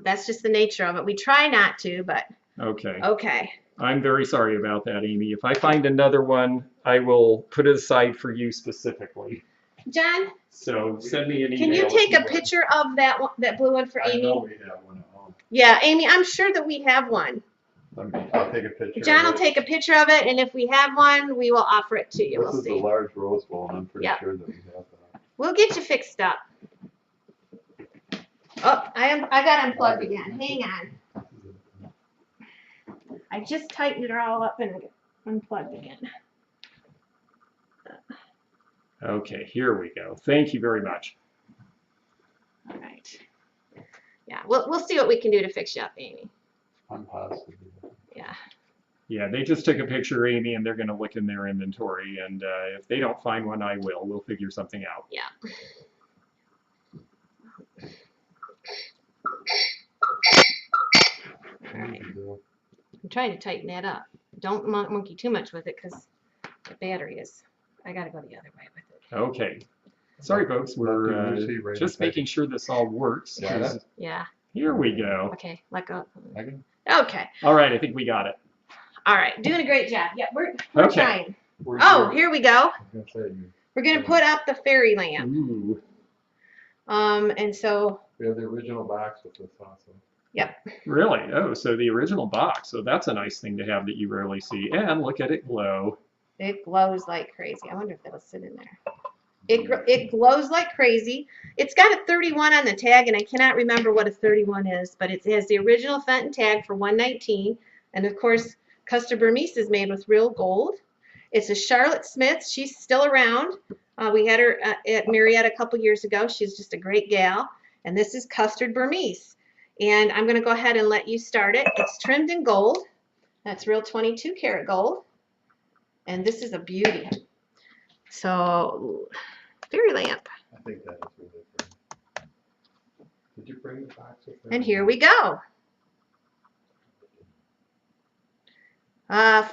that's just the nature of it. We try not to, but Okay. okay. I'm very sorry about that, Amy. If I find another one, I will put it aside for you specifically. John, So send me an email. can you if take a would. picture of that one, that blue one for I Amy? know we have one at home. Yeah, Amy, I'm sure that we have one. I'll take a picture. John will of it. take a picture of it, and if we have one, we will offer it to you. This We'll is a see. large Roseville, and I'm pretty Yep. sure that we have that. We'll get you fixed up. Oh, I got unplugged again. Hang on. I just tightened it all up and unplugged again. Okay, here we go. Thank you very much. All right. Yeah, we'll see what we can do to fix you up, Amy. I'm positive. Yeah. Yeah, they just took a picture, Amy, and they're going to look in their inventory. And if they don't find one, I will. We'll figure something out. Yeah. All right. I'm trying to tighten that up. Don't monkey too much with it because the battery is. I got to go the other way with it. Okay. Sorry, folks. We're just making sure this all works. Yeah. Yeah. Here we go. Okay. Let go. Okay. Okay. All right, I think we got it. All right. Doing a great job. Yeah, we're Okay. trying. Oh, here we go. We're going to put up the fairy lamp. Ooh. And so. We have the original box with this also. Yep. Really? Oh, so the original box. So that's a nice thing to have that you rarely see. And look at it glow. It glows like crazy. I wonder if that'll sit in there. It glows like crazy. It's got a 31 on the tag, and I cannot remember what a 31 is, but it has the original Fenton tag for 119. And of course, Fenton Burmese is made with real gold. It's a Charlotte Smith. She's still around. We had her at Marietta a couple years ago. She's just a great gal. And this is Fenton Burmese. And I'm going to go ahead and let you start it. It's trimmed in gold. That's real 22 karat gold. And this is a beauty. So, fairy lamp. I think that is really pretty. Did you bring the box with And here we go.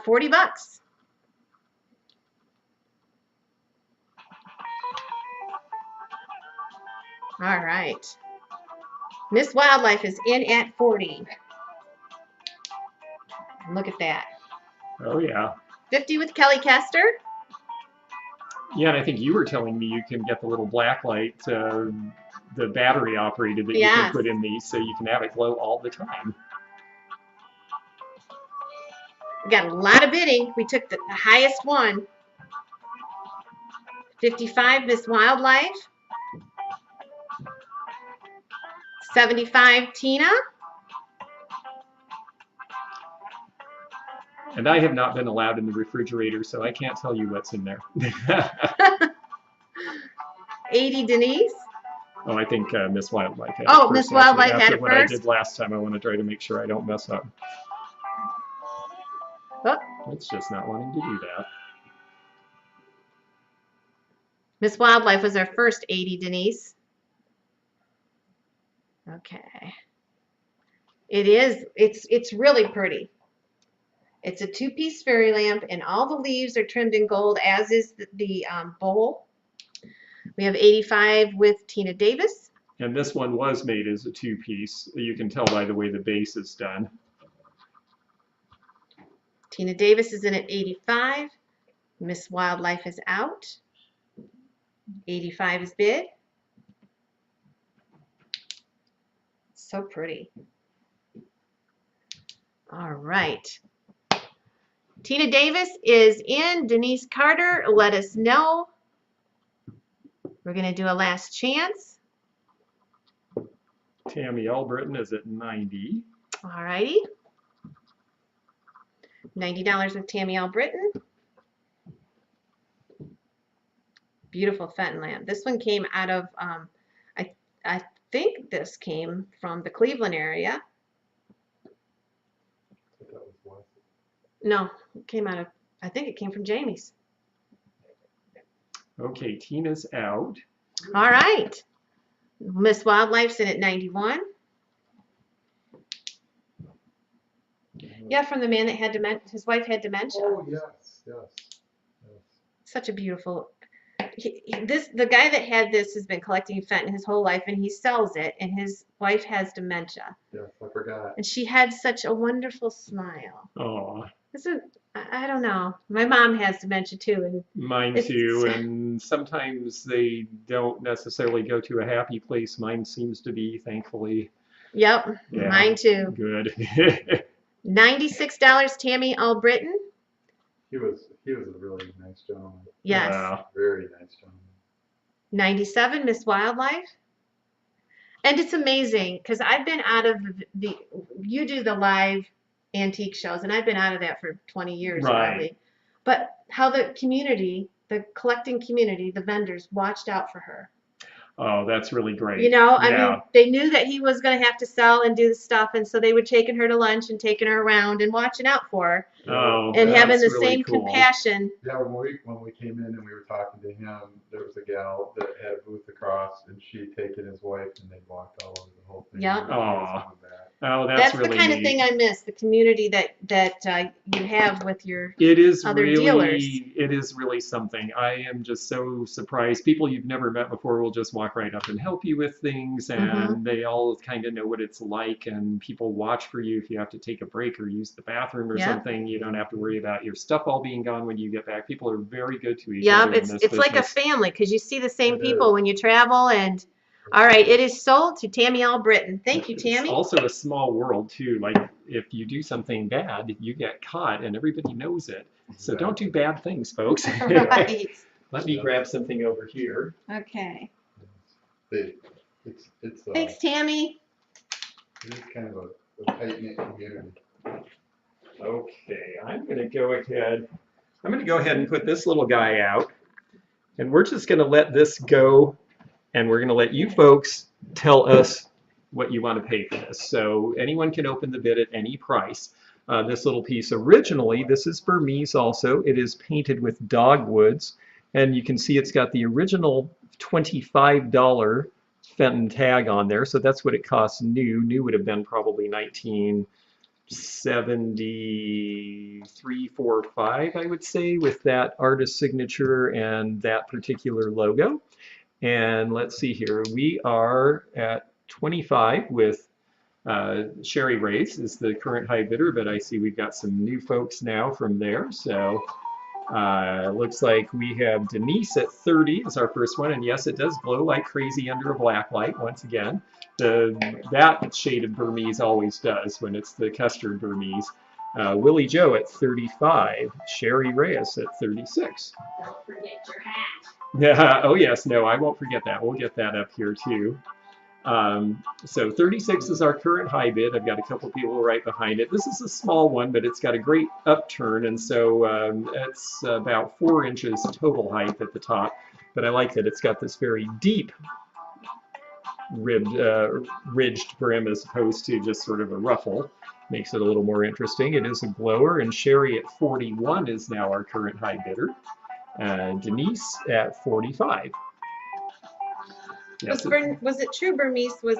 40 bucks. All right. Miss Wildlife is in at 40. Look at that. Oh, yeah. 50 with Kelly Kester. Yeah, and I think you were telling me you can get the little black light, the battery operated that you Yes. can put in these so you can have it glow all the time. We got a lot of bidding. We took the highest one. 55 Miss Wildlife. 75 Tina. And I have not been allowed in the refrigerator, so I can't tell you what's in there. 80 Denise. Oh, I think Miss Wildlife had it Oh, first, Miss actually. Wildlife had After it what I first? did last time, I want to try to make sure I don't mess up. Oh, It's just not wanting to do that. Miss Wildlife was our first 80 Denise. Okay. It's really pretty. It's a two-piece fairy lamp, and all the leaves are trimmed in gold, as is the bowl. We have 85 with Tina Davis. And this one was made as a two-piece. You can tell by the way the base is done. Tina Davis is in at 85. Miss Wildlife is out. 85 is bid. So pretty. All right. Tina Davis is in. Denise Carter, let us know. We're going to do a last chance. Tammy Albritton is at 90. All righty. $90 with Tammy Albritton. Beautiful Fenton lamp. This one came out of, I think this came from the Cleveland area. No, it came out of, I think it came from Jamie's. Okay, Tina's out. All right. Miss Wildlife's in at 91. Yeah, from the man that had dementia. His wife had dementia. Oh, yes, yes, yes. Such a beautiful. The guy that had this has been collecting Fenton his whole life, and he sells it. And his wife has dementia. Yes, I forgot. And she had such a wonderful smile. Oh, I don't know. My mom has dementia too, and mine too. And sometimes they don't necessarily go to a happy place. Mine seems to be, thankfully. Yep, Yeah, mine too. Good. $96, Tammy Albritton. He was a really nice gentleman. Yes. Wow. Very nice gentleman. 97, Miss Wildlife. And it's amazing because I've been out of you do the live antique shows, and I've been out of that for 20 years probably. But how the community, the collecting community, the vendors watched out for her. Oh, that's really great. You know, I Yeah. mean, they knew that he was going to have to sell and do the stuff, and so they were taking her to lunch and taking her around and watching out for her Oh, and having that's the really same cool. compassion. Yeah, when we came in and we were talking to him, there was a gal that had a booth across, and she had taken his wife, and they walked all over the whole thing. Yeah. Aw. Oh, That's that's really the kind of neat. thing I miss, the community that you have with your It is other really, dealers. it is really something. I am just so surprised. People you've never met before will just walk right up and help you with things, and Mhm. they all kind of know what it's like, and people watch for you if you have to take a break or use the bathroom or Yeah. something. You don't have to worry about your stuff all being gone when you get back. People are very good to each Yeah, other in this it's like a business. family because you see the same It people is. when you travel. And all right, it is sold to Tammy Albritton. Thank you, It's Tammy. also a small world too. Like if you do something bad, you get caught and everybody knows it. So don't do bad things, folks. Right. Let me grab something over here. Okay. It's Thanks, Tammy. it is kind of a tight-knit community. Okay, I'm going to go ahead and put this little guy out, and we're just going to let this go, and we're going to let you folks tell us what you want to pay for this. So anyone can open the bid at any price. This little piece originally, this is Burmese also. It is painted with dogwoods, and you can see it's got the original $25 Fenton tag on there, so that's what it costs new. New would have been probably 1973, 4, 5, I would say, with that artist signature and that particular logo. And let's see here, we are at 25 with Sherry Race is the current high bidder, but I see we've got some new folks now from there. So looks like we have Denise at 30 is our first one, and yes, it does glow like crazy under a black light once again. That shade of Burmese always does when it's the custard Burmese. Willie Joe at 35, Sherry Reyes at 36. Don't forget your hat. Yeah, oh yes, no, I won't forget that. We'll get that up here too. So 36 is our current high bid. I've got a couple people right behind it. This is a small one, but it's got a great upturn, and so it's about 4 inches total height at the top. But I like that it's got this very deep ridged brim as opposed to just sort of a ruffle. Makes it a little more interesting. It is a glower, and Sherry at 41 is now our current high bidder. Denise at 45. Yes, Was it true Burmese was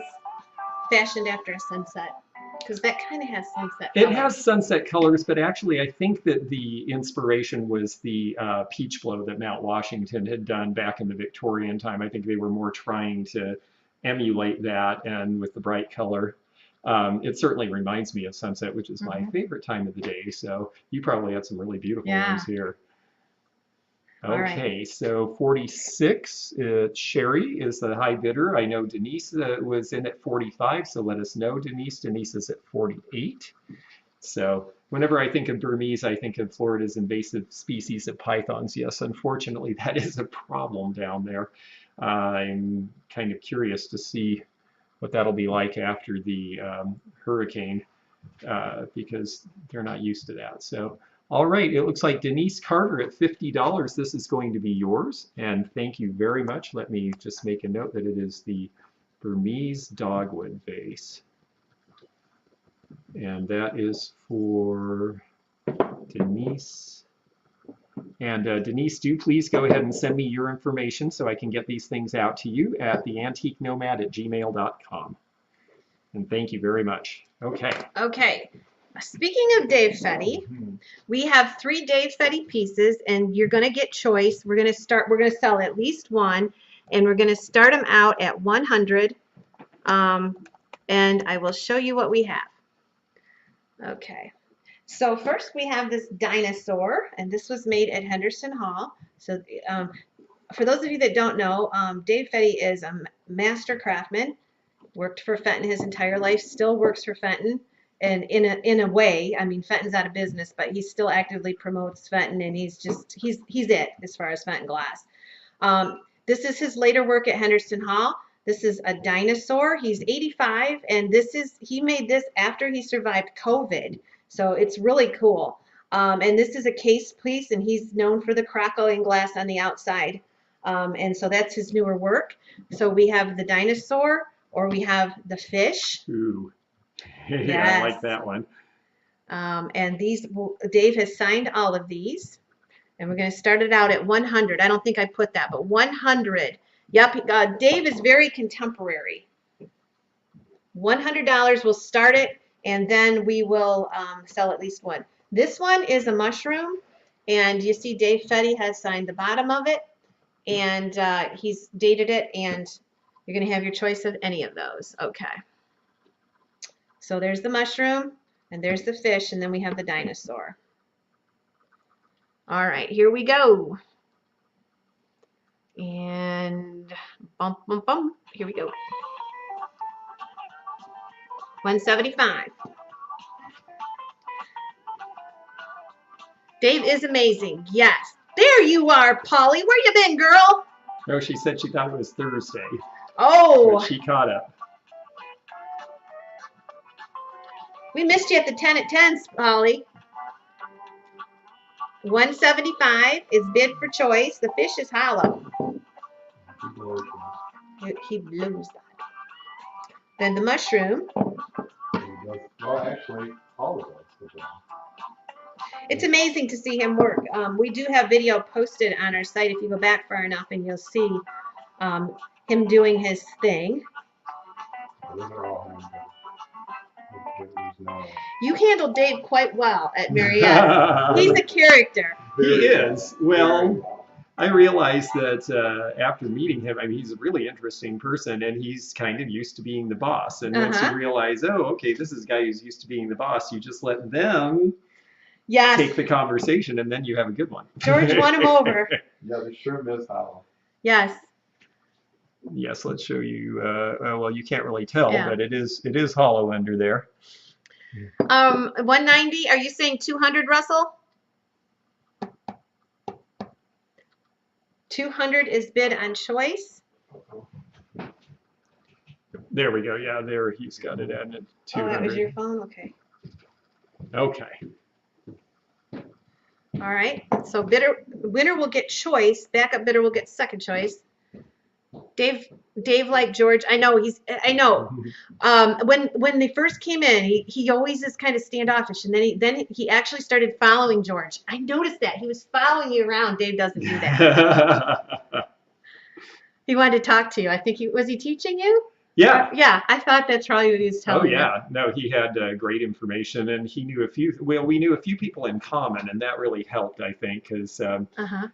fashioned after a sunset? Because that kind of has sunset It colors. has sunset colors, but actually I think that the inspiration was the peach blow that Mount Washington had done back in the Victorian time. I think they were more trying to emulate that, and with the bright color. It certainly reminds me of sunset, which is my favorite time of the day. So you probably have some really beautiful ones here. All right. Okay, so 46, Sherry is the high bidder. I know Denise was in at 45, so let us know, Denise. Denise is at 48. So whenever I think of Burmese, I think of Florida's invasive species of pythons. Yes, unfortunately, that is a problem down there. I'm kind of curious to see what that'll be like after the hurricane, because they're not used to that. So. All right, it looks like Denise Carter at $50. This is going to be yours, and thank you very much. Let me just make a note that it is the Burmese dogwood vase. And that is for Denise. And Denise, do please go ahead and send me your information so I can get these things out to you at theantiquenomad@gmail.com. And thank you very much. Okay. Okay. Speaking of Dave Fetty, we have 3 Dave Fetty pieces, and you're going to get choice. We're going to sell at least one, and we're going to start them out at 100. And I will show you what we have. Okay. So first we have this dinosaur, and this was made at Henderson Hall. So for those of you that don't know, Dave Fetty is a master craftsman, worked for Fenton his entire life, still works for Fenton. And in a way, I mean, Fenton's out of business, but he still actively promotes Fenton, and he's it as far as Fenton glass. This is his later work at Henderson Hall. This is a dinosaur. He's 85, and he made this after he survived COVID. So it's really cool. And this is a case piece, and he's known for the crackling glass on the outside. And so that's his newer work. So we have the dinosaur, or we have the fish. Ooh. Yes. Yeah, I like that one. And these, Dave has signed all of these, and we're going to start it out at 100. I don't think I put that, but 100. Yep, Dave is very contemporary. $100, we'll start it, and then we will sell at least one. This one is a mushroom, and you see Dave Fetty has signed the bottom of it, and he's dated it, and you're going to have your choice of any of those. Okay. So there's the mushroom, and there's the fish, and then we have the dinosaur. All right, here we go. And bump, bump, bump. Here we go. 175. Dave is amazing. Yes. There you are, Polly. Where you been, girl? No, she said she thought it was Thursday. Oh. But she caught up. We missed you at the 10 at 10, Polly. 175 is bid for choice. The fish is hollow. He blows that. Then the mushroom. Well, actually, all of us. It's amazing to see him work. We do have video posted on our site if you go back far enough, and you'll see him doing his thing. You handled Dave quite well at Marietta. He's a character. He is. Well, I realized that after meeting him, I mean, he's a really interesting person, and he's kind of used to being the boss. And once you realize, oh, okay, this is a guy who's used to being the boss, you just let them take the conversation, and then you have a good one. George won him over. Yeah, they sure miss hollow. Yes. Yes, let's show you. Well, you can't really tell, but it is hollow under there. 190. Are you saying 200, Russell? 200 is bid on choice. There we go. Yeah, there he's got it at 200. Oh, that was your phone? Okay. Okay. All right. So winner will get choice. Backup bidder will get second choice. Dave, like George, I know. When they first came in, he always is kind of standoffish, and then he actually started following George. I noticed that he was following you around. Dave doesn't do that. He wanted to talk to you. I think was he teaching you? Yeah. Yeah, I thought that's probably what he was Oh telling me. yeah, no, he had great information, and he knew a few. Well, we knew a few people in common, and that really helped, I think, because Uh-huh.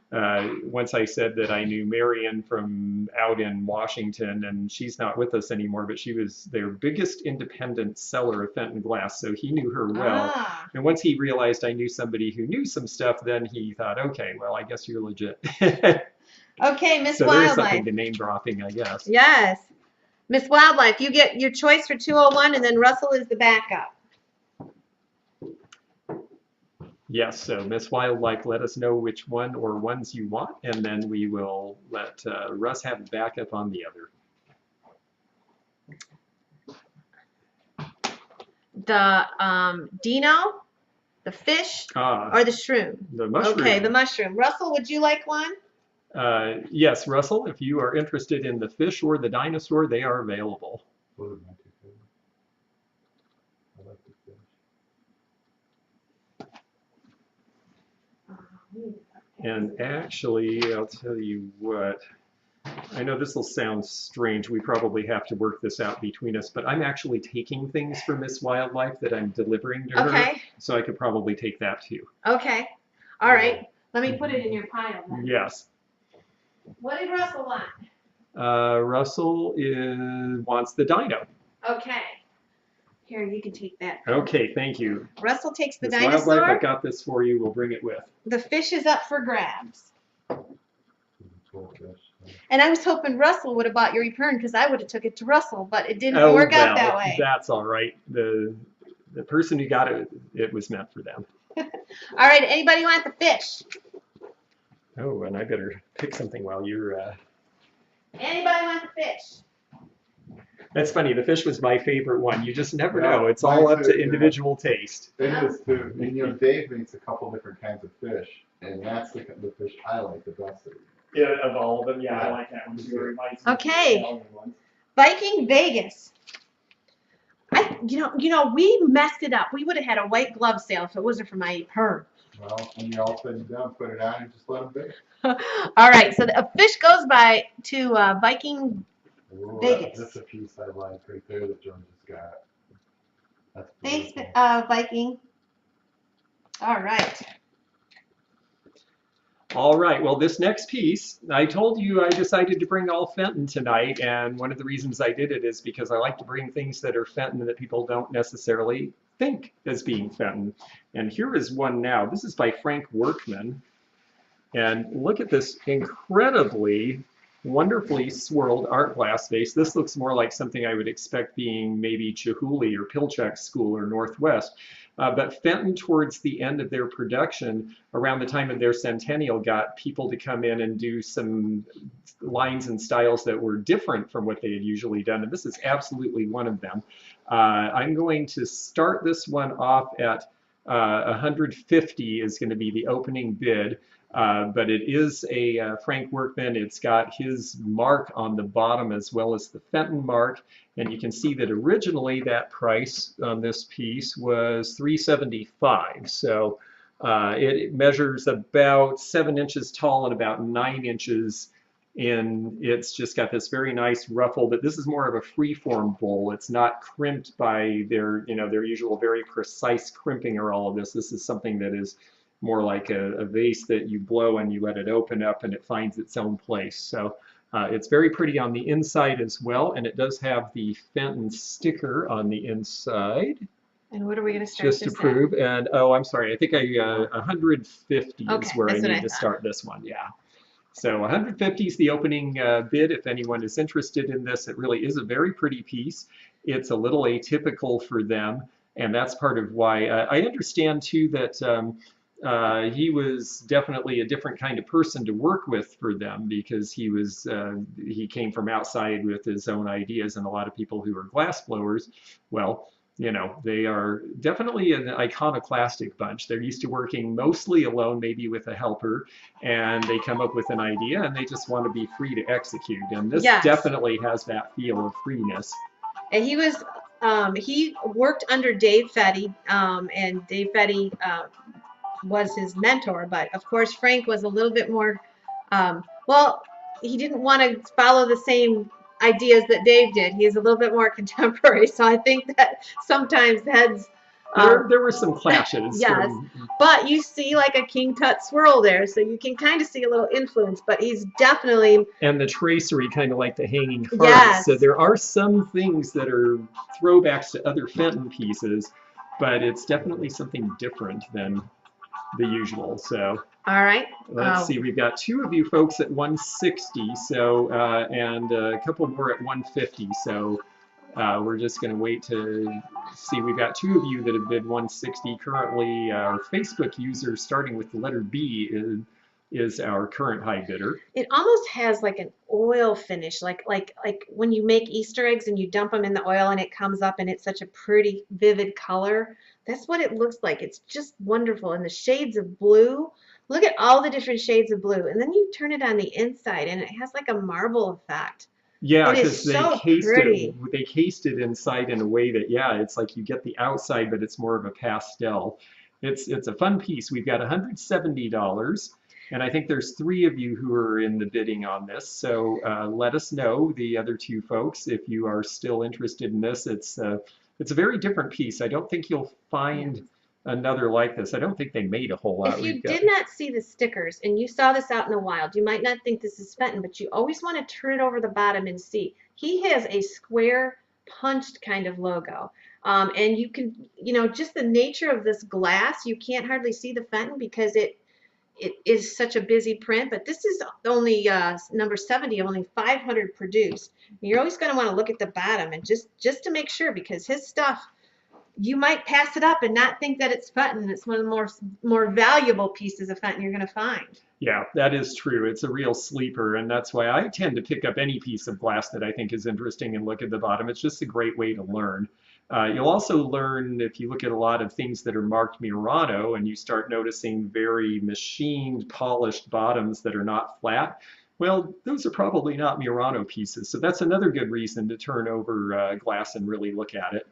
once I said that I knew Marion from out in Washington, and she's not with us anymore, but she was their biggest independent seller of Fenton glass, so he knew her well. Ah. And once he realized I knew somebody who knew some stuff, then he thought, okay, well, I guess you're legit. Okay, Miss So there's something Wildlife. to name dropping, I guess. Yes. Miss Wildlife, you get your choice for 201, and then Russell is the backup. Yes, so Miss Wildlife, let us know which one or ones you want, and then we will let Russ have a backup on the other. The Dino, the fish, or the shroom? The mushroom. Okay, the mushroom. Russell, would you like one? Yes, Russell, if you are interested in the fish or the dinosaur, they are available. Those are my two favorites. I like the fish. And actually, I'll tell you what, I know this will sound strange. We probably have to work this out between us, but I'm actually taking things for Miss Wildlife that I'm delivering to her. Okay. So I could probably take that too. Okay. All right. Let me put it in your pile then. Yes. What did Russell want? Russell wants the dino. Okay. Here, you can take that. Okay, thank you. Russell takes the Miss Wildlife, I dinosaur. got this for you. We'll bring it with. The fish is up for grabs. Cool fish. And I was hoping Russell would have bought your eperne because I would have took it to Russell, but it didn't Oh, work out well, that way. That's all right. The person who got it, it was meant for them. All right. Anybody want the fish? Oh, and I better pick something while you're. Anybody want the fish? That's funny. The fish was my favorite one. You just never Yeah, know. It's mine all up too, to yeah. individual taste. It is too. And you know, Dave makes a couple different kinds of fish, and that's the fish I like the best. Yeah, of all of them, yeah, I Yeah. like that one too. It reminds me of the Okay. Italian ones. Viking Vegas. You know, we messed it up. We would have had a white glove sale if it wasn't for my eperne. Well, when you're all said and done, put it on and just let them bake. All right. So a fish goes to Viking. Ooh, Vegas. That's a piece I like right there that Joan just got. That's Thanks, beautiful. Viking. All right. All right, well, this next piece, I told you I decided to bring all Fenton tonight, and one of the reasons I did it is because I like to bring things that are Fenton that people don't necessarily think as being Fenton. And here is one now. This is by Frank Workman, and look at this incredibly wonderfully swirled art glass vase. This looks more like something I would expect being maybe Chihuly or Pilchuck School or Northwest. But Fenton, towards the end of their production, around the time of their centennial, got people to come in and do some lines and styles that were different from what they had usually done. And this is absolutely one of them. I'm going to start this one off at 150 is going to be the opening bid. But it is a Frank Workman. It's got his mark on the bottom as well as the Fenton mark. And you can see that originally that price on this piece was $375. So it measures about 7 inches tall and about 9 inches in. It's just got this very nice ruffle, but this is more of a free-form bowl. It's not crimped by their usual very precise crimping or all of this. This is something that is more like a vase that you blow and you let it open up and it finds its own place. So it's very pretty on the inside as well, and it does have the Fenton sticker on the inside. And what are we going to start Just to this prove, and oh, I'm sorry, I think 150 is Okay, where I that's what need I to thought. start this one, yeah. So 150 is the opening bid if anyone is interested in this. It really is a very pretty piece. It's a little atypical for them, and that's part of why. I understand too that he was definitely a different kind of person to work with for them because he came from outside with his own ideas, and a lot of people who are glass blowers, well, you know, they are definitely an iconoclastic bunch. They're used to working mostly alone, maybe with a helper, and they come up with an idea and they just want to be free to execute. And this Yes. definitely has that feel of freeness. And he worked under Dave Fetty, and Dave Fetty was his mentor. But of course, Frank was a little bit more, well, he didn't want to follow the same ideas that Dave did. He's a little bit more contemporary, so I think that sometimes heads. There were some clashes. Yes, but you see like a king tut swirl there, so you can kind of see a little influence, but he's definitely. And the tracery, kind of like the hanging hearts. Yes. So there are some things that are throwbacks to other Fenton pieces, but it's definitely something different than the usual. So all right, let's see, we've got 2 of you folks at 160, so and a couple more at 150. So we're just going to wait to see. We've got 2 of you that have bid 160 currently. Our Facebook user, starting with the letter B, is our current high bidder. It almost has like an oil finish, like when you make Easter eggs and you dump them in the oil and it comes up and it's such a pretty vivid color. That's what it looks like. It's just wonderful. And the shades of blue, look at all the different shades of blue. And then you turn it on the inside and it has like a marble effect. Yeah, it is because so pretty. They cased it inside in a way that, yeah, it's like you get the outside, but it's more of a pastel. It's a fun piece. We've got $170. And I think there's 3 of you who are in the bidding on this. So let us know, the other 2 folks, if you are still interested in this. It's a very different piece. I don't think you'll find another like this. I don't think they made a whole lot. If you did not see the stickers and you saw this out in the wild, you might not think this is Fenton, but you always want to turn it over the bottom and see. He has a square punched kind of logo. And you can, just the nature of this glass, you can't hardly see the Fenton because it is such a busy print, but this is only number 70, only 500 produced. And you're always going to want to look at the bottom and just to make sure, because his stuff, you might pass it up and not think that it's Fenton. It's one of the more valuable pieces of Fenton you're going to find. Yeah, that is true. It's a real sleeper, and that's why I tend to pick up any piece of glass that I think is interesting and look at the bottom. It's just a great way to learn. You'll also learn, if you look at a lot of things that are marked Murano and you start noticing very machined, polished bottoms that are not flat, well, those are probably not Murano pieces. So that's another good reason to turn over glass and really look at it.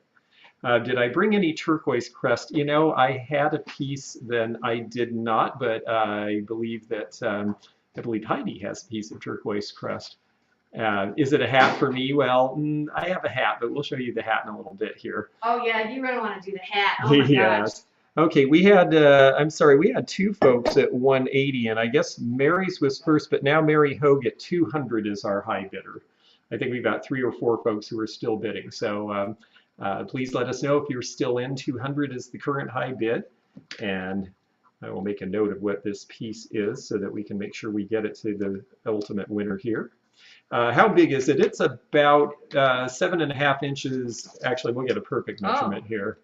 Did I bring any turquoise crest? I had a piece, then I did not, but I believe that Heidi has a piece of turquoise crest. Is it a hat for me? Well, I have a hat, but we'll show you the hat in a little bit here. Oh yeah, you really want to do the hat. Oh my gosh. Okay, we had, we had 2 folks at 180, and I guess Mary's was first, but now Mary Hogue at 200 is our high bidder. I think we've got 3 or 4 folks who are still bidding. So please let us know if you're still in. 200 is the current high bid, and I will make a note of what this piece is so that we can make sure we get it to the ultimate winner here. How big is it? It's about 7.5 inches. Actually, we'll get a perfect measurement here.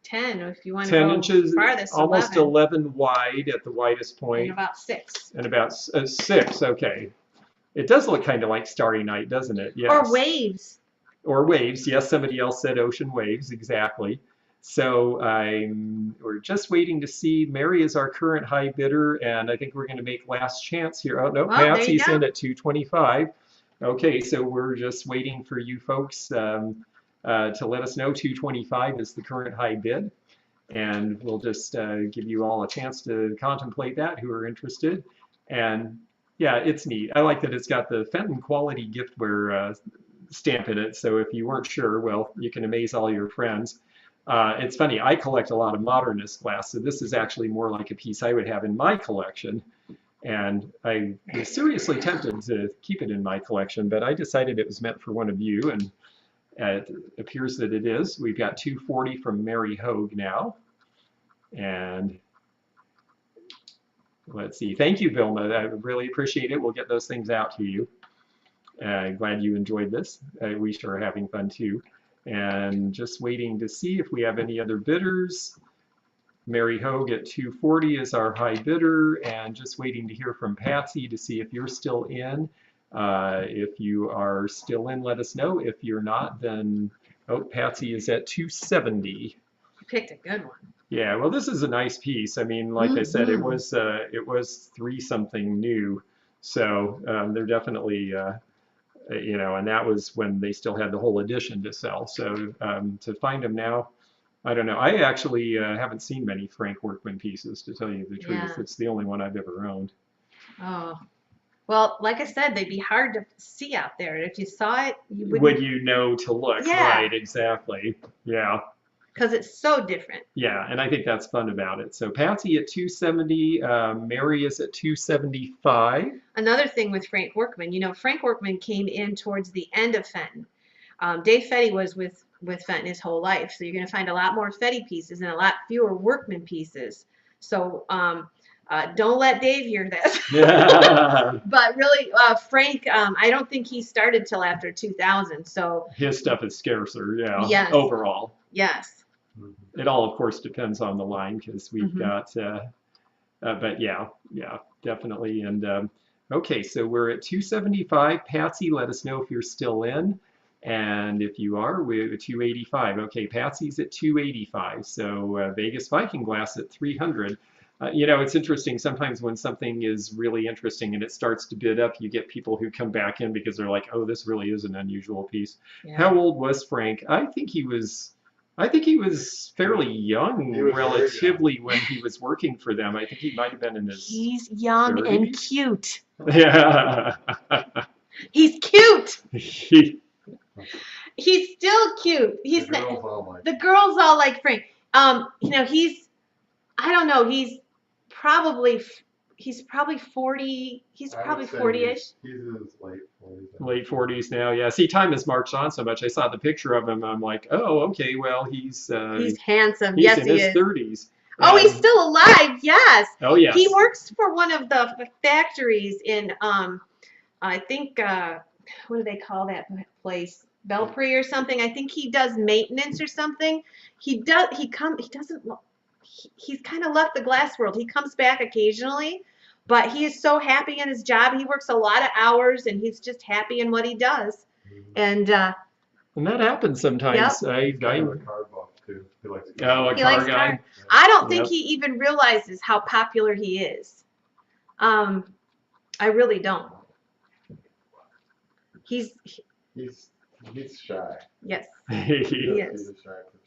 10, if you want to 10 go inches, farthest, almost 11 wide at the widest point. And about 6. And about 6, okay. It does look kind of like Starry Night, doesn't it? Yes. Or waves. Or waves, yes, somebody else said ocean waves, exactly. So we're just waiting to see. Mary is our current high bidder, and I think we're going to make last chance here. Oh, no, Patsy's in at 225. Okay, so we're just waiting for you folks to let us know. 225 is the current high bid, and we'll just give you all a chance to contemplate that who are interested. And yeah, it's neat. I like that it's got the Fenton quality giftware stamp in it, so if you weren't sure, well, you can amaze all your friends. It's funny, I collect a lot of modernist glass, so this is actually more like a piece I would have in my collection. And I was seriously tempted to keep it in my collection, but I decided it was meant for one of you, and it appears that it is. We've got 240 from Mary Hogue now. And let's see. Thank you, Vilma. I really appreciate it. We'll get those things out to you. Glad you enjoyed this. We sure are having fun too. And just waiting to see if we have any other bidders. Mary Hogue at 240 is our high bidder, and just waiting to hear from Patsy to see if you're still in. If you are still in, let us know. If you're not, then Patsy is at 270. You picked a good one. Yeah, well, this is a nice piece. I mean, like I said, it was 3-something new, so they're definitely and that was when they still had the whole edition to sell. So to find them now, I don't know. I actually haven't seen many Frank Workman pieces, to tell you the truth. Yeah. It's the only one I've ever owned. Oh. Well, like I said, they'd be hard to see out there. If you saw it, you wouldn't. Would you know to look? Yeah. Right, exactly. Yeah. Because it's so different. Yeah, and I think that's fun about it. So Patsy at 270, Mary is at 275. Another thing with Frank Workman, you know, Frank Workman came in towards the end of Fenton. Dave Fetty was with Fenton his whole life, so you're going to find a lot more Fetty pieces and a lot fewer Workman pieces. So don't let Dave hear this. But really, Frank, I don't think he started till after 2000. So his stuff is scarcer, yeah. Yes. Overall. Yes. It all, of course, depends on the line because we've got, but yeah, definitely. And okay, so we're at 275. Patsy, let us know if you're still in. And if you are, we're at 285. Okay, Patsy's at 285. So Vegas Viking glass at 300. You know, it's interesting. Sometimes when something is really interesting and it starts to bid up, you get people who come back in because they're like, oh, this really is an unusual piece. Yeah. How old was Frank? I think he was fairly young, relatively, when he was working for them. I think he might have been in his He's young 30s. And cute. Yeah. He's cute. He's still cute. He's the girls all like Frank. You know, I don't know, he's probably 40. He's probably 40-ish. He's in his late 40s. Late 40s now, yeah. See, time has marched on so much. I saw the picture of him. I'm like, oh, okay, well, he's handsome. He's yes, in he his is. 30s. Oh, he's still alive. Yes. Oh, yes. He works for one of the factories in I think what do they call that place? Belpre or something. I think he does maintenance or something. He's kind of left the glass world. He comes back occasionally, but he is so happy in his job. He works a lot of hours and he's just happy in what he does. And that happens sometimes. Yep. He's a car buff too. He likes a car guy. I don't think he even realizes how popular he is. I really don't. He's shy. Yes. He is. He's a shy person.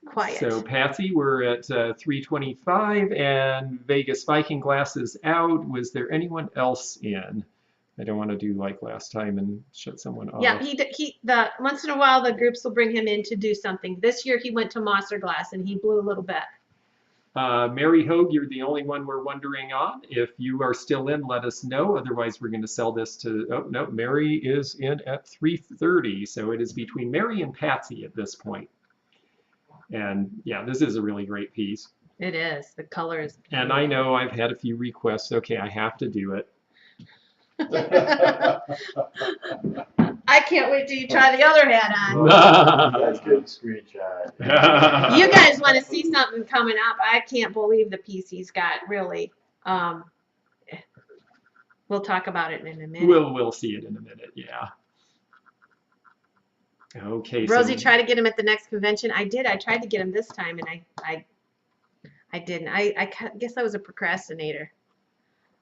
Quiet. So Patsy, we're at 325, and Vegas Viking glasses out. Was there anyone else in? I don't want to do like last time and shut someone off. Yeah, once in a while the groups will bring him in to do something. This year he went to Moser glass and he blew a little bit. Mary Hogue, you're the only one we're wondering on. If you are still in, let us know. Otherwise, we're going to sell this to, oh, no, Mary is in at 330. So it is between Mary and Patsy at this point. And yeah, this is a really great piece. It is. The color is beautiful. And I know I've had a few requests. Okay, I have to do it. I can't wait till you try the other hat on. That's a good screenshot. You guys want to see something coming up? I can't believe the piece he's got, really. We'll talk about it in a minute. We'll see it in a minute, yeah. Okay. Rosie tried to get him at the next convention. I did. I tried to get him this time, and I didn't. I guess I was a procrastinator.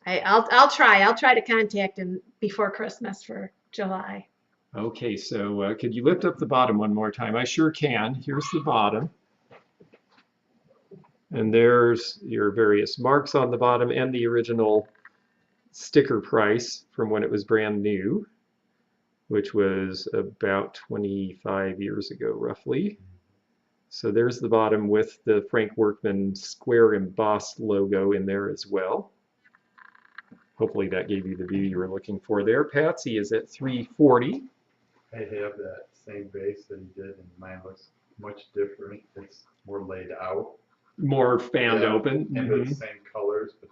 I'll try. I'll try to contact him before Christmas for July. Okay, so could you lift up the bottom one more time? I sure can. Here's the bottom. And there's your various marks on the bottom and the original sticker price from when it was brand new, which was about 25 years ago, roughly. So there's the bottom with the Frank Workman square embossed logo in there as well. Hopefully that gave you the view you were looking for there. Patsy is at 340. I have that same base that he did, and mine looks much different. It's more laid out. More fanned open. And the same colors, but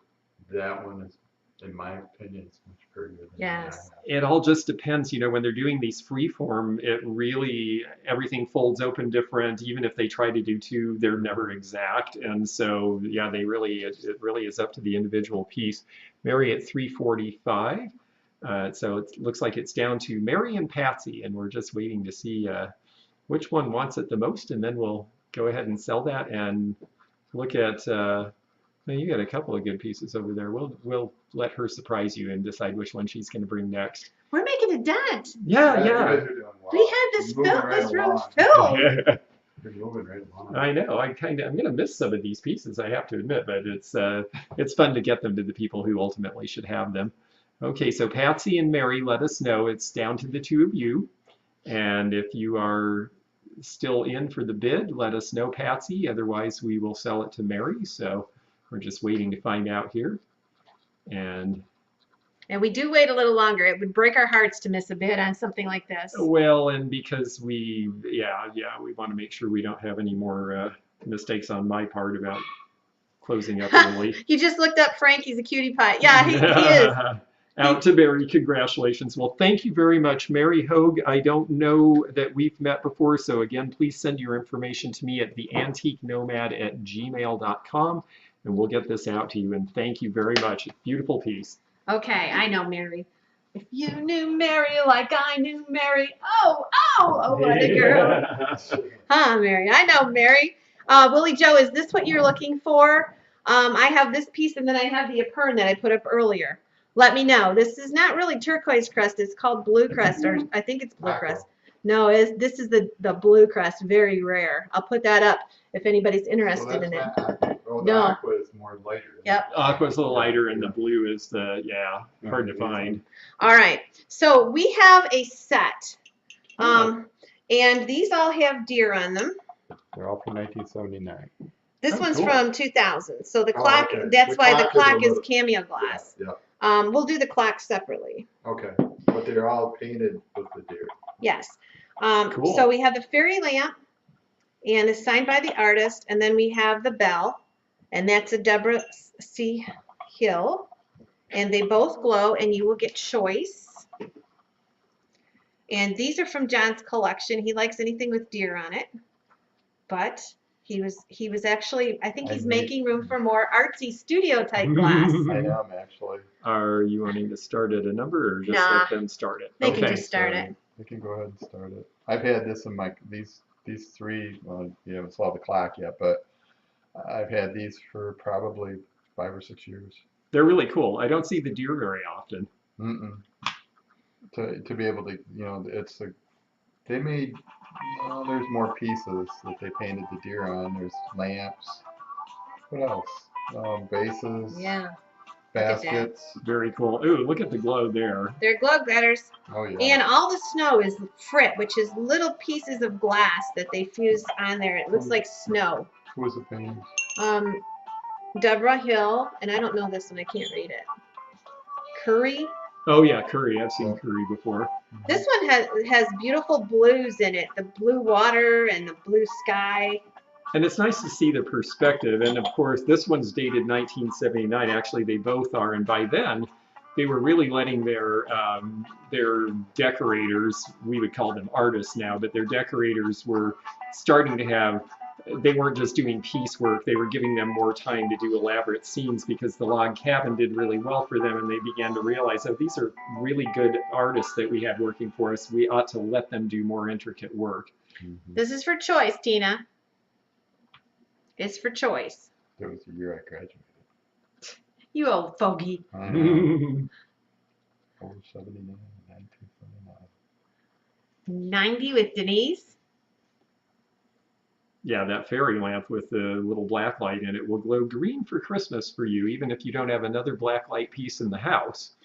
that one is, in my opinion, it's much prettier than yes. It all just depends, you know, when they're doing these freeform, it really, everything folds open different. Even if they try to do two, they're never exact. And so, yeah, it really is up to the individual piece. Mary at 345. So it looks like it's down to Mary and Patsy, and we're just waiting to see which one wants it the most, and then we'll go ahead and sell that and look at. Well, you got a couple of good pieces over there. We'll let her surprise you and decide which one she's going to bring next. We're making a dent. Yeah. You guys are doing well. We had this room filled. You're moving right along. I know. I'm going to miss some of these pieces, I have to admit, but it's fun to get them to the people who ultimately should have them. Okay, so Patsy and Mary let us know it's down to the two of you. And if you are still in for the bid, let us know, Patsy. Otherwise, we will sell it to Mary. So we're just waiting to find out here. And we do wait a little longer. It would break our hearts to miss a bid on something like this. well, and because we want to make sure we don't have any more mistakes on my part about closing up early. You just looked up Frank. He's a cutie pie. Yeah, he is. Out to Mary, congratulations. Well, thank you very much, Mary Hogue. I don't know that we've met before, so again, please send your information to me at theantiquenomad@gmail.com, and we'll get this out to you. And thank you very much. Beautiful piece. Okay, I know Mary. If you knew Mary like I knew Mary, oh, what a girl. Huh, Mary? I know Mary. Willie Joe, is this what you're looking for? I have this piece, and then I have the eperne that I put up earlier. Let me know. This is not really turquoise crest. It's called blue crest, or I think it's blue crest. No, this is the blue crest. Very rare. I'll put that up if anybody's interested in it. Oh, the aqua is more lighter. Yep. Aqua's a little lighter, and the blue is hard to find. All right. So we have a set, and these all have deer on them. They're all from 1979. This one's cool. from 2000. So the clock. Okay. That's why the clock is little- cameo glass. Yeah. We'll do the clock separately. Okay. But they're all painted with the deer. Yes. Cool. So we have the fairy lamp, and it's signed by the artist, and then we have the bell, and that's a Deborah C. Hill, and they both glow, and you will get choice. And these are from John's collection. He likes anything with deer on it, but he was actually, I think he's making room for more artsy studio type glass. I am actually. Are you wanting to start at a number, or just Nah. let them start it? They can just start it. We can go ahead and start it. I've had this in these three. Well, you haven't saw the clock yet, but I've had these for probably 5 or 6 years. They're really cool. I don't see the deer very often. To be able to, they made. There's more pieces that they painted the deer on. There's lamps. What else? Vases. Yeah. Baskets. Very cool. Ooh, look at the glow there. They're glow glitters. Oh yeah. And all the snow is frit, which is little pieces of glass that they fused on there. It looks like snow. Who was the painting? Deborah Hill, and I don't know this one. I can't read it. Curry. Oh yeah, curry. I've seen curry before. This one has beautiful blues in it. The blue water and the blue sky. And it's nice to see the perspective. And of course, this one's dated 1979. Actually, they both are. And by then, they were really letting their decorators, we would call them artists now, but their decorators were starting to have, they weren't just doing piecework, they were giving them more time to do elaborate scenes because the log cabin did really well for them, and they began to realize, oh, these are really good artists that we had working for us. We ought to let them do more intricate work. This is for choice, Tina. It's for choice. That was the year I graduated. You old fogey. I know. 79, 1979. 90 with Denise. Yeah, that fairy lamp with the little black light in it will glow green for Christmas for you, even if you don't have another black light piece in the house.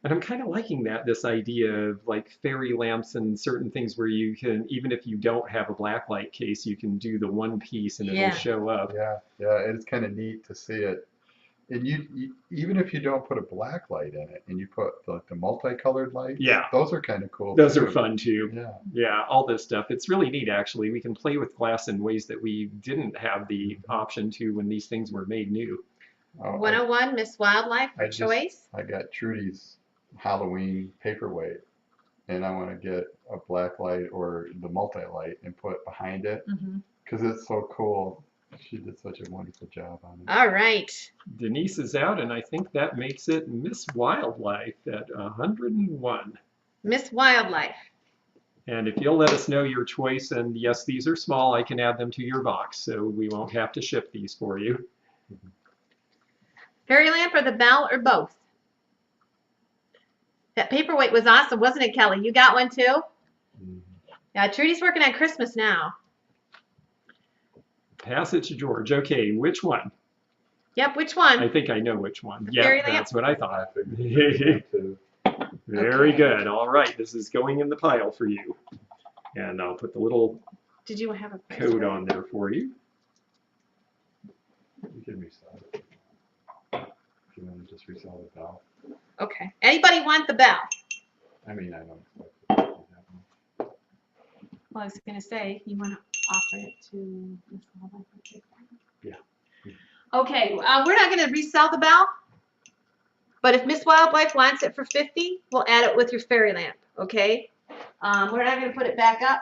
And I'm kind of liking this idea of like fairy lamps and certain things where you can, even if you don't have a black light case, you can do the one piece and it'll show up. Yeah, it's kind of neat to see it. And you even if you don't put a black light in it and you put the multicolored lights, those are kind of cool. Those are fun too. Yeah, all this stuff. It's really neat actually. We can play with glass in ways that we didn't have the option to when these things were made new. 101 Miss Wildlife for choice. I got Trudy's Halloween paperweight, and I want to get a black light or the multi-light and put behind it because it's so cool. She did such a wonderful job on it. All right. Denise is out, and I think that makes it Miss Wildlife at 101. Miss Wildlife. And if you'll let us know your choice, and yes, these are small, I can add them to your box, so we won't have to ship these for you. Fairy lamp or the bell or both? That paperweight was awesome, wasn't it, Kelly? You got one too? Yeah, Trudy's working on Christmas now. Pass it to George. Okay, which one? Yep, which I one? think I know which one. The Yeah, fairy lamp? that's what I thought. Very Very Okay. good. All right, this is going in the pile for you. And I'll put the little Did you have a price code for it? on there for you. You can resell it. If you want to just resell the bell. Okay. Anybody want the bell? I mean, I don't expect it to happen. Well, I was going to say, you want to offer it to Miss Wildlife? Yeah. Okay, we're not going to resell the bell, but if Miss Wildlife wants it for 50, we'll add it with your fairy lamp, okay? We're not going to put it back up.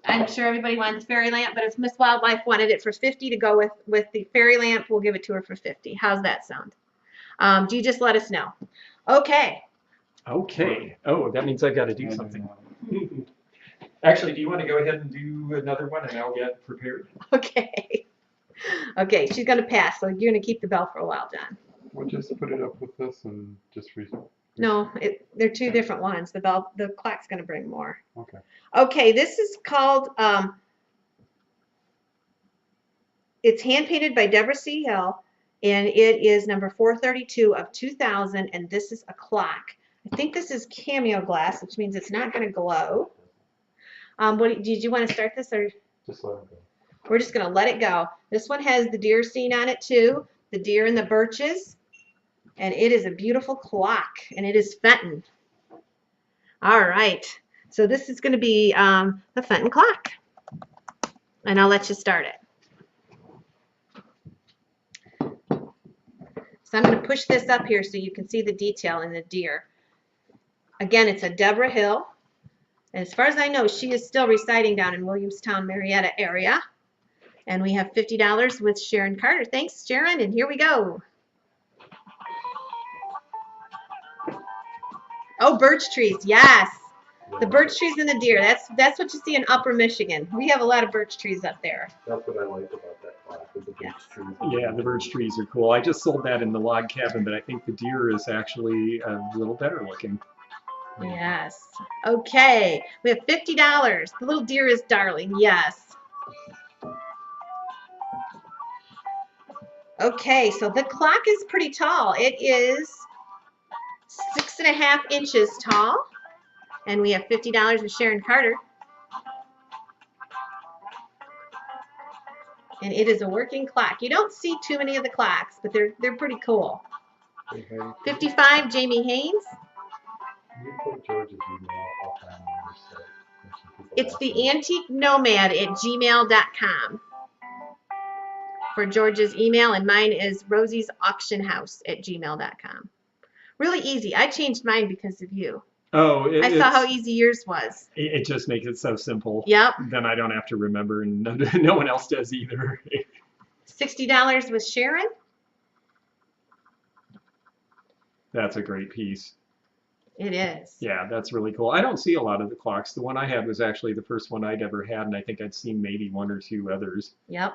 I'm sure everybody wants fairy lamp, but if Miss Wildlife wanted it for 50 to go with the fairy lamp, we'll give it to her for 50. How's that sound? Do you just let us know? Okay. Okay. Oh, that means I've got to do something. Actually, do you want to go ahead and do another one and I'll get prepared? Okay. Okay, she's going to pass, so you're going to keep the bell for a while, John. We'll just put it up with this and just No, they're two different ones. The clock's going to bring more. Okay. Okay, this is called, it's hand painted by Deborah C. Hill, and it is number 432 of 2000, and this is a clock. I think this is cameo glass, which means it's not going to glow. Did you want to start this, or Just let it go. we're just going to let it go? This one has the deer scene on it too, the deer and the birches, and it is a beautiful clock, and it is Fenton. All right, so this is going to be the Fenton clock, and I'll let you start it. So I'm going to push this up here so you can see the detail in the deer. Again, it's a Deborah Hill. And as far as I know, she is still residing down in Williamstown, Marietta area. And we have $50 with Sharon Carter. Thanks, Sharon, and here we go. Oh, birch trees, yes. The birch trees and the deer. That's what you see in Upper Michigan. We have a lot of birch trees up there. That's what I liked about that clock. Is the birch Yes. trees. Yeah, the birch trees are cool. I just sold that in the log cabin, but I think the deer is actually a little better looking. Yes. Okay. We have $50. The little deer is darling. Yes. Okay, so the clock is pretty tall. It is 6.5 inches tall. And we have $50 with Sharon Carter. And it is a working clock. You don't see too many of the clocks, but they're pretty cool. Hey, hey, 55, Jamie Haynes. can you put George's email up on your site? It's theantiquenomad@gmail.com for George's email, and mine is rosiesauctionhouse@gmail.com. Really easy. I changed mine because of you. Oh, I saw how easy yours was. It just makes it so simple. Yep. Then I don't have to remember, and no one else does either. $60 with Sharon. That's a great piece. It is. Yeah, that's really cool. I don't see a lot of the clocks. The one I had was actually the first one I'd ever had, and I think I'd seen maybe one or two others. Yep.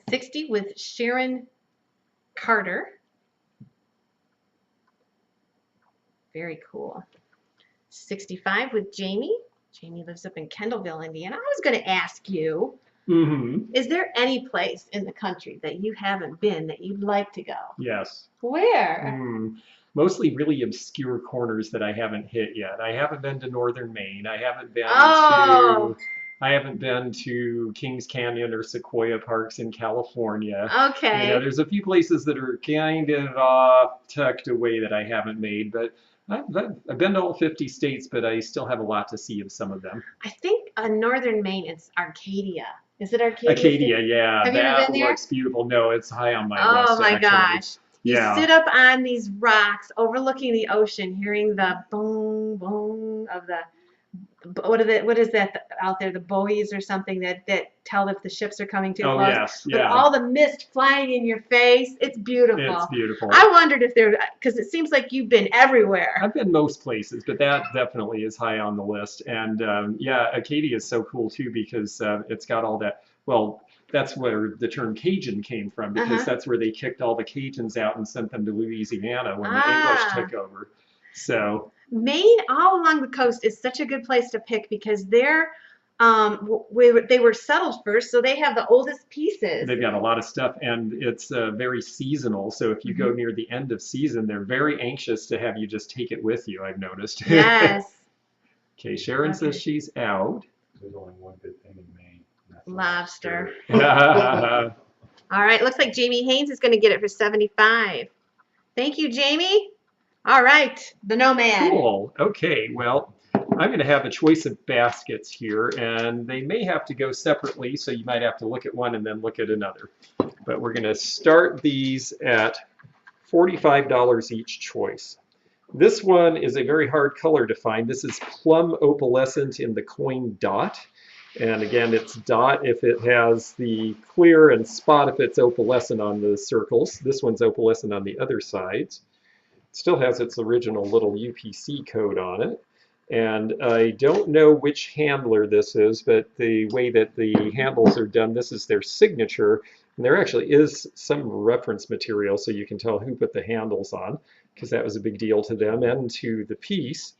60 with Sharon Carter. Very cool. 65 with Jamie. Jamie lives up in Kendallville, Indiana. I was going to ask you, is there any place in the country that you haven't been that you'd like to go? Yes. Where? Mostly really obscure corners that I haven't hit yet. I haven't been to northern Maine. I haven't been to Kings Canyon or Sequoia Parks in California. Okay. You know, there's a few places that are kind of tucked away that I haven't made, but I've been to all 50 states, but I still have a lot to see of some of them. I think northern Maine is Arcadia. Is it Arcadia? Acadia, yeah. Have you ever that been there? looks beautiful. No, it's high on my list. Oh my actually. gosh. You Yeah. sit up on these rocks overlooking the ocean, hearing the boom, boom of the, what is that out there, the buoys or something that tell if the ships are coming too Oh, close. yes, But yeah. all the mist flying in your face, it's beautiful. It's beautiful. I wondered if because it seems like you've been everywhere. I've been most places, but that definitely is high on the list. And yeah, Acadia is so cool too because it's got all that, well, that's where the term Cajun came from, because that's where they kicked all the Cajuns out and sent them to Louisiana when the English took over. So Maine, all along the coast, is such a good place to pick because their they were settled first, so they have the oldest pieces. They've got a lot of stuff, and it's very seasonal. So if you go near the end of season, they're very anxious to have you just take it with you, I've noticed. Yes. Okay, Sharon says she's out. There's only one good thing in Maine. and that's Lobster. Cool. All right, looks like Jamie Haynes is going to get it for 75. Thank you, Jamie. All right, the Nomad. Okay, well, I'm going to have a choice of baskets here, and they may have to go separately, so you might have to look at one and then look at another. But we're going to start these at $45 each choice. This one is a very hard color to find. This is plum opalescent in the coin dot. And again, it's dot if it has the clear and spot if it's opalescent on the circles. This one's opalescent on the other sides. It still has its original little UPC code on it. And I don't know which handler this is, but the way that the handles are done, this is their signature. And there actually is some reference material so you can tell who put the handles on, because that was a big deal to them and to the piece.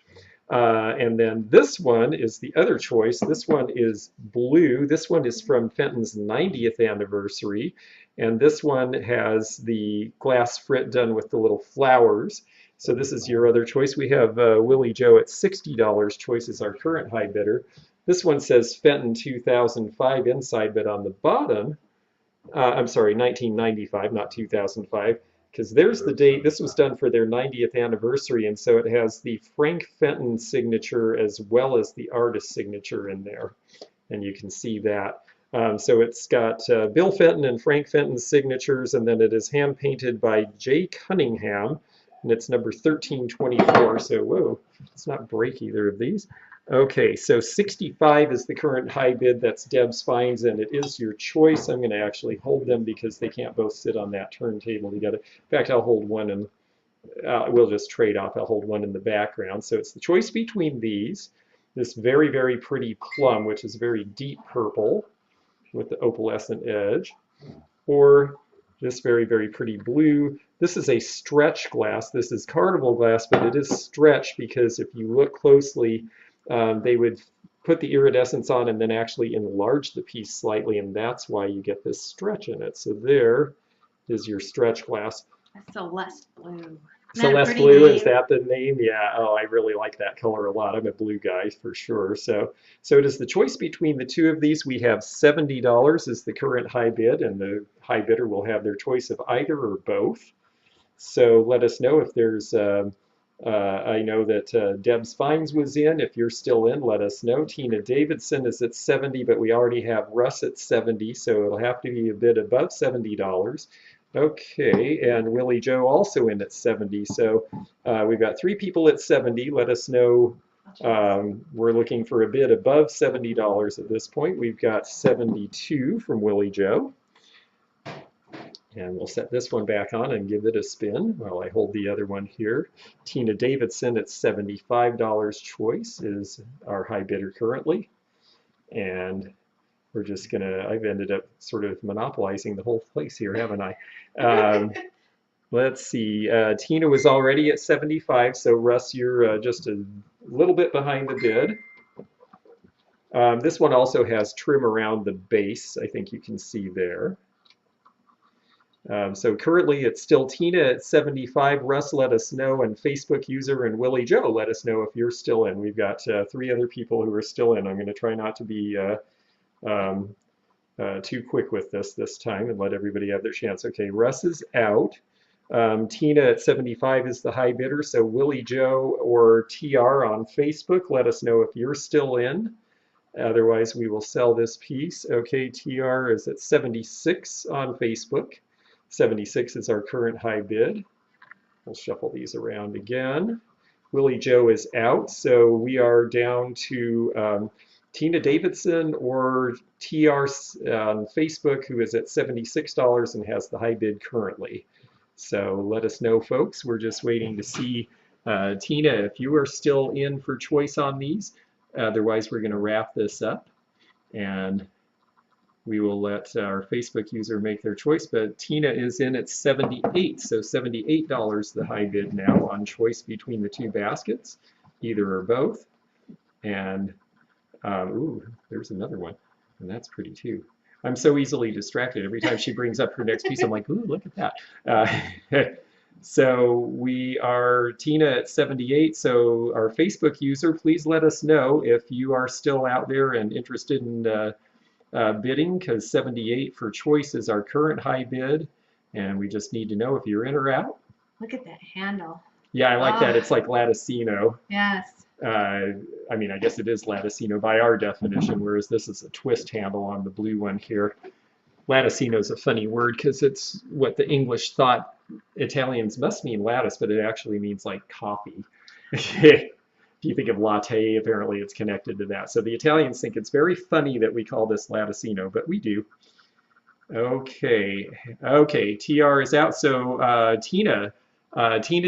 And then this one is the other choice. This one is blue. This one is from Fenton's 90th anniversary. And this one has the glass frit done with the little flowers. So this is your other choice. We have Willie Joe at $60. Choice is our current high bidder. This one says Fenton 2005 inside, but on the bottom, I'm sorry, 1995, not 2005. Because there's the date. This was done for their 90th anniversary, and so it has the Frank Fenton signature as well as the artist signature in there, and you can see that. So it's got Bill Fenton and Frank Fenton's signatures, and then it is hand painted by J. Cunningham, and it's number 1324. So whoa, let's not break either of these. Okay, so 65 is the current high bid. That's Deb's finds, and it is your choice. I'm going to actually hold them because they can't both sit on that turntable together. In fact, I'll hold one and we'll just trade off. I'll hold one in the background. So it's the choice between these, this very, very pretty plum, which is very deep purple with the opalescent edge, or this very, very pretty blue. This is a stretch glass. This is carnival glass, but it is stretch because if you look closely, they would put the iridescence on and then actually enlarge the piece slightly, and that's why you get this stretch in it. So there is your stretch glass. That's Celeste blue. Celeste blue, is that the name? Yeah, oh, I really like that color a lot. I'm a blue guy for sure. So it is the choice between the two of these. We have $70 is the current high bid, and the high bidder will have their choice of either or both. So let us know if there's I know that Deb's Finds was in. If you're still in, let us know. Tina Davidson is at 70, but we already have Russ at 70, so it'll have to be a bit above $70. Okay, and Willie Joe also in at 70. So we've got 3 people at 70. Let us know. We're looking for a bid above $70 at this point. We've got 72 from Willie Joe. And we'll set this one back on and give it a spin while I hold the other one here. Tina Davidson at $75 choice is our high bidder currently. And we're just gonna, I've ended up sort of monopolizing the whole place here, haven't I? Let's see, Tina was already at 75, so Russ, you're just a little bit behind the bid. This one also has trim around the base, I think you can see there. So currently it's still Tina at 75. Russ, let us know, and Facebook user and Willie Joe, let us know if you're still in. We've got 3 other people who are still in. I'm going to try not to be too quick with this time and let everybody have their chance. Okay, Russ is out. Tina at 75 is the high bidder, so Willie Joe or TR on Facebook, let us know if you're still in. Otherwise, we will sell this piece. Okay, TR is at 76 on Facebook. 76 is our current high bid. We'll shuffle these around again. Willie Joe is out, so we are down to Tina Davidson or TR on Facebook, who is at $76 and has the high bid currently. So let us know, folks. We're just waiting to see, Tina, if you are still in for choice on these. Otherwise, we're going to wrap this up, and we will let our Facebook user make their choice, but Tina is in at 78, so $78 the high bid now on choice between the 2 baskets, either or both. And Ooh, there's another one, and that's pretty too. I'm so easily distracted. Every time she brings up her next piece, I'm like, ooh, look at that. So we are Tina at 78. So our Facebook user, please let us know if you are still out there and interested in bidding, because 78 for choice is our current high bid. And we just need to know if you're in or out. Look at that handle. Yeah, I like that. It's like Latticino. Yes. I mean, I guess it is Latticino by our definition, whereas this is a twist handle on the blue one here. Latticino is a funny word because it's what the English thought Italians must mean lattice, but it actually means like coffee. If you think of latte, apparently it's connected to that. So the Italians think it's very funny that we call this Latticino, but we do. Okay, TR is out. So Tina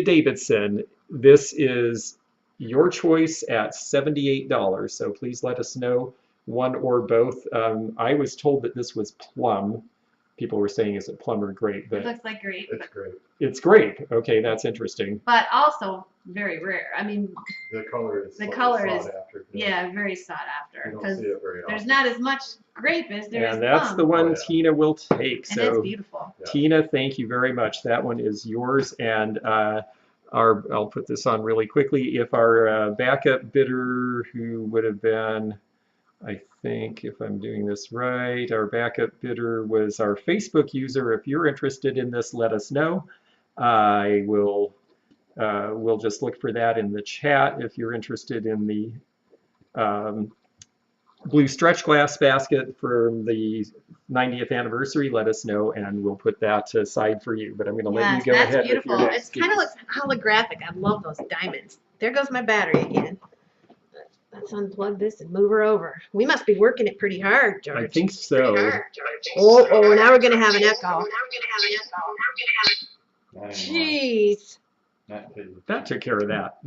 Davidson, this is your choice at $78. So please let us know, one or both. I was told that this was plum. People were saying, is it plum or grape? But it looks like grape. It's grape. It's grape. Okay, that's interesting. But also very rare. I mean, The color is sought after. Yeah, very sought after. You don't see it very There's often. not as much grape as there is And that's plum. the one Oh, yeah. Tina will take. And it's So beautiful. Yeah. Tina, thank you very much. That one is yours. And I'll put this on really quickly. If our backup bidder, who would have been, I think, if I'm doing this right, our backup bidder was our Facebook user. If you're interested in this, let us know. I will, we'll just look for that in the chat. If you're interested in the blue stretch glass basket for the 90th anniversary, let us know, and we'll put that aside for you. But I'm going to let you go that's ahead beautiful. with your next It kind of piece. looks holographic. I love those diamonds. There goes my battery again. Let's unplug this and move her over. We must be working it pretty hard, George. I think so. Oh, now we're going to have an echo. Jeez. That took care of that.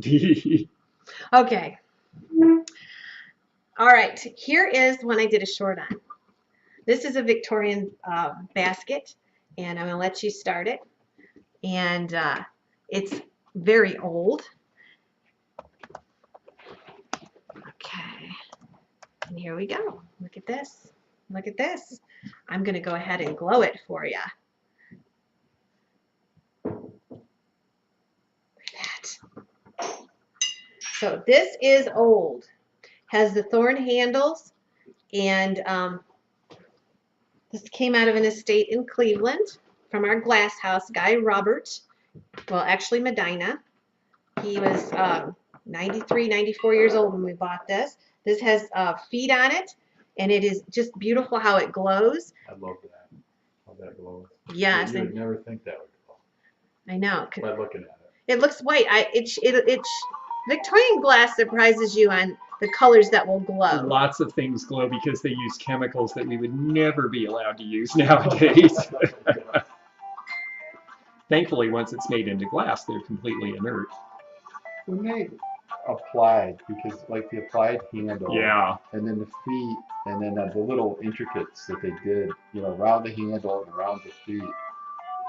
Okay. All right. Here is one I did a short on. This is a Victorian basket, and I'm going to let you start it. And it's very old. Okay. And here we go. Look at this. Look at this. I'm going to go ahead and glow it for you. So this is old. Has the thorn handles, and this came out of an estate in Cleveland from our glass house guy, Robert. Well, actually Medina. He was 93, 94 years old when we bought this. This has feet on it, and it is just beautiful how it glows. I love that. How that glows. Yes, You would never think that would glow I know. by looking at it. It looks white. Victorian glass surprises you on the colors that will glow. Lots of things glow because they use chemicals that we would never be allowed to use nowadays. Thankfully, once it's made into glass, they're completely inert. When they applied, because like the applied handle, Yeah. and then the feet, and then the little intricates that they did, around the handle and around the feet.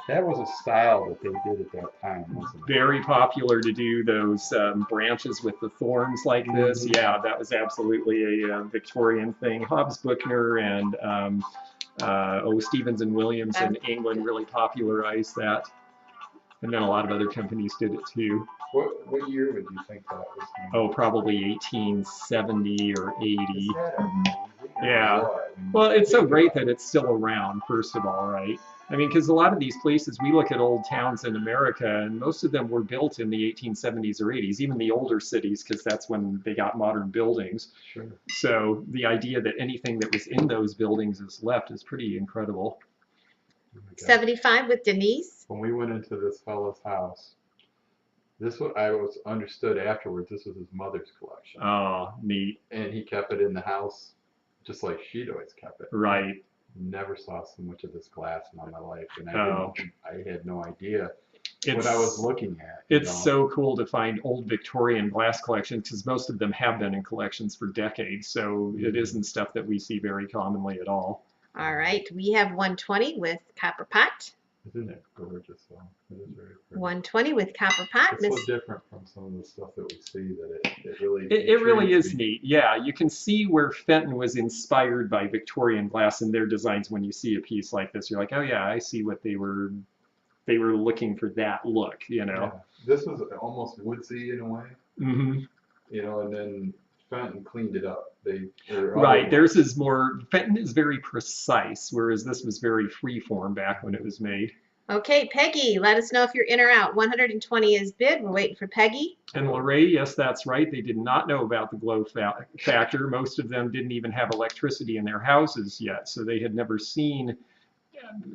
That was a style that they did at that time, wasn't it? Very popular to do those branches with the thorns like this. Mhm. Yeah, that was absolutely a Victorian thing. Hobbs Bookner and Stevens and Williams in England really popularized that. And then a lot of other companies did it too. What year would you think that was? Oh, probably 1870 or 80. Is that amazing? Yeah. What? Well, it's so great that it's still around, first of all, right? I mean, because a lot of these places, we look at old towns in America, and most of them were built in the 1870s or 80s, even the older cities, because that's when they got modern buildings. Sure. So the idea that anything that was in those buildings is left is pretty incredible. Oh my God. 75 with Denise. When we went into this fellow's house, this what I was understood afterwards. This was his mother's collection, Oh, neat. and he kept it in the house, just like she'd always kept it. Right. Never saw so much of this glass in all my life, and Oh. I had no idea what It's, I was looking at. it's so cool to find old Victorian glass collections, because most of them have been in collections for decades. So it isn't stuff that we see very commonly at all. All right, we have 120 with copper pot. Isn't it gorgeous though? It is very pretty. 120 with copper pot. It's so different from some of the stuff that we see that it really It really intrigues is me. neat. Yeah, you can see where Fenton was inspired by Victorian glass in their designs. When you see a piece like this, you're like, oh yeah, I see what they were looking for, that look, you know. Yeah. This was almost woodsy in a way, Mm-hmm. you know, and then Fenton cleaned it up. Right, theirs is more, Fenton is very precise, whereas this was very free-form back when it was made. Okay, Peggy, let us know if you're in or out. 120 is bid. We're waiting for Peggy. And Lorraine, yes, that's right. They did not know about the glow factor. Most of them didn't even have electricity in their houses yet, so they had never seen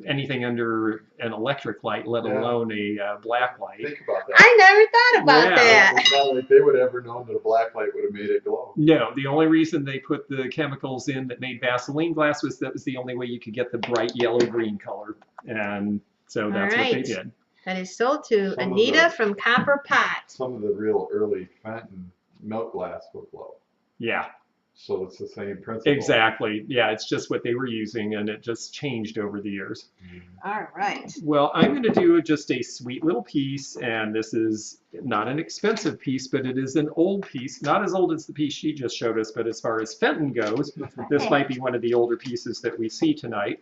anything under an electric light, let alone a black light. Think about that. I never thought about that. It's not like they would have ever known that a black light would have made it glow. No, the only reason they put the chemicals in that made Vaseline glass was that was the only way you could get the bright yellow-green color. And so that's what they did. That is sold to Anita from Copper Pot. Some of the real early Fenton milk glass will glow. Yeah. So it's the same principle. Exactly. Yeah, it's just what they were using, and it just changed over the years. All right. Well, I'm going to do just a sweet little piece, and this is not an expensive piece, but it is an old piece. Not as old as the piece she just showed us, but as far as Fenton goes, this might be one of the older pieces that we see tonight.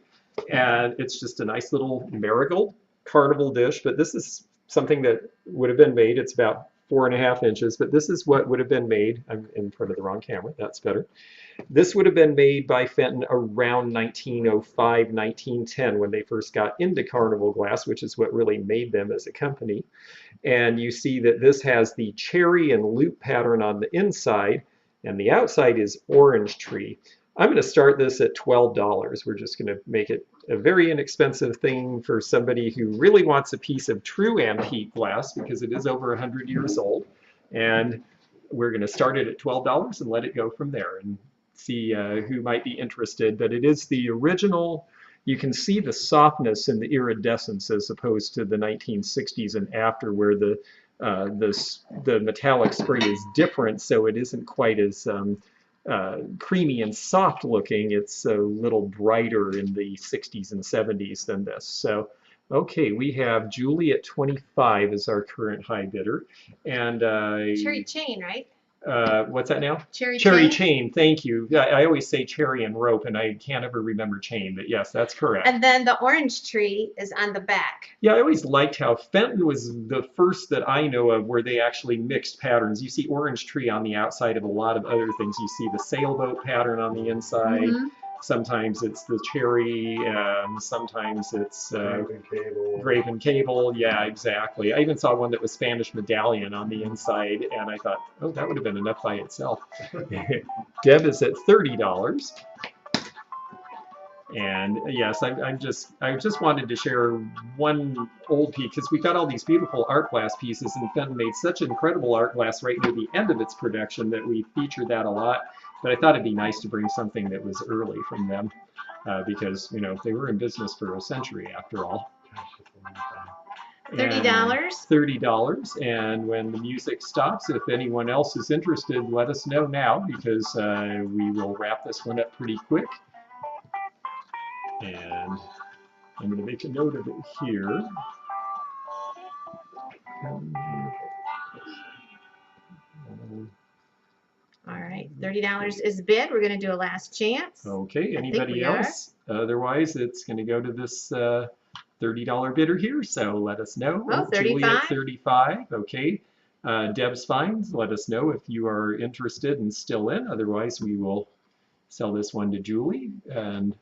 And it's just a nice little marigold carnival dish, but this is something that would have been made. It's about 4.5 inches, but this is what would have been made. I'm in front of the wrong camera. That's better. This would have been made by Fenton around 1905, 1910 when they first got into carnival glass, which is what really made them as a company. And you see that this has the cherry and loop pattern on the inside, and the outside is orange tree. I'm going to start this at $12. We're just going to make it a very inexpensive thing for somebody who really wants a piece of true antique glass, because it is over 100 years old. And we're going to start it at $12 and let it go from there and see who might be interested. But it is the original. You can see the softness and the iridescence as opposed to the 1960s and after, where the metallic spray is different, so it isn't quite as creamy and soft looking. It's a little brighter in the 60s and 70s than this. So, okay, we have Julie at 25 as our current high bidder. And Cherry chain, right? What's that now? Cherry chain, thank you. I always say cherry and rope, and I can't ever remember chain, but yes, that's correct. And then the orange tree is on the back. Yeah, I always liked how Fenton was the first that I know of where they actually mixed patterns. You see orange tree on the outside of a lot of other things. You see the sailboat pattern on the inside. Mm-hmm. Sometimes it's the cherry, sometimes it's drape cable. Yeah, exactly. I even saw one that was Spanish medallion on the inside, and I thought, oh, that would have been enough by itself. Deb is at $30. And yes, I just wanted to share one old piece, because we've got all these beautiful art glass pieces, and Fenton made such incredible art glass right near the end of its production that we feature that a lot. But I thought it'd be nice to bring something that was early from them, because, you know, they were in business for a century after all. $30. $30. And when the music stops, if anyone else is interested, let us know now, because we will wrap this one up pretty quick. And I'm going to make a note of it here. All right, $30 is bid. We're going to do a last chance. Okay, anybody else? Otherwise, it's going to go to this $30 bidder here, so let us know. Oh, 35? Julie at 35, okay. Deb's fine. Let us know if you are interested and still in. Otherwise, we will sell this one to Julie. And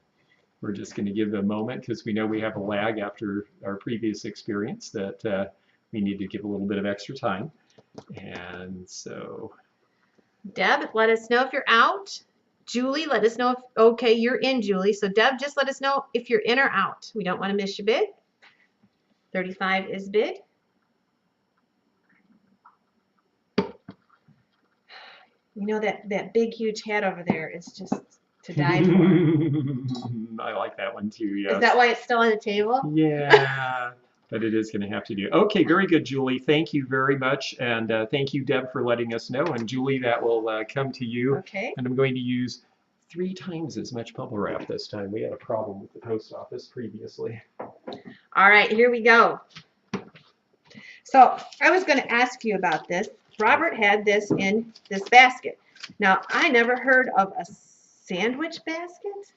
we're just going to give it a moment, because we know we have a lag after our previous experience that we need to give a little bit of extra time. And so... Deb, let us know if you're out. Julie, let us know if, okay, you're in, Julie. So Deb, just let us know if you're in or out. We don't want to miss your bid. 35 is bid. You know, that big, huge hat over there is just to die for. I like that one too, yes. Is that why it's still on the table? Yeah. But it is going to have to do. Okay, very good, Julie. Thank you very much. And thank you, Deb, for letting us know. And Julie, that will come to you. Okay. And I'm going to use 3 times as much bubble wrap this time. We had a problem with the post office previously. All right, here we go. So I was going to ask you about this. Robert had this in this basket. Now, I never heard of a sandwich basket.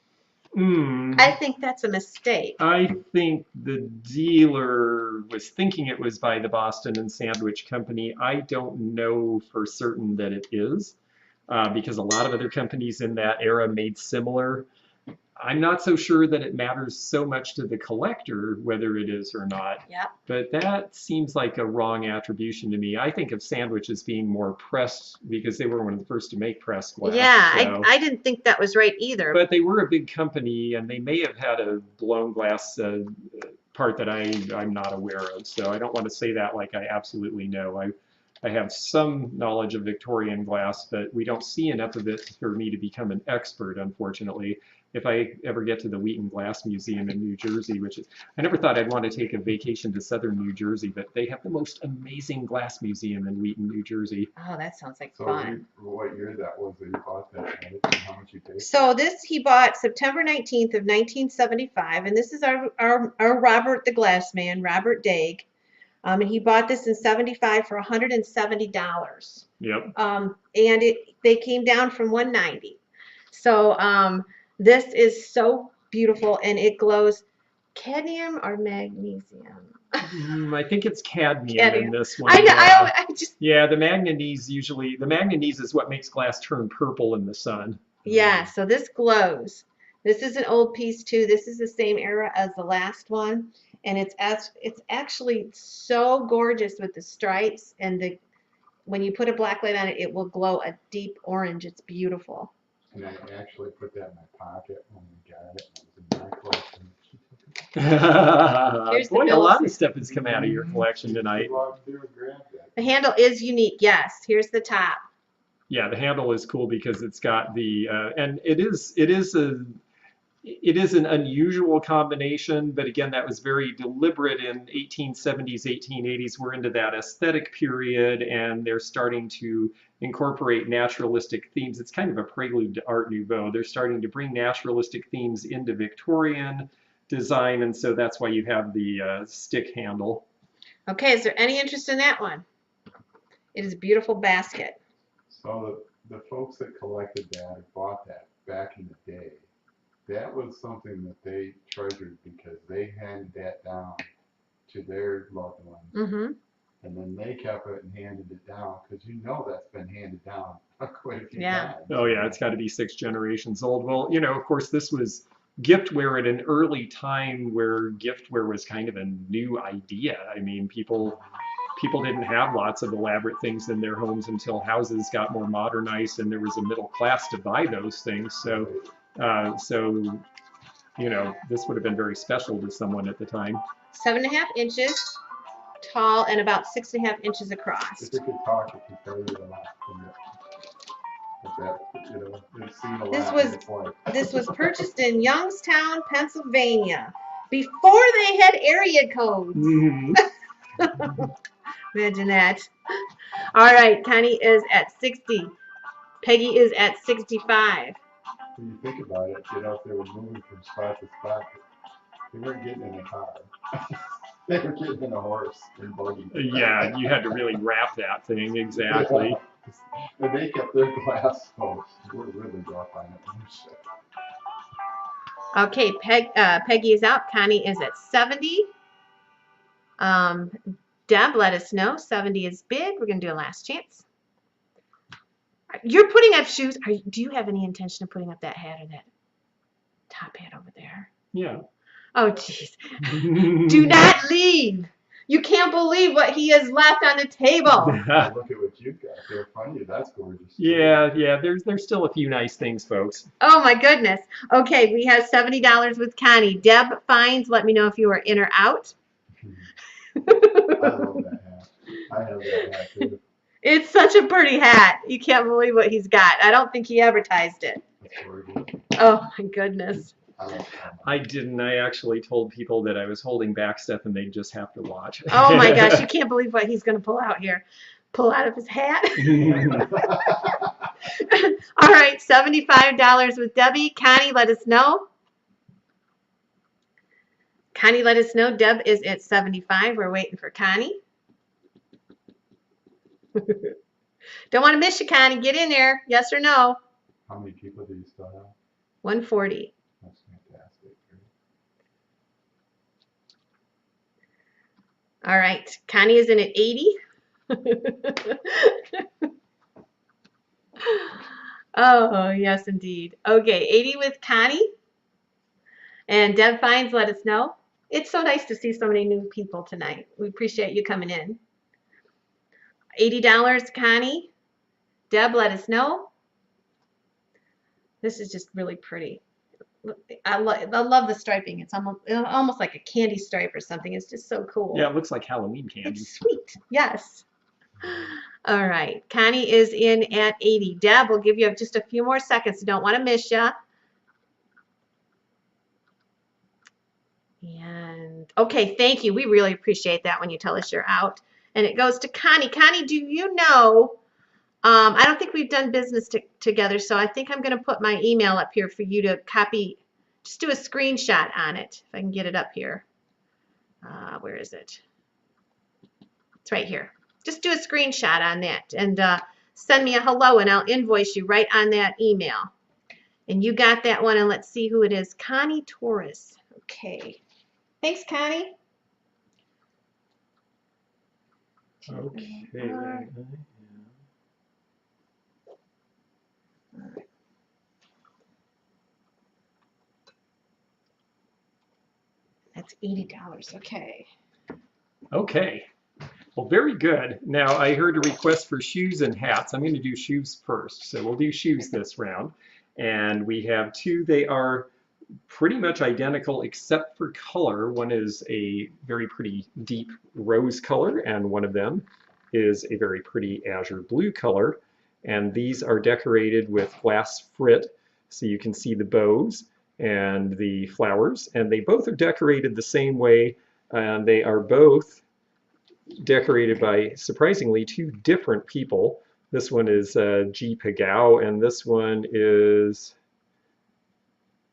I think that's a mistake. I think the dealer was thinking it was by the Boston and Sandwich Company. I don't know for certain that it is, because a lot of other companies in that era made similar. I'm not so sure that it matters so much to the collector whether it is or not. Yep. But that seems like a wrong attribution to me. I think of Sandwich as being more pressed because they were one of the first to make pressed glass. Yeah, so. I didn't think that was right either. But they were a big company, and they may have had a blown glass part that I'm not aware of. So I don't want to say that like I absolutely know. I have some knowledge of Victorian glass, but we don't see enough of it for me to become an expert, unfortunately. If I ever get to the Wheaton Glass Museum in New Jersey, which is, I never thought I'd want to take a vacation to southern New Jersey, but they have the most amazing glass museum in Wheaton, New Jersey. Oh, that sounds like So fun. what year that was that you bought that, right? And how much you paid? So this he bought September 19th of 1975, and this is our Robert the Glass Man, Robert Daig. And he bought this in 75 for $170. Yep. And they came down from 190. So this is so beautiful, and it glows cadmium or magnesium. I think it's cadmium in this one. I know. I just. Yeah, the manganese is what makes glass turn purple in the sun. Yeah, so this glows. This is an old piece too. This is the same era as the last one, and it's actually so gorgeous with the stripes, and when you put a black light on it, it will glow a deep orange. It's beautiful. And I actually put that in my pocket when we got it. It was in my collection. Here's Boy, the a lot bills. of stuff has come out of your collection tonight. The handle is unique. Yes, here's the top. Yeah, the handle is cool because it's got the and it is an unusual combination, but again, that was very deliberate in 1870s, 1880s. We're into that aesthetic period, and they're starting to incorporate naturalistic themes. It's kind of a prelude to Art Nouveau. They're starting to bring naturalistic themes into Victorian design, and so that's why you have the stick handle. Okay, is there any interest in that one? It is a beautiful basket. So the folks that collected that or bought that back in the day, that was something that they treasured because they handed that down to their loved ones. Mm-hmm. And then they kept it and handed it down because that's been handed down quite a few Yeah. times. Oh yeah, it's got to be 6 generations old. Well, of course, this was giftware at an early time where giftware was kind of a new idea. I mean, people didn't have lots of elaborate things in their homes until houses got more modernized and there was a middle class to buy those things. So this would have been very special to someone at the time. 7.5 inches tall and about 6.5 inches across. If it could talk, it could tell you a lot. It's seen a lot. This was purchased in Youngstown, Pennsylvania, before they had area codes. Mm-hmm. Imagine that. All right, Connie is at 60. Peggy is at 65. When you think about it, they were moving from spot to spot. They weren't getting in a car. They were getting in a horse and buggy. Yeah, you had to really wrap that thing, exactly. Yeah. And they kept their glass folks. We're really rough on it. Okay, Peggy is out. Connie is at 70. Deb, let us know. 70 is bid. We're going to do a last chance. You're putting up shoes. Do you have any intention of putting up that hat or that top hat over there? Yeah. Oh, jeez. Do not leave. You can't believe what he has left on the table. Look at what you've got. They're funny. That's gorgeous. Yeah. There's still a few nice things, folks. Oh, my goodness. Okay, we have $70 with Connie. Deb finds, let me know if you are in or out. I love that hat. I have that hat too. It's such a pretty hat. You can't believe what he's got. I don't think he advertised it. That's gorgeous. Oh, my goodness. I didn't. I actually told people that I was holding back stuff and they'd just have to watch. Oh, my gosh. You can't believe what he's going to pull out here. Pull out of his hat. All right, $75 with Debbie. Connie, let us know. Connie, let us know. Deb is at 75. We're waiting for Connie. Don't want to miss you, Connie. Get in there. Yes or no? How many people do you still have? 140. That's fantastic. All right. Connie is in at 80. Oh, yes, indeed. Okay, 80 with Connie. And Deb Fines, let us know. It's so nice to see so many new people tonight. We appreciate you coming in. $80, Connie. Deb, let us know. This is just really pretty. I love the striping. It's almost like a candy stripe or something. It's just so cool. Yeah, it looks like Halloween candy. It's sweet. Yes. All right. Connie is in at 80. Deb, we'll give you just a few more seconds. Don't want to miss you. And okay, thank you. We really appreciate that when you tell us you're out. And it goes to Connie. Connie, do you know, I don't think we've done business together, so I think I'm going to put my email up here for you to copy. Just do a screenshot on it, if I can get it up here. Where is it? It's right here. Just do a screenshot on that and send me a hello, and I'll invoice you right on that email. And you got that one, and let's see who it is. Connie Torres. Okay. Thanks, Connie. Okay. That's $80. Okay. Okay. Well, very good. Now, I heard a request for shoes and hats. I'm going to do shoes first. So we'll do shoes this round. And we have two. They are pretty much identical except for color. One is a very pretty deep rose color, and one of them is a very pretty azure blue color. And these are decorated with glass frit, so you can see the bows and the flowers. And they both are decorated the same way, and they are both decorated by, surprisingly, two different people. This one is G. Pagao, and this one is,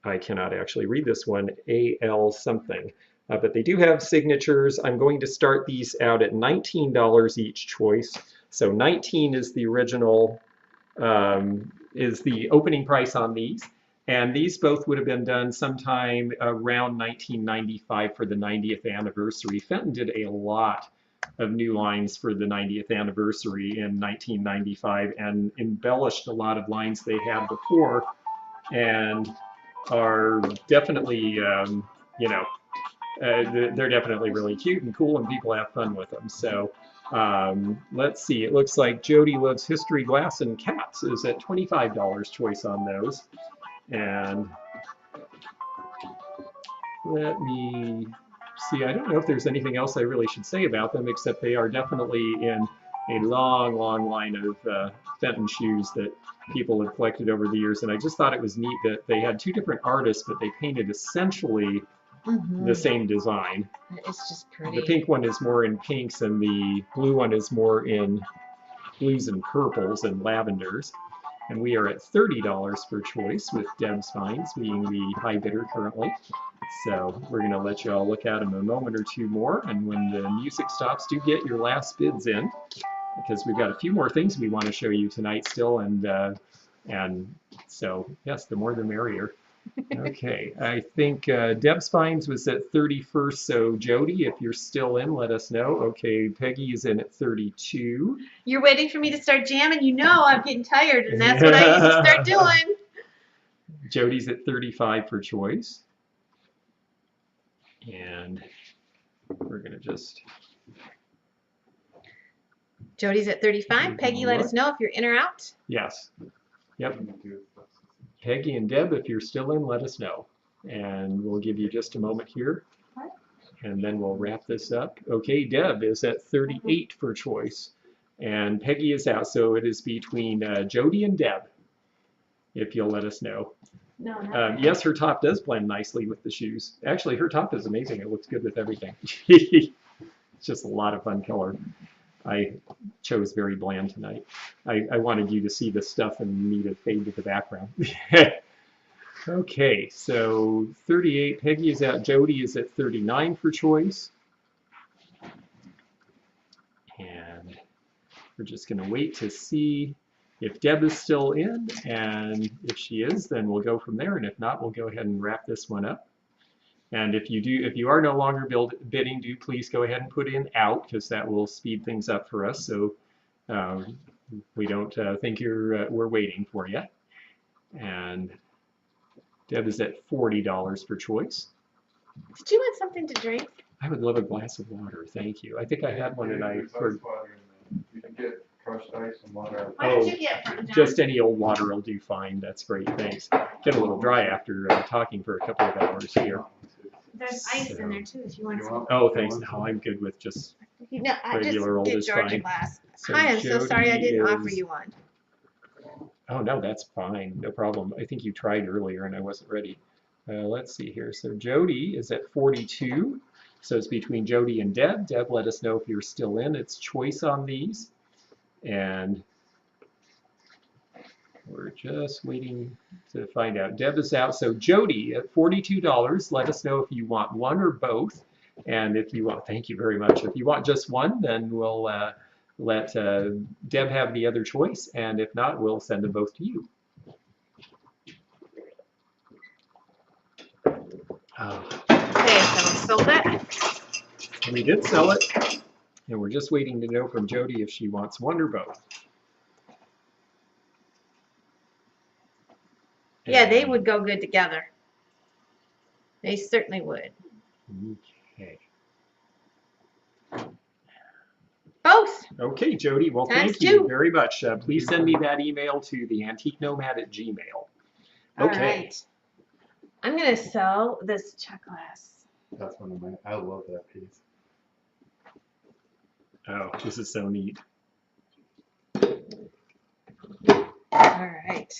I cannot actually read this one, A.L. something. But they do have signatures. I'm going to start these out at $19 each choice. So 19 is the original, is the opening price on these. And these both would have been done sometime around 1995 for the 90th anniversary. Fenton did a lot of new lines for the 90th anniversary in 1995 and embellished a lot of lines they had before, and are definitely, you know, they're definitely really cute and cool, and people have fun with them. So let's see, it looks like Jody Loves History Glass and Cats is at $25 choice on those. And let me see, I don't know if there's anything else I really should say about them, except they are definitely in a long, long line of Fenton shoes that people have collected over the years. And I just thought it was neat that they had two different artists, but they painted essentially the same design. It's just pretty. The pink one is more in pinks, and the blue one is more in blues and purples and lavenders. And we are at $30 for choice, with Deb's Finds being the high bidder currently. So we're going to let you all look at them a moment or two more, and when the music stops, do get your last bids in, because we've got a few more things we want to show you tonight still, and so yes, the more the merrier. Okay, I think Deb's Finds was at 31st, so Jody, if you're still in, let us know. Okay, Peggy is in at 32. You're waiting for me to start jamming. You know I'm getting tired, and that's what I used to start doing. Jody's at 35 for choice. And we're going to just... Jody's at 35. Peggy, let us know if you're in or out. Yes. Yep. Peggy and Deb, if you're still in, let us know. And we'll give you just a moment here. And then we'll wrap this up. Okay, Deb is at 38 for choice. And Peggy is out, so it is between Jody and Deb, if you'll let us know. No, not yes, her top does blend nicely with the shoes. Actually, her top is amazing. It looks good with everything. It's just a lot of fun color. I chose very bland tonight. I wanted you to see the stuff and me to fade to the background. Okay, so 38. Peggy is at. Jody is at 39 for choice. And we're just going to wait to see if Deb is still in. And if she is, then we'll go from there. And if not, we'll go ahead and wrap this one up. And if you are no longer bidding, do please go ahead and put in out, because that will speed things up for us. So we don't think we're waiting for you. And Deb is at $40 for choice. Did you want something to drink? I would love a glass of water, thank you. I think I had one and I heard. You can get crushed ice and water. What did you get from John? Just any old water will do fine. That's great, thanks. Get a little dry after talking for a couple of hours here. There's ice in there too if you want some. Oh, thanks. No, I'm good with just No, I just regular old get is George a fine. glass. So Hi, I'm so sorry I didn't offer Jody you one. Oh, no, that's fine. No problem. I think you tried earlier and I wasn't ready. Let's see here. So Jody is at 42. So it's between Jody and Deb. Deb, let us know if you're still in. It's choice on these. And we're just waiting to find out. Deb is out. So Jody at $42. Let us know if you want one or both. And if you want, thank you very much. If you want just one, then we'll let Deb have the other choice. And if not, we'll send them both to you. Okay, so we sold it. We did sell it. And we're just waiting to know from Jody if she wants one or both. Yeah, they would go good together. They certainly would. Okay. Both. Okay, Jody. Well, Times thank you two. very much. Please send me that email to theantiquenomad@gmail. All Okay. right. I'm going to sell this check glass. That's one of my, I love that piece. Oh, this is so neat. All right.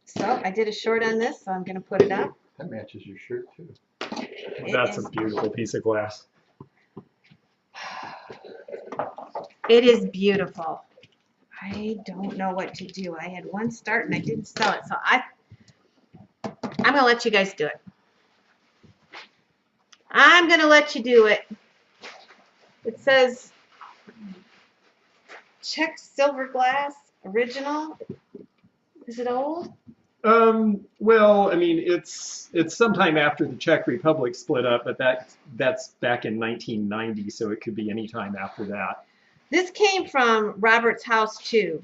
So I did a short on this, so I'm going to put it up. That matches your shirt too. That's a beautiful piece of glass. It is beautiful. I don't know what to do. I had one start and I didn't sell it, so I'm going to let you guys do it. I'm going to let you do it. It says Czech silver glass original. Is it old? Well, I mean, it's sometime after the Czech Republic split up, but that's back in 1990, so it could be any time after that. This came from Robert's house too.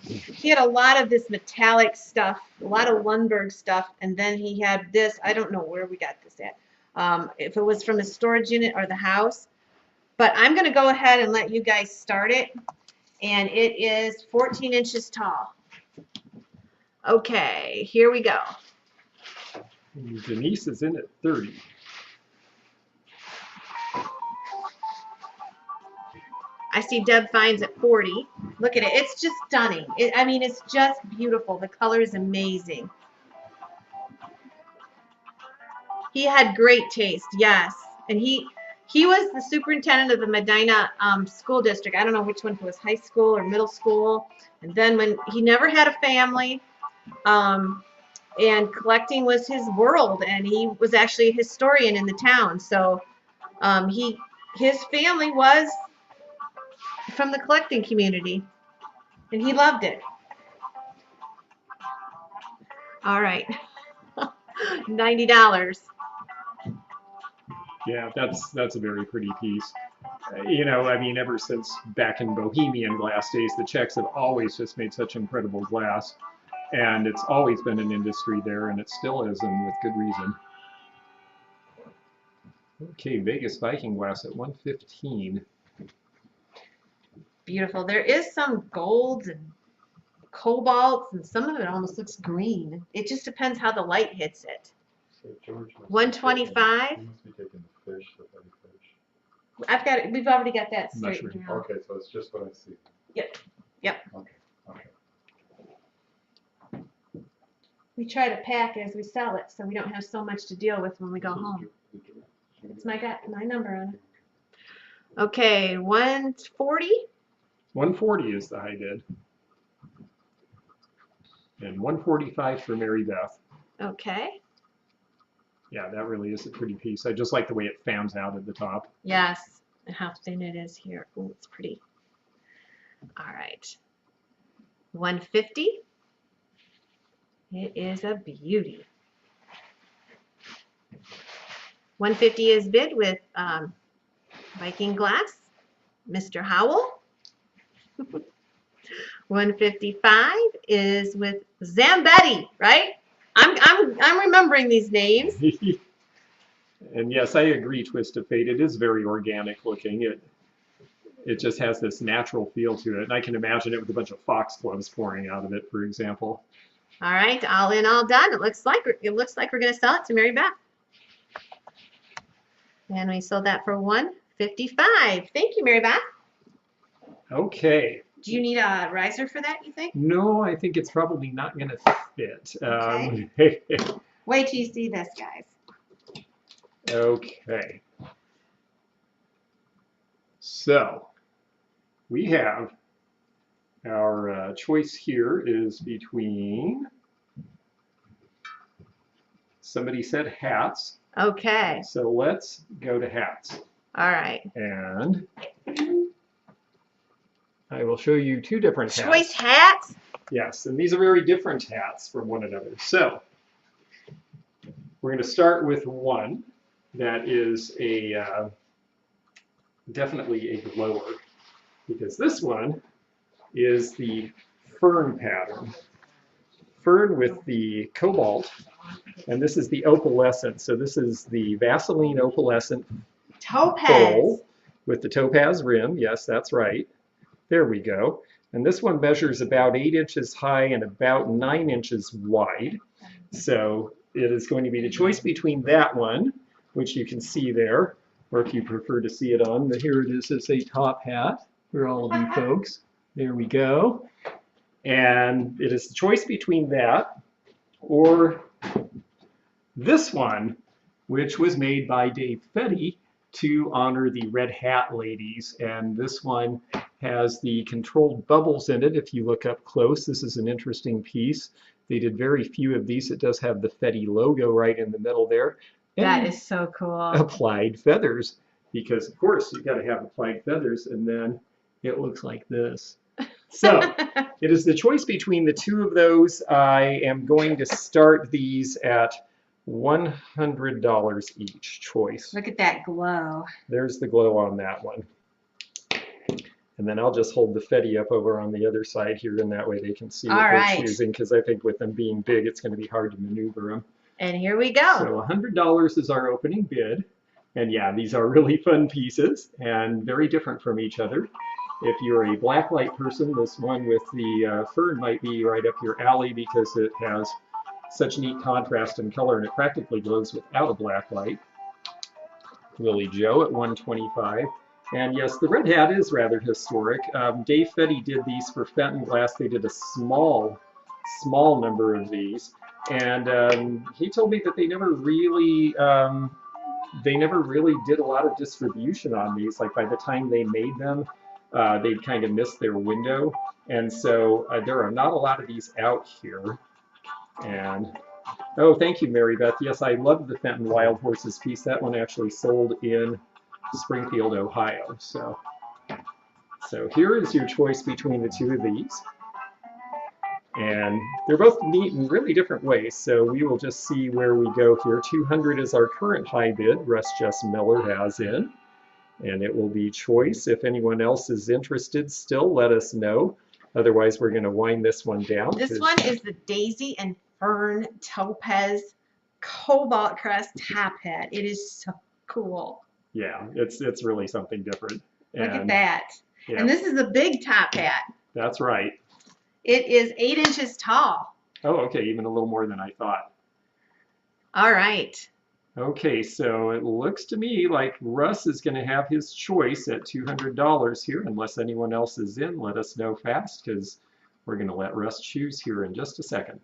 He had a lot of this metallic stuff, a lot of Lundberg stuff, and then he had this. I don't know where we got this at. If it was from his storage unit or the house. But I'm going to go ahead and let you guys start it. And it is 14 inches tall. Okay, here we go. And Denise is in at 30. I see Deb Fines at 40. Look at it. It's just stunning. I mean, it's just beautiful. The color is amazing. He had great taste, yes. And he was the superintendent of the Medina school district. I don't know which one, if it was high school or middle school. And then when he never had a family, and collecting was his world, and he was actually a historian in the town. So his family was from the collecting community, and he loved it. All right, $90. Yeah, that's a very pretty piece. You know, I mean, ever since back in Bohemian glass days, the Czechs have always just made such incredible glass. And it's always been an industry there, and it still is, and with good reason. Okay, Vegas Viking glass at 115. Beautiful. There is some golds and cobalts, and some of it almost looks green. It just depends how the light hits it. So George must be 125. taking- He must be taking the fish, the funny fish. I've got it. We've already got that straightened Mushroom. out. Okay, so it's just what I see. Yep. Yep. Okay. Okay. We try to pack as we sell it, so we don't have so much to deal with when we go home. It's my number on it. Okay, 140. 140 is the high bid. And 145 for Mary Beth. Okay. Yeah, that really is a pretty piece. I just like the way it fans out at the top. Yes, and how thin it is here. Oh, it's pretty. All right. 150. It is a beauty. 150 is bid with Viking glass, Mr. Howell. 155 is with Zambetti, right? I'm remembering these names. And yes, I agree, Twist of Fate. It is very organic looking. It just has this natural feel to it. And I can imagine it with a bunch of foxgloves pouring out of it, for example. All right, all in, all done. It looks like we're going to sell it to Mary Beth. And we sold that for 155. Thank you, Mary Beth. Okay. Do you need a riser for that, you think? No, I think it's probably not going to fit. Okay. Wait till you see this, guys. Okay. So we have our choice here is between, somebody said hats. Okay. So let's go to hats. All right. And I will show you two different hats. Choice hats? Yes, and these are very different hats from one another. So we're going to start with one that is a definitely a glower, because this one is the fern pattern. Fern with the cobalt, and this is the opalescent. So this is the Vaseline opalescent Topaz. bowl with the topaz rim. Yes, that's right. There we go. And this one measures about 8 inches high and about 9 inches wide. So it is going to be the choice between that one, which you can see there, or if you prefer to see it on, here it is as a top hat for all of you folks. There we go. And it is the choice between that or this one, which was made by Dave Fetty to honor the Red Hat ladies. And this one has the controlled bubbles in it. If you look up close, this is an interesting piece. They did very few of these. It does have the Fetty logo right in the middle there. And that is so cool. Applied feathers, because of course you've got to have applied feathers, and then it looks like this. So it is the choice between the two of those. I am going to start these at $100 each choice. Look at that glow. There's the glow on that one. And then I'll just hold the Fetty up over on the other side here, and that way they can see what they're choosing, because I think with them being big, it's going to be hard to maneuver them. And here we go. So $100 is our opening bid. And yeah, these are really fun pieces and very different from each other. If you're a blacklight person, this one with the fern might be right up your alley, because it has such neat contrast and color, and it practically glows without a black light. Willie Joe at $125. And yes, the Red Hat is rather historic. Dave Fetty did these for Fenton Glass. They did a small number of these. And he told me that they never really did a lot of distribution on these. Like by the time they made them, they'd kind of missed their window. And so there are not a lot of these out here. And oh, thank you, Mary Beth. Yes, I loved the Fenton Wild Horses piece. That one actually sold in Springfield, Ohio. So here is your choice between the two of these. And they're both neat in really different ways, so we will just see where we go here. 200 is our current high bid, Russ Jess Miller has in, and it will be choice. If anyone else is interested still, let us know. Otherwise, we're going to wind this one down. This one is the Daisy and Fern Topaz Cobalt Crest Top Hat. It is so cool. Yeah, it's really something different. Look at that. Yeah. And this is the big top hat. That's right. It is 8 inches tall. Oh, okay, even a little more than I thought. All right. Okay, so it looks to me like Russ is going to have his choice at $200 here. Unless anyone else is in, let us know fast, because we're going to let Russ choose here in just a second.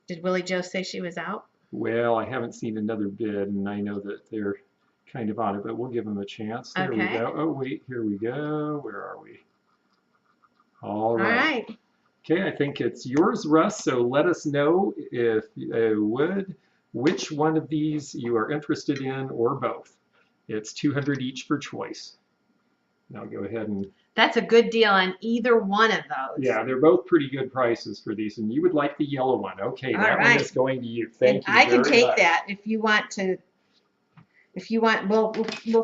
Did Willie Joe say she was out? Well, I haven't seen another bid, and I know that they're kind of on it, but we'll give them a chance. There we Okay. go. Oh, wait, here we go. Where are we? All All right. right. Okay, I think it's yours, Russ. So let us know if which one of these you are interested in, or both. It's 200 each for choice. Now go ahead and. That's a good deal on either one of those. Yeah, they're both pretty good prices for these, and you would like the yellow one. Okay, All that one right. is going to you. And Thank you I can very take much. that if you want to. If you want, we'll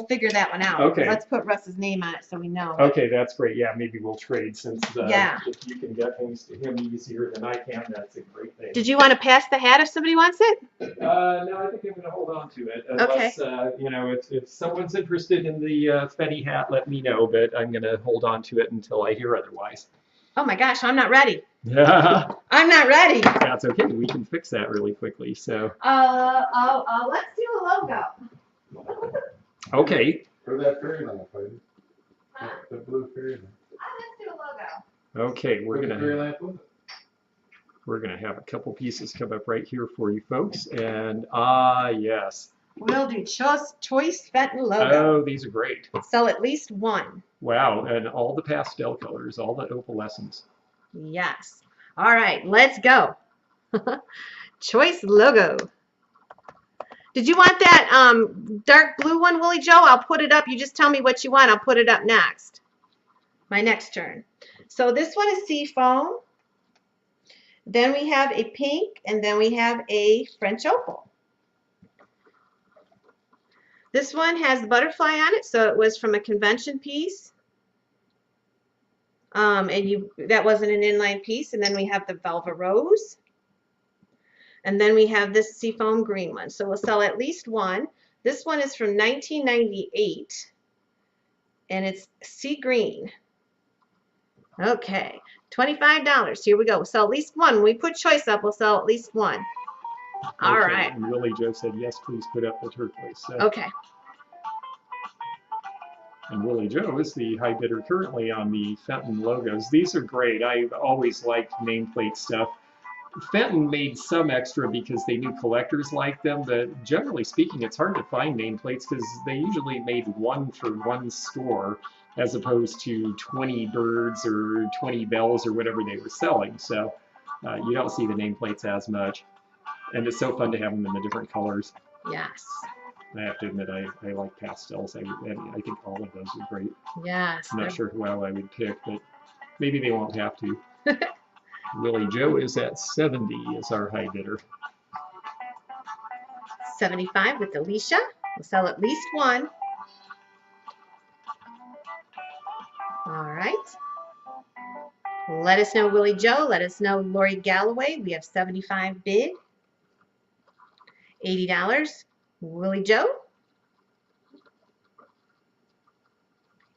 figure that one out. Okay. Let's put Russ's name on it so we know. Okay, that's great. Yeah, maybe we'll trade since Yeah. if you can get things to him easier than I can, that's a great thing. Did you want to pass the hat if somebody wants it? No, I think I'm going to hold on to it. Unless, you know, if someone's interested in the Fetty hat, let me know, but I'm going to hold on to it until I hear otherwise. Oh my gosh, I'm not ready. Yeah. I'm not ready. That's okay. We can fix that really quickly. So. Let's do a logo. Okay. For that fairy lamp, buddy. The blue fairy lamp. Let's do a logo. Okay, Put the fairy lamp with it. we're gonna have a couple pieces come up right here for you folks, and yes. We'll do choice Fenton logo. Oh, these are great. Sell at least one. Wow, and all the pastel colors, all the opalescence. Yes. All right, let's go. Choice logo. Did you want that dark blue one, Willie Joe? I'll put it up. You just tell me what you want. I'll put it up next. My next turn. So this one is seafoam. Then we have a pink, and then we have a French opal. This one has the butterfly on it, so it was from a convention piece. That wasn't an inline piece. And then we have the velvet rose. And then we have this seafoam green one. So we'll sell at least one. This one is from 1998. And it's sea green. Okay. $25. Here we go. We'll sell at least one. When we put choice up, we'll sell at least one. All Okay, right. and Willie Joe said, yes, please put up the turquoise. So. Okay. And Willie Joe is the high bidder currently on the Fenton logos. These are great. I've always liked nameplate stuff. Fenton made some extra because they knew collectors liked them, but generally speaking, it's hard to find nameplates because they usually made one for one store as opposed to 20 birds or 20 bells or whatever they were selling. So you don't see the nameplates as much. And it's so fun to have them in the different colors. Yes. I have to admit, I like pastels. I think all of those are great. Yes. I'm not sure who I would pick, but maybe they won't have to. Willie Joe is at 70 as our high bidder. 75 with Alicia. We'll sell at least one. All right. Let us know, Willie Joe. Let us know, Lori Galloway. We have 75 bid. $80, Willie Joe.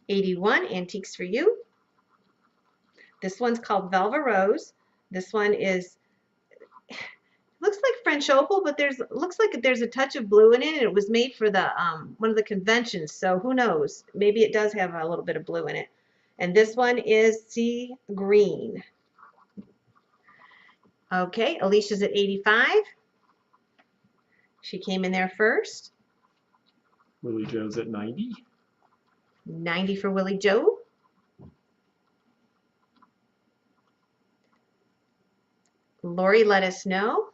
81, Antiques for You. This one's called Velvet Rose. This one is, looks like French opal, but looks like there's a touch of blue in it, and it was made for the one of the conventions, so who knows? Maybe it does have a little bit of blue in it. And this one is sea green. Okay, Alicia's at 85. She came in there first. Willie Joe's at 90. 90 for Willie Joe. Lori let us know.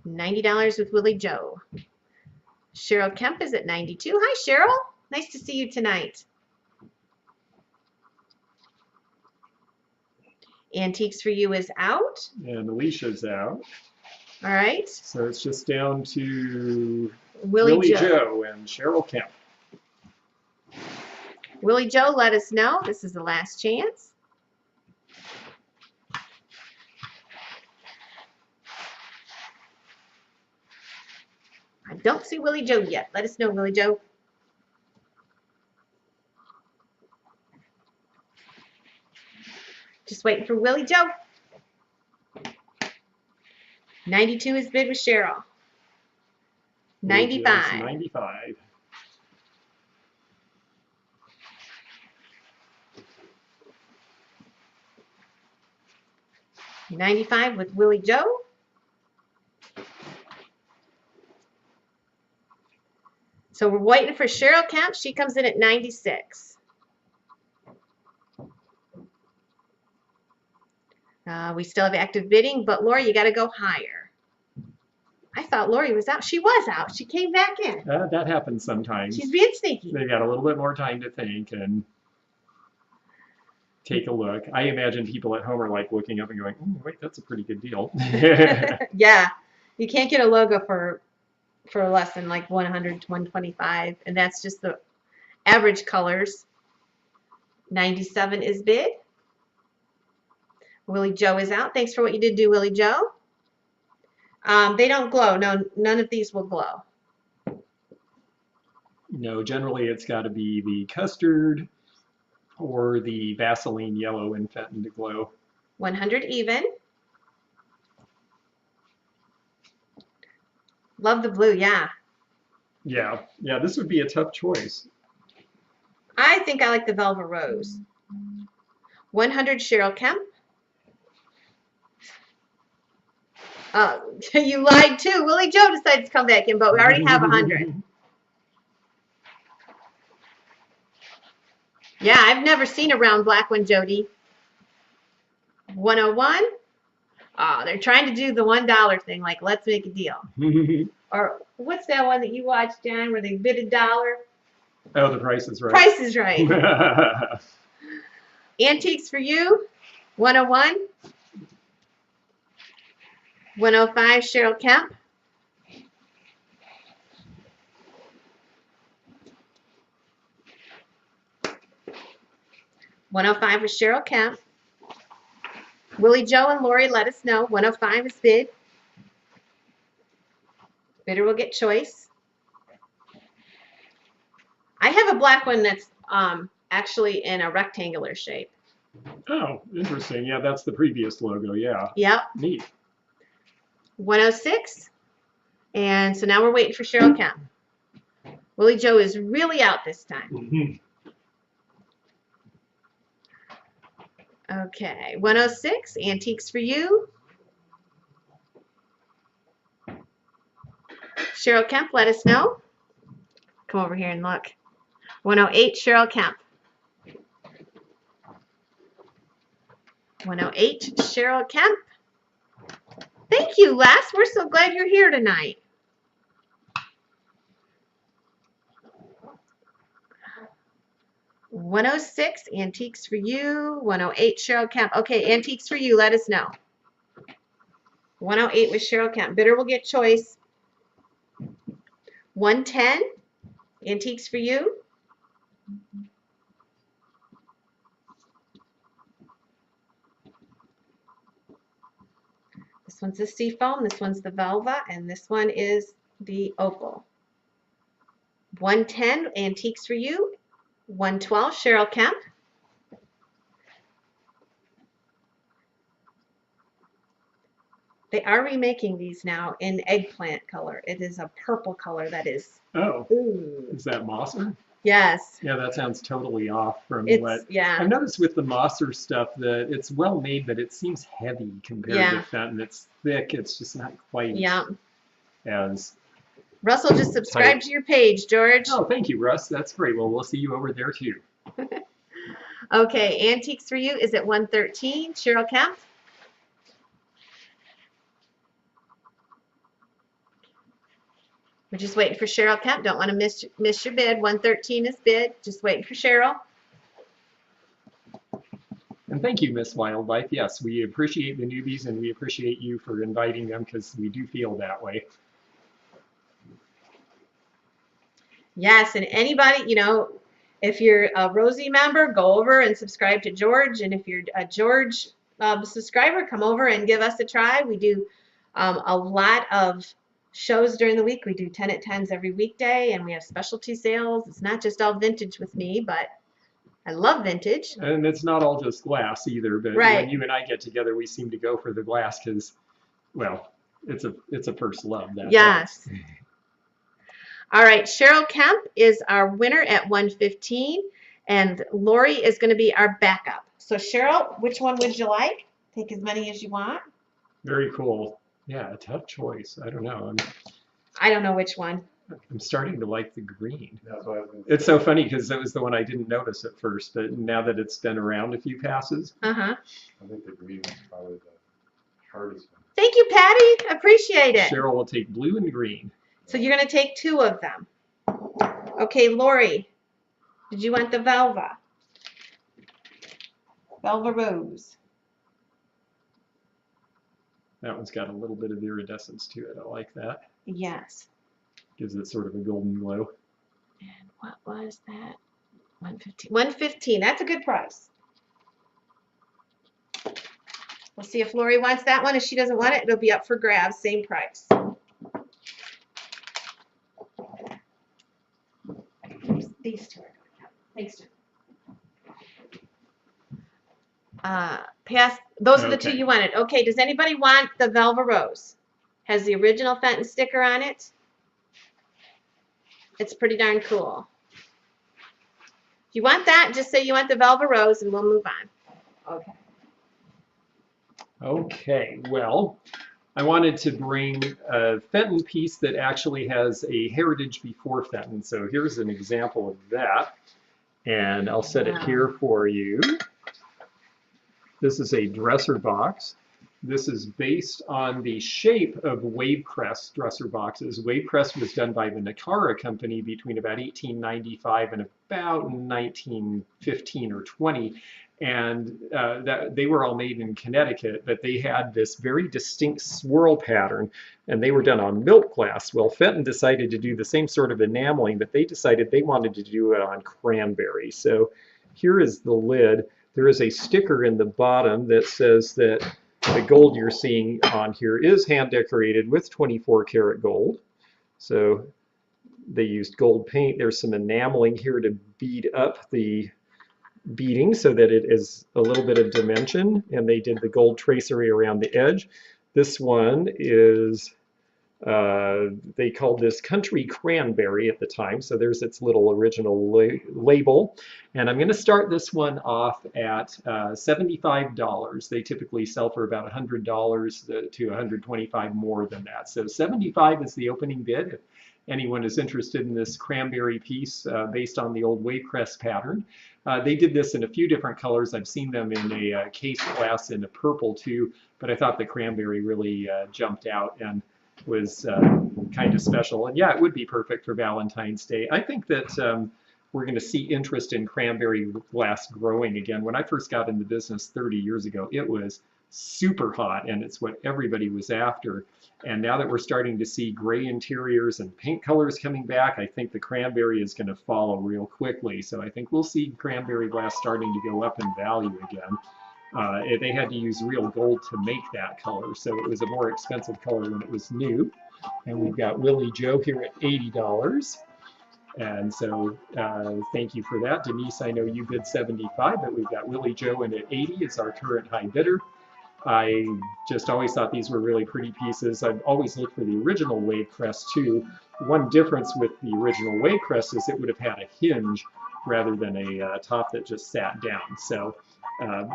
$90 with Willie Joe. Cheryl Kemp is at 92. Hi, Cheryl. Nice to see you tonight. Antiques for You is out. And Alicia's out. All right. So it's just down to Willie Joe and Cheryl Kemp. Willie Joe, let us know. This is the last chance. I don't see Willie Joe yet. Let us know, Willie Joe. Just waiting for Willie Joe. 92 is bid with Cheryl. 95. 95. $95 with Willie Joe. So we're waiting for Cheryl Kemp. She comes in at 96. We still have active bidding, but Lori, you got to go higher. I thought Lori was out. She was out. She came back in. That happens sometimes. She's being sneaky. They got a little bit more time to think and take a look. I imagine people at home are like looking up and going, "Oh, wait, that's a pretty good deal." Yeah, you can't get a logo for less than like 100 to 125, and that's just the average colors. 97 is bid. Willie Joe is out. Thanks for what you did do, Willie Joe. They don't glow. No, none of these will glow. No, generally it's got to be the custard or the Vaseline yellow in Fenton to glow. 100 even. Love the blue, yeah. Yeah, this would be a tough choice. I think I like the Velvet Rose. 100 Cheryl Kemp. You lied too. Willie Joe decided to come back in, but we already have 100. Yeah, I've never seen a round black one, Jody. 101. Oh, they're trying to do the $1 thing, like let's make a deal. Or what's that one that you watched, John, where they bid $1? Oh, The Price is Right. Price is Right. Antiques for you. 101. 105 Cheryl Kemp. 105 is Cheryl Kemp. Willie Joe and Lori, let us know. 105 is bid. Bidder will get choice. I have a black one that's actually in a rectangular shape. Oh, interesting. Yeah, that's the previous logo. Yeah. Yep. Neat. 106. And so now we're waiting for Cheryl Kemp. Willie Joe is really out this time. Okay, 106, antiques for you. Cheryl Kemp, let us know. Come over here and look. 108, Cheryl Kemp. 108, Cheryl Kemp. Thank you, Les. We're so glad you're here tonight. $106, antiques for you. 108, Cheryl Kemp. Okay, antiques for you. Let us know. 108 with Cheryl Kemp. Bidder will get choice. 110, antiques for you. This one's the seafoam, this one's the velva, and this one is the opal. 110, antiques for you. 112, Cheryl Kemp. They are remaking these now in eggplant color. It is a purple color that is. Oh, Ooh. Is that Moser? Yes. Yeah, that sounds totally off from what. Yeah. I've noticed with the Moser stuff that it's well made, but it seems heavy compared to Fenton. It's thick. It's just not quite as. Russell just subscribed to your page, George. Oh, thank you, Russ. That's great. Well, we'll see you over there too. Okay, antiques for you is at 113. Cheryl Kemp. We're just waiting for Cheryl Kemp. Don't want to miss your bid. 113 is bid. Just waiting for Cheryl. And thank you, Miss Wildlife. Yes, we appreciate the newbies and we appreciate you for inviting them because we do feel that way. Yes, and anybody, you know, if you're a Rosie member, go over and subscribe to George. And if you're a George subscriber, come over and give us a try. We do a lot of shows during the week. We do 10 at 10s every weekday, and we have specialty sales. It's not just all vintage with me, but I love vintage. And it's not all just glass either, but when you and I get together, we seem to go for the glass because, well, it's a first love. Yes. All right, Cheryl Kemp is our winner at 115, and Lori is going to be our backup. So Cheryl, which one would you like? Take as many as you want. Very cool. Yeah, a tough choice. I don't know. I don't know which one. I'm starting to like the green. That's what I was gonna It's say. so funny because it was the one I didn't notice at first, but now that it's been around a few passes. Uh-huh. I think the green one's probably the hardest one. Thank you, Patty. Appreciate it. Cheryl will take blue and green. So you're going to take 2 of them. Okay, Lori, did you want the Velva? Velva Rose. That one's got a little bit of iridescence to it. I like that. Yes. Gives it sort of a golden glow. And what was that? 115. 115. That's a good price. We'll see if Lori wants that one. If she doesn't want it, it'll be up for grabs. Same price. These 2 are going up. Thanks, Jim. Those are the 2 Okay. you wanted. Okay, does anybody want the Velva Rose? Has the original Fenton sticker on it. It's pretty darn cool. If you want that, just say you want the Velva Rose and we'll move on. Okay. Okay, well, I wanted to bring a Fenton piece that actually has a heritage before Fenton. So here's an example of that. And I'll set it here for you. This is a dresser box. This is based on the shape of Wavecrest dresser boxes. Wavecrest was done by the Nakara company between about 1895 and about 1915 or 20. And they were all made in Connecticut, but they had this very distinct swirl pattern, and they were done on milk glass. Well, Fenton decided to do the same sort of enameling, but they decided they wanted to do it on cranberry. So here is the lid. There is a sticker in the bottom that says that the gold you're seeing on here is hand decorated with 24 karat gold. So they used gold paint. There's some enameling here to bead up the beading so that it is a little bit of dimension, and they did the gold tracery around the edge. This one is, they called this Country Cranberry at the time, so there's its little original label. And I'm going to start this one off at $75. They typically sell for about $100 to $125 more than that. So $75 is the opening bid. If anyone is interested in this cranberry piece based on the old Wavecrest pattern. They did this in a few different colors. I've seen them in a case glass in a purple too, but I thought the cranberry really jumped out and was kind of special. And yeah, it would be perfect for Valentine's Day. I think that we're going to see interest in cranberry glass growing again. When I first got in the business 30 years ago, it was super hot, and it's what everybody was after. And now that we're starting to see gray interiors and paint colors coming back, I think the cranberry is going to follow real quickly. So I think we'll see cranberry glass starting to go up in value again. They had to use real gold to make that color, so it was a more expensive color when it was new. And we've got Willie Joe here at $80. And so thank you for that. Denise, I know you bid 75, but we've got Willie Joe in at 80 is our current high bidder. I just always thought these were really pretty pieces. I've always looked for the original Wavecrest too. One difference with the original Wavecrest is it would have had a hinge rather than a top that just sat down. So a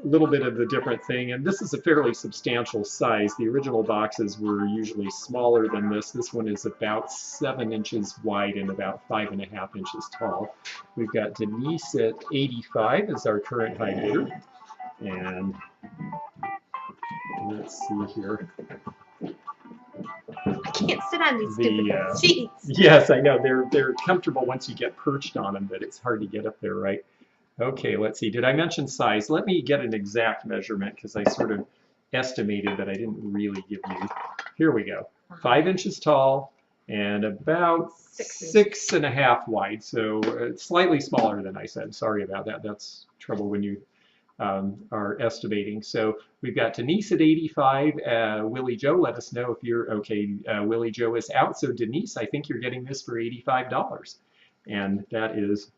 little bit of the different thing. And this is a fairly substantial size. The original boxes were usually smaller than this. This one is about 7 inches wide and about 5.5 inches tall. We've got Denise at 85 as our current high bidder. And let's see here. I can't sit on these stupid seats. Yes, I know. They're comfortable once you get perched on them, but it's hard to get up there, right? Okay, let's see. Did I mention size? Let me get an exact measurement because I sort of estimated that I didn't really give you. Here we go. 5 inches tall and about 6.5 wide. So it's slightly smaller than I said. Sorry about that. That's trouble when you are estimating. So we've got Denise at 85. Willie Joe, let us know if you're okay. Willie Joe is out. So Denise, I think you're getting this for $85. And that is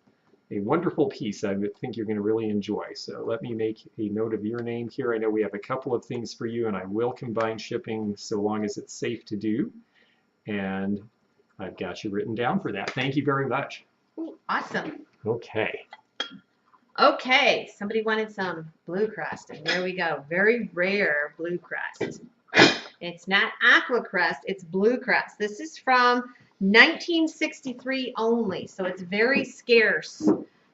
a wonderful piece I think you're going to really enjoy. So let me make a note of your name here. I know we have a couple of things for you, and I will combine shipping so long as it's safe to do. And I've got you written down for that. Thank you very much. Ooh, awesome. Okay. Okay, somebody wanted some blue crust, and there we go. Very rare blue crust. It's not aquacrest, it's blue crust. This is from 1963 only, so it's very scarce.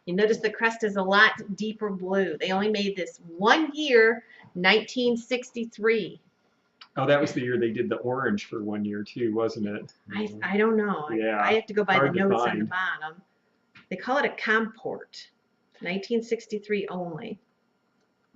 You notice the crest is a lot deeper blue. They only made this 1 year, 1963. Oh, that was the year they did the orange for 1 year too, wasn't it? I don't know. Yeah, I have to go by the hard to notes on the find. bottom. They call it a comport. 1963 only.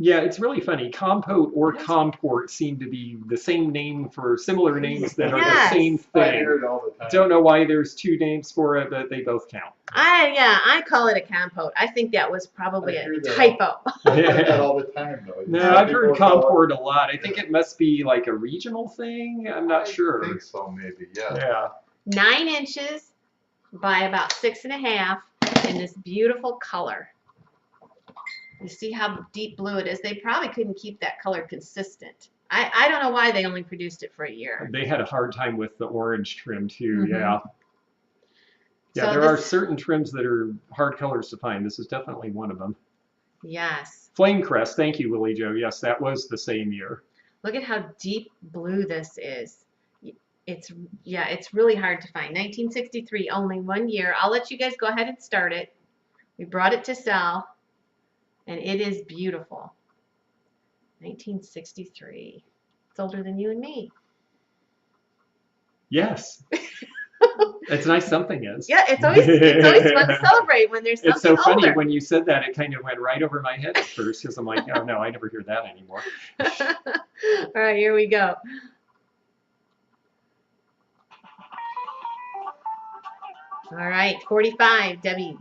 Yeah, it's really funny. Compote or comport seem to be the same name for similar names that are the Yes. same I hear thing. it all the time. Don't know why there's two names for it, but they both count. I call it a compote. I think that was probably I a hear that. typo. I hear that all the time, though. No, I've People heard call it- comport a lot. I think it must be like a regional thing. I'm not I sure. think so, maybe. Yeah. Yeah. 9 inches by about 6.5 in this beautiful color. You see how deep blue it is? They probably couldn't keep that color consistent. I don't know why they only produced it for a year. They had a hard time with the orange trim too. Mhm. Yeah. Yeah, So there are this- certain trims that are hard colors to find. This is definitely one of them. Yes. Flame crest, thank you, Willie Joe. Yes, that was the same year. Look at how deep blue this is. It's really hard to find. 1963, only 1 year. I'll let you guys go ahead and start it. We brought it to sell, and it is beautiful. 1963. It's older than you and me. Yes. It's nice something is. Yeah, it's always fun to celebrate when there's something It's so funny older. when you said that, it kind of went right over my head at first because I'm like, oh no, I never hear that anymore. All right, here we go. All right, 45, Debbie.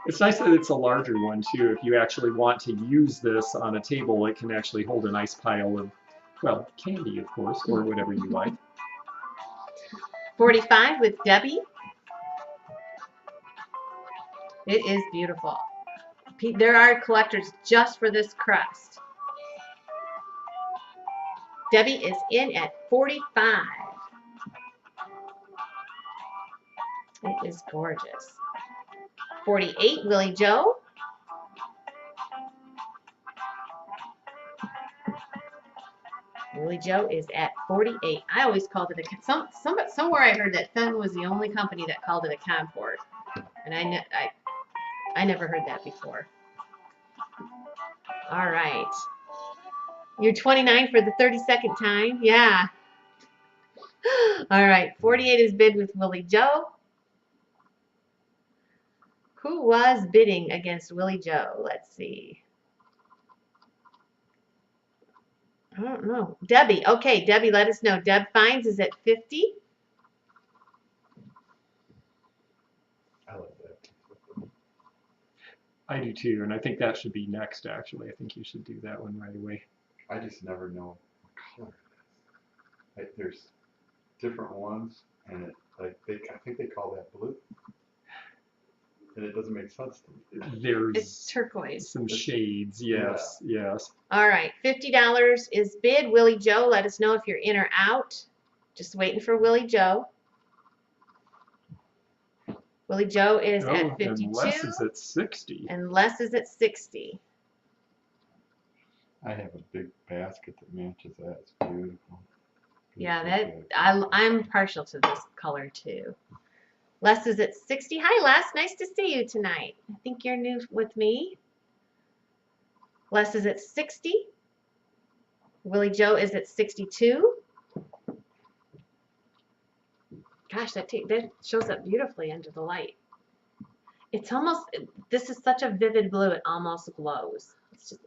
It's nice that it's a larger one too. If you actually want to use this on a table, it can actually hold a nice pile of, well, candy, of course, or whatever you like. 45 with Debbie. It is beautiful. There are collectors just for this crest. Debbie is in at 45. It is gorgeous. 48, Willie Joe. Willie Joe is at 48. I always called it a somewhere I heard that Fenton was the only company that called it a comport, and I never heard that before. All right, you're 29 for the 32nd time. Yeah. All right, 48 is bid with Willie Joe. Who was bidding against Willie Joe? Let's see. I don't know. Debbie. Okay, Debbie, let us know. Deb Fines is at 50. I like that. I do too, and I think that should be next, actually. I think you should do that one right away. I just never know what color it is. Like, there's different ones, and I think they call that blue. And it doesn't make sense to me. There's It's turquoise. some shades, yes, yes. All right, $50 is bid. Willie Joe, let us know if you're in or out. Just waiting for Willie Joe. Willie Joe is at 52. And Les is at 60. And Les is at 60. I have a big basket that matches that. It's beautiful. Yeah, Beautiful. I'm partial to this color too. Les is at 60. Hi, Les. Nice to see you tonight. I think you're new with me. Les is at 60. Willie Joe is at 62. Gosh, that shows up beautifully under the light. It's almost, this is such a vivid blue, it almost glows. It's just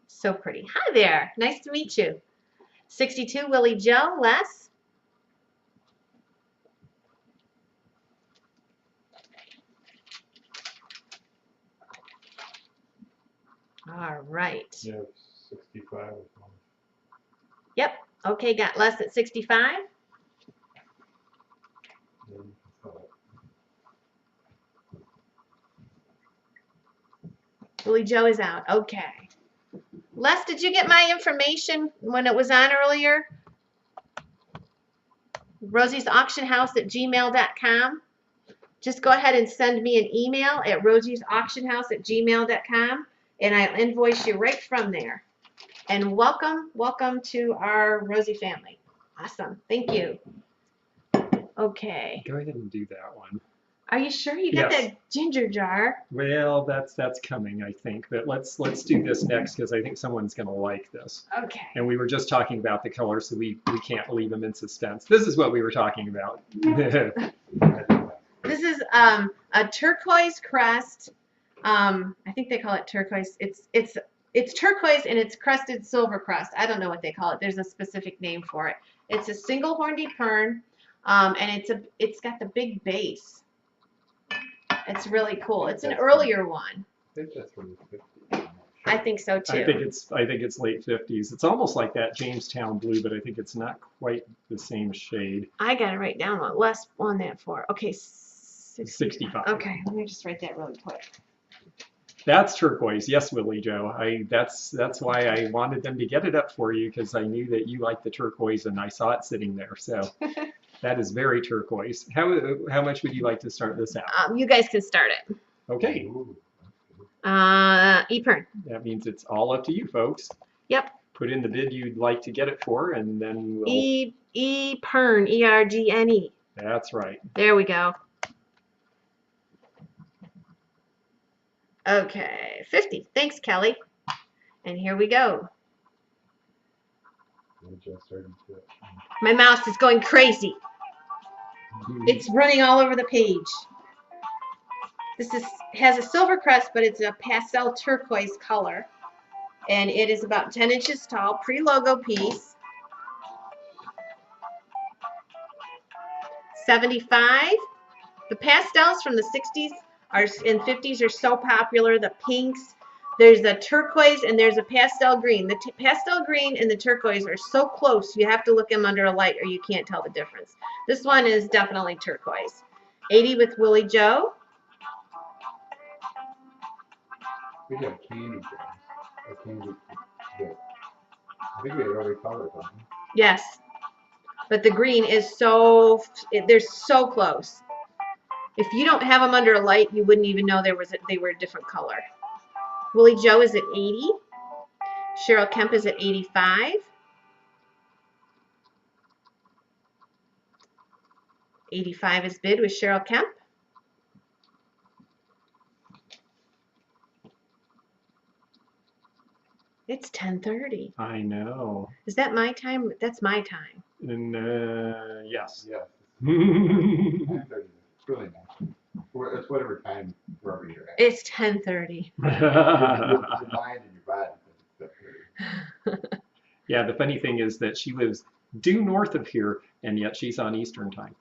so pretty. Hi there. Nice to meet you. 62, Willie Joe. Les. All right. Yeah, 65 is one. Yep. Okay, got Les at 65. Willie Joe is out. Okay. Les, did you get my information when it was on earlier? rosiesauctionhouse@gmail.com. Just go ahead and send me an email at rosiesauctionhouse@gmail.com, and I'll invoice you right from there. And welcome to our Rosie family. Awesome. Thank you. Okay. Go ahead and do that one. Are you sure you got Yes. that ginger jar? Well, that's coming, I think. But let's do this next because I think someone's going to like this. Okay. And we were just talking about the color, so we can't leave them in suspense. This is what we were talking about. This is a turquoise crest. I think they call it turquoise. It's turquoise and it's crusted silver crust. I don't know what they call it. There's a specific name for it. It's a single horned eperne, and it's got the big base. It's really cool. It's an earlier one. I think that's from the 50s. I think so too. I think it's late 50s. It's almost like that Jamestown blue, but I think it's not quite the same shade. I gotta write down what less on that for. Okay, 65. Okay, let me just write that really quick. That's turquoise. Yes, Willie Joe. That's why I wanted them to get it up for you because I knew that you liked the turquoise and I saw it sitting there. So that is very turquoise. How much would you like to start this out? You guys can start it. Okay. Ooh. Eperne. That means it's all up to you, folks. Yep. Put in the bid you'd like to get it for, and then we'll. Eperne. E-R-G-N-E. That's right. There we go. Okay, 50. Thanks, Kelly. And here we go. We just started to it. My mouse is going crazy. It's running all over the page. This has a silver crest, but it's a pastel turquoise color. And it is about 10 inches tall, pre-logo piece. 75. The pastels from the 60s and 50s are so popular. The pinks, there's a turquoise, and there's a pastel green. The pastel green and the turquoise are so close, you have to look them under a light or you can't tell the difference. This one is definitely turquoise. 80 with Willie Joe. We have candy things. A candy that I think we had already colored them. Yes. But the green is so, they're so close. If you don't have them under a light, you wouldn't even know they were a different color. Willie Joe is at 80. Cheryl Kemp is at 85. 85 is bid with Cheryl Kemp. It's 10:30. I know. Is that my time? That's my time. And yes. Yeah. 9:30. It's really nice. It's whatever time wherever you're at. It's 10:30. Your mind and your body. It's 10:30. Yeah, the funny thing is that she lives due north of here, and yet she's on Eastern time.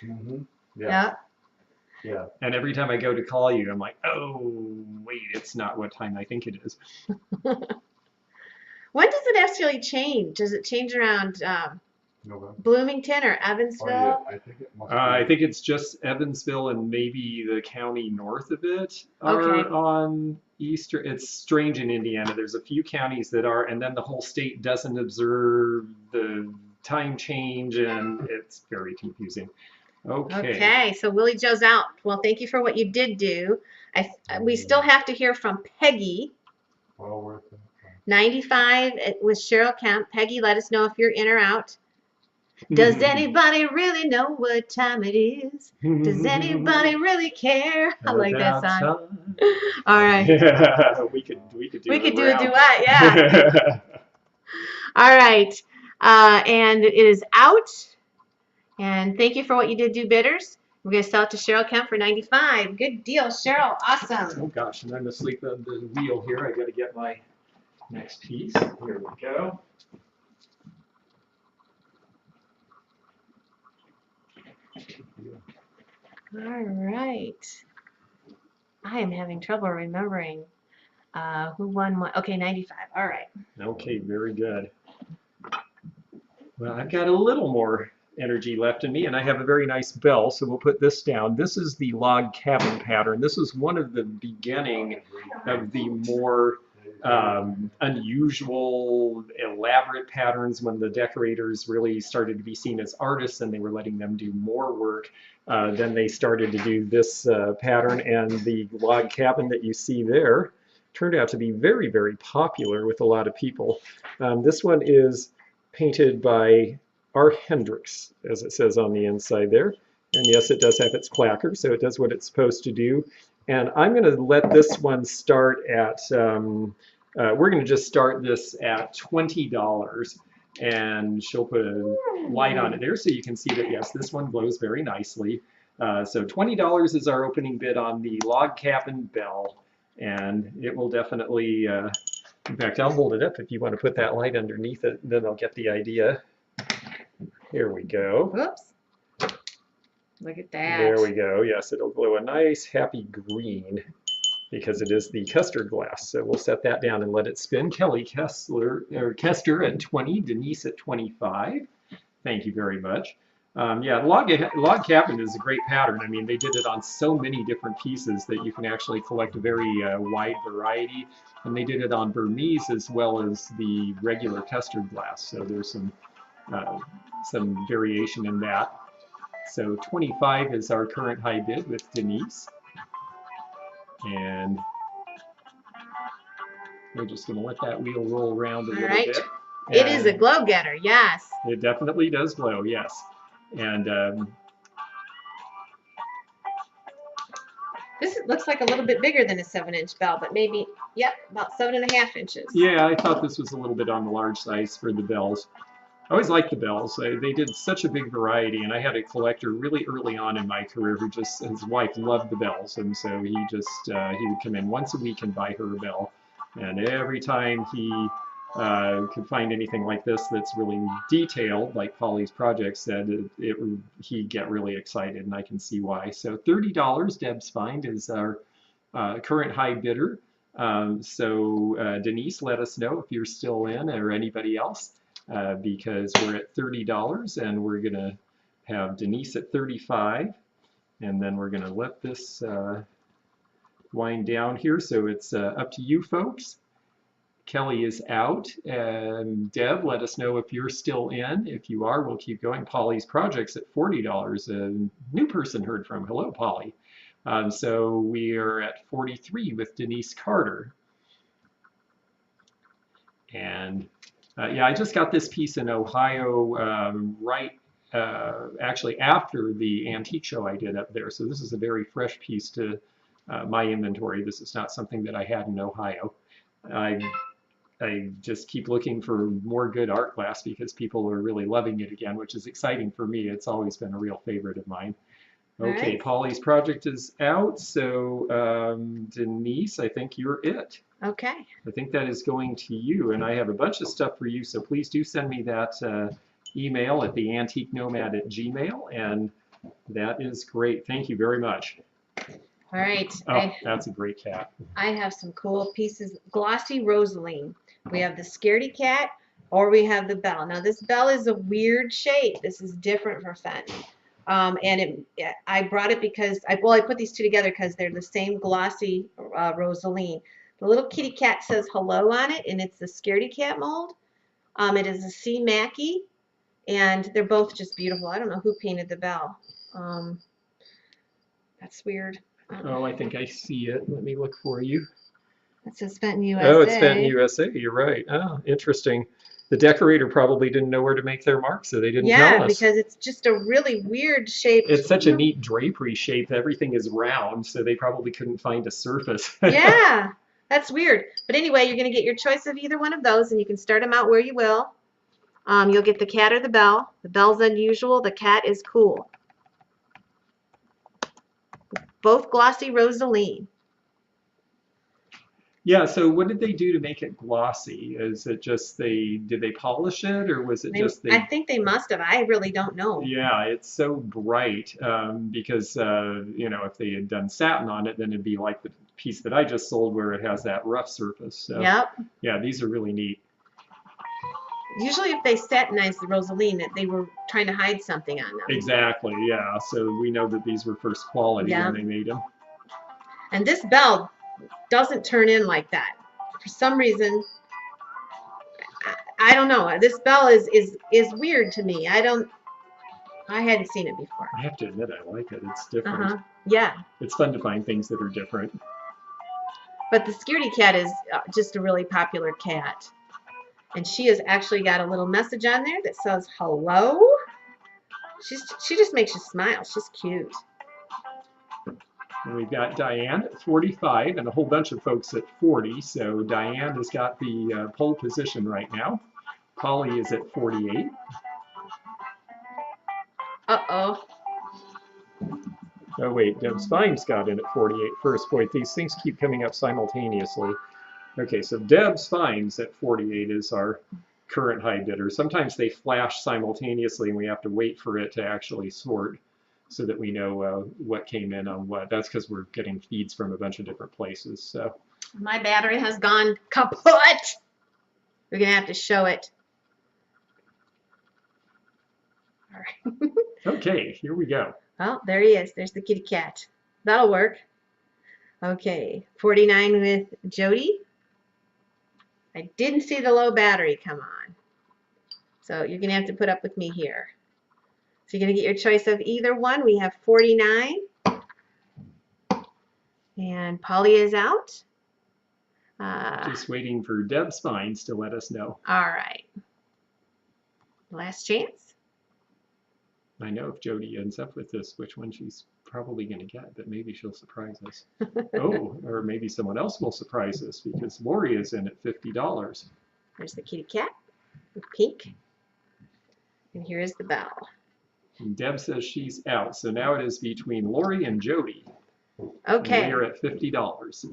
Mm-hmm. Yeah. Yeah. And every time I go to call you, I'm like, oh, wait, it's not what time I think it is. When does it actually change? Does it change around November. Bloomington or Evansville? Oh, yeah. I think it must be. I think it's just Evansville and maybe the county north of it are Okay. on Easter. It's strange in Indiana. There's a few counties that are, and then the whole state doesn't observe the time change, and it's very confusing. Okay. Okay, so Willie Joe's out. Well, thank you for what you did do. We still have to hear from Peggy. Well worth it. 95 with Cheryl Kemp. Peggy, let us know if you're in or out. Does anybody really know what time it is? Does anybody really care? I like that song. All right. Yeah, we could do a duet, yeah. All right. And it is out. And thank you for what you did do, bidders. We're going to sell it to Cheryl Kemp for 95. Good deal, Cheryl. Awesome. Oh gosh, and I'm asleep on the wheel here. I got to get my next piece. Here we go. All right. I am having trouble remembering who won what. Okay, 95. All right. Okay, very good. Well, I've got a little more energy left in me, and I have a very nice bell, so we'll put this down. This is the log cabin pattern. This is one of the beginning of the more unusual, elaborate patterns when the decorators really started to be seen as artists and they were letting them do more work. Then they started to do this pattern, and the log cabin that you see there turned out to be very, very popular with a lot of people. This one is painted by our Hendrix, as it says on the inside there. And yes, it does have its clacker, so it does what it's supposed to do. And I'm going to let this one start at, we're going to just start this at $20. And she'll put a light on it there so you can see that, yes, this one glows very nicely. So $20 is our opening bid on the log cabin bell. And it will definitely, in fact, I'll hold it up if you want to put that light underneath it, then they'll get the idea. Here we go. Oops. Look at that. There we go. Yes, it'll glow a nice happy green because it is the custard glass. So we'll set that down and let it spin. Kelly Kester at 20, Denise at 25. Thank you very much. Yeah, log cabin is a great pattern. I mean, they did it on so many different pieces that you can actually collect a very wide variety. And they did it on Burmese as well as the regular custard glass. So there's some variation in that. So 25 is our current high bid with Denise. And we're just going to let that wheel roll around a little bit. It is a glow getter, yes. It definitely does glow, yes. And this looks like a little bit bigger than a 7-inch bell, but maybe, yep, about 7.5 inches. Yeah, I thought this was a little bit on the large size for the bells. I always liked the bells. They did such a big variety, and I had a collector really early on in my career who just, his wife loved the bells, and so he would come in once a week and buy her a bell. And every time he could find anything like this that's really detailed, like Polly's project said, he'd get really excited, and I can see why. So $30, Deb's Find, is our current high bidder. Denise, let us know if you're still in, or anybody else. Because we're at $30 and we're going to have Denise at 35, and then we're going to let this wind down here. So it's up to you folks. Kelly is out, and Deb, let us know if you're still in. If you are, we'll keep going. Polly's project's at $40. A new person heard from. Hello, Polly. So we are at 43 with Denise Carter. And yeah, I just got this piece in Ohio actually after the antique show I did up there. So this is a very fresh piece to my inventory. This is not something that I had in Ohio. I just keep looking for more good art glass because people are really loving it again, which is exciting for me. It's always been a real favorite of mine. Okay, right. Polly's project is out. So Denise, I think you're it. Okay. I think that is going to you, and I have a bunch of stuff for you, so please do send me that email at theantiquenomad@gmail, and that is great. Thank you very much. All right. Oh, that's a great cat. I have some cool pieces. Glossy Roseville. We have the scaredy cat, or we have the bell. Now, this bell is a weird shape. This is different for Fenton. I brought it because, I put these two together because they're the same glossy Roseville. The little kitty cat says hello on it, and it's the scaredy cat mold. It is a C. Mackey, and they're both just beautiful. I don't know who painted the bell. That's weird. Oh, I think I see it. Let me look for you. It says Fenton, USA. Oh, it's Fenton, USA. You're right. Oh, interesting. The decorator probably didn't know where to make their mark, so they didn't tell us. Yeah, because it's just a really weird shape. It's such a neat drapery shape. Everything is round, so they probably couldn't find a surface. Yeah. That's weird. But anyway, you're going to get your choice of either one of those, and you can start them out where you will. You'll get the cat or the bell. The bell's unusual. The cat is cool. Both glossy Roseville. Yeah, so what did they do to make it glossy? Is it just did they polish it, or was it just I think they must have. I really don't know. Yeah, it's so bright because, you know, if they had done satin on it, then it'd be like the piece that I just sold where it has that rough surface. So, yep. Yeah, these are really neat. Usually if they satinized the Roseville, they were trying to hide something on them. Exactly, yeah. So we know that these were first quality when they made them. And this bell doesn't turn in like that. For some reason, I don't know. This bell is weird to me. I hadn't seen it before. I have to admit, I like it. It's different. Yeah. It's fun to find things that are different. But the scaredy cat is just a really popular cat. And she has actually got a little message on there that says hello. She just makes you smile. She's cute. And we've got Diane at 45 and a whole bunch of folks at 40. So Diane has got the pole position right now. Polly is at 48. Uh-oh. Oh, wait, Deb's Fine's got in at 48 first. Boy, these things keep coming up simultaneously. Okay, so Deb's Fine's at 48 is our current high bidder. Sometimes they flash simultaneously and we have to wait for it to actually sort so that we know what came in on what. That's because we're getting feeds from a bunch of different places. So my battery has gone kaput. We're going to have to show it. All right. Okay, here we go. Oh, there he is. There's the kitty cat. That'll work. Okay, 49 with Jody. I didn't see the low battery come on. So you're going to have to put up with me here. So you're going to get your choice of either one. We have 49. And Polly is out. Just waiting for Deb's Fines to let us know. All right. Last chance. I know if Jody ends up with this, which one she's probably going to get, but maybe she'll surprise us. Oh, or maybe someone else will surprise us because Lori is in at $50. There's the kitty cat with pink. And here is the bell. And Deb says she's out. So now it is between Lori and Jody. Okay. And we are at $50.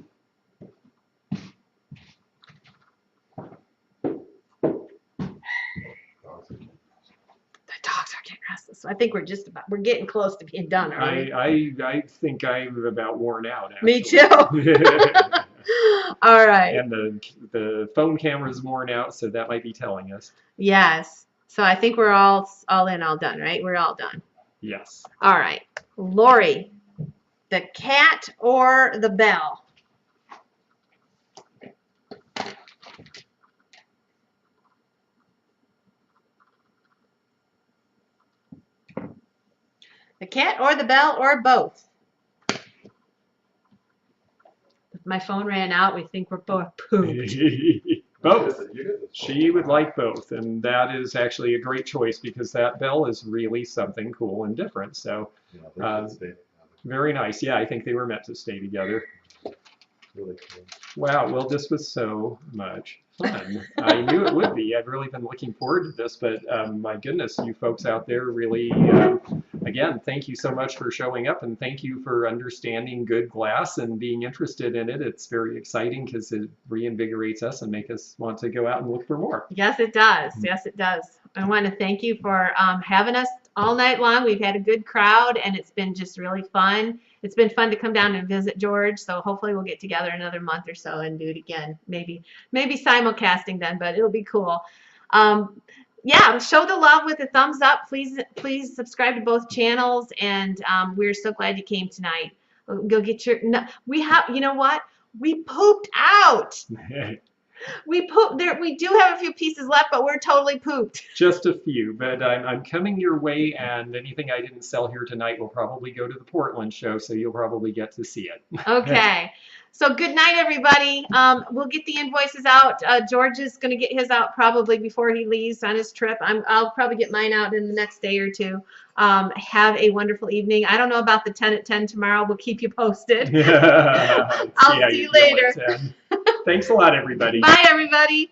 The dogs are getting restless. So I think we're getting close to being done, aren't we? I think I'm about worn out, actually. Me too. All right. And the phone camera's worn out, so that might be telling us. Yes. So I think we're all in, all done, right? We're all done. Yes. All right. Lori, the cat or the bell? The cat or the bell or both? If my phone ran out, we think we're both pooped. Both. She would like both, and that is actually a great choice because that bell is really something cool and different. So, very nice. Yeah, I think they were meant to stay together. Really cool. Wow, well, this was so much fun. I knew it would be. I've really been looking forward to this, but my goodness, you folks out there really, again, thank you so much for showing up, and thank you for understanding good glass and being interested in it. It's very exciting because it reinvigorates us and makes us want to go out and look for more. Yes, it does. Yes, it does. I want to thank you for having us all night long. We've had a good crowd, and it's been just really fun. It's been fun to come down and visit George, so hopefully we'll get together another month or so and do it again. Maybe simulcasting then, but it'll be cool. Yeah, show the love with a thumbs up. Please subscribe to both channels, and we're so glad you came tonight. Go get your. No, you know what? We pooped out. We pooped there. We do have a few pieces left, but we're totally pooped. Just a few, but I'm coming your way, and anything I didn't sell here tonight will probably go to the Portland show, so you'll probably get to see it. Okay. So good night, everybody. We'll get the invoices out. George is going to get his out probably before he leaves on his trip. I'll probably get mine out in the next day or two. Have a wonderful evening. I don't know about the 10 at 10 tomorrow. We'll keep you posted. I'll see you later. Thanks a lot, everybody. Bye, everybody.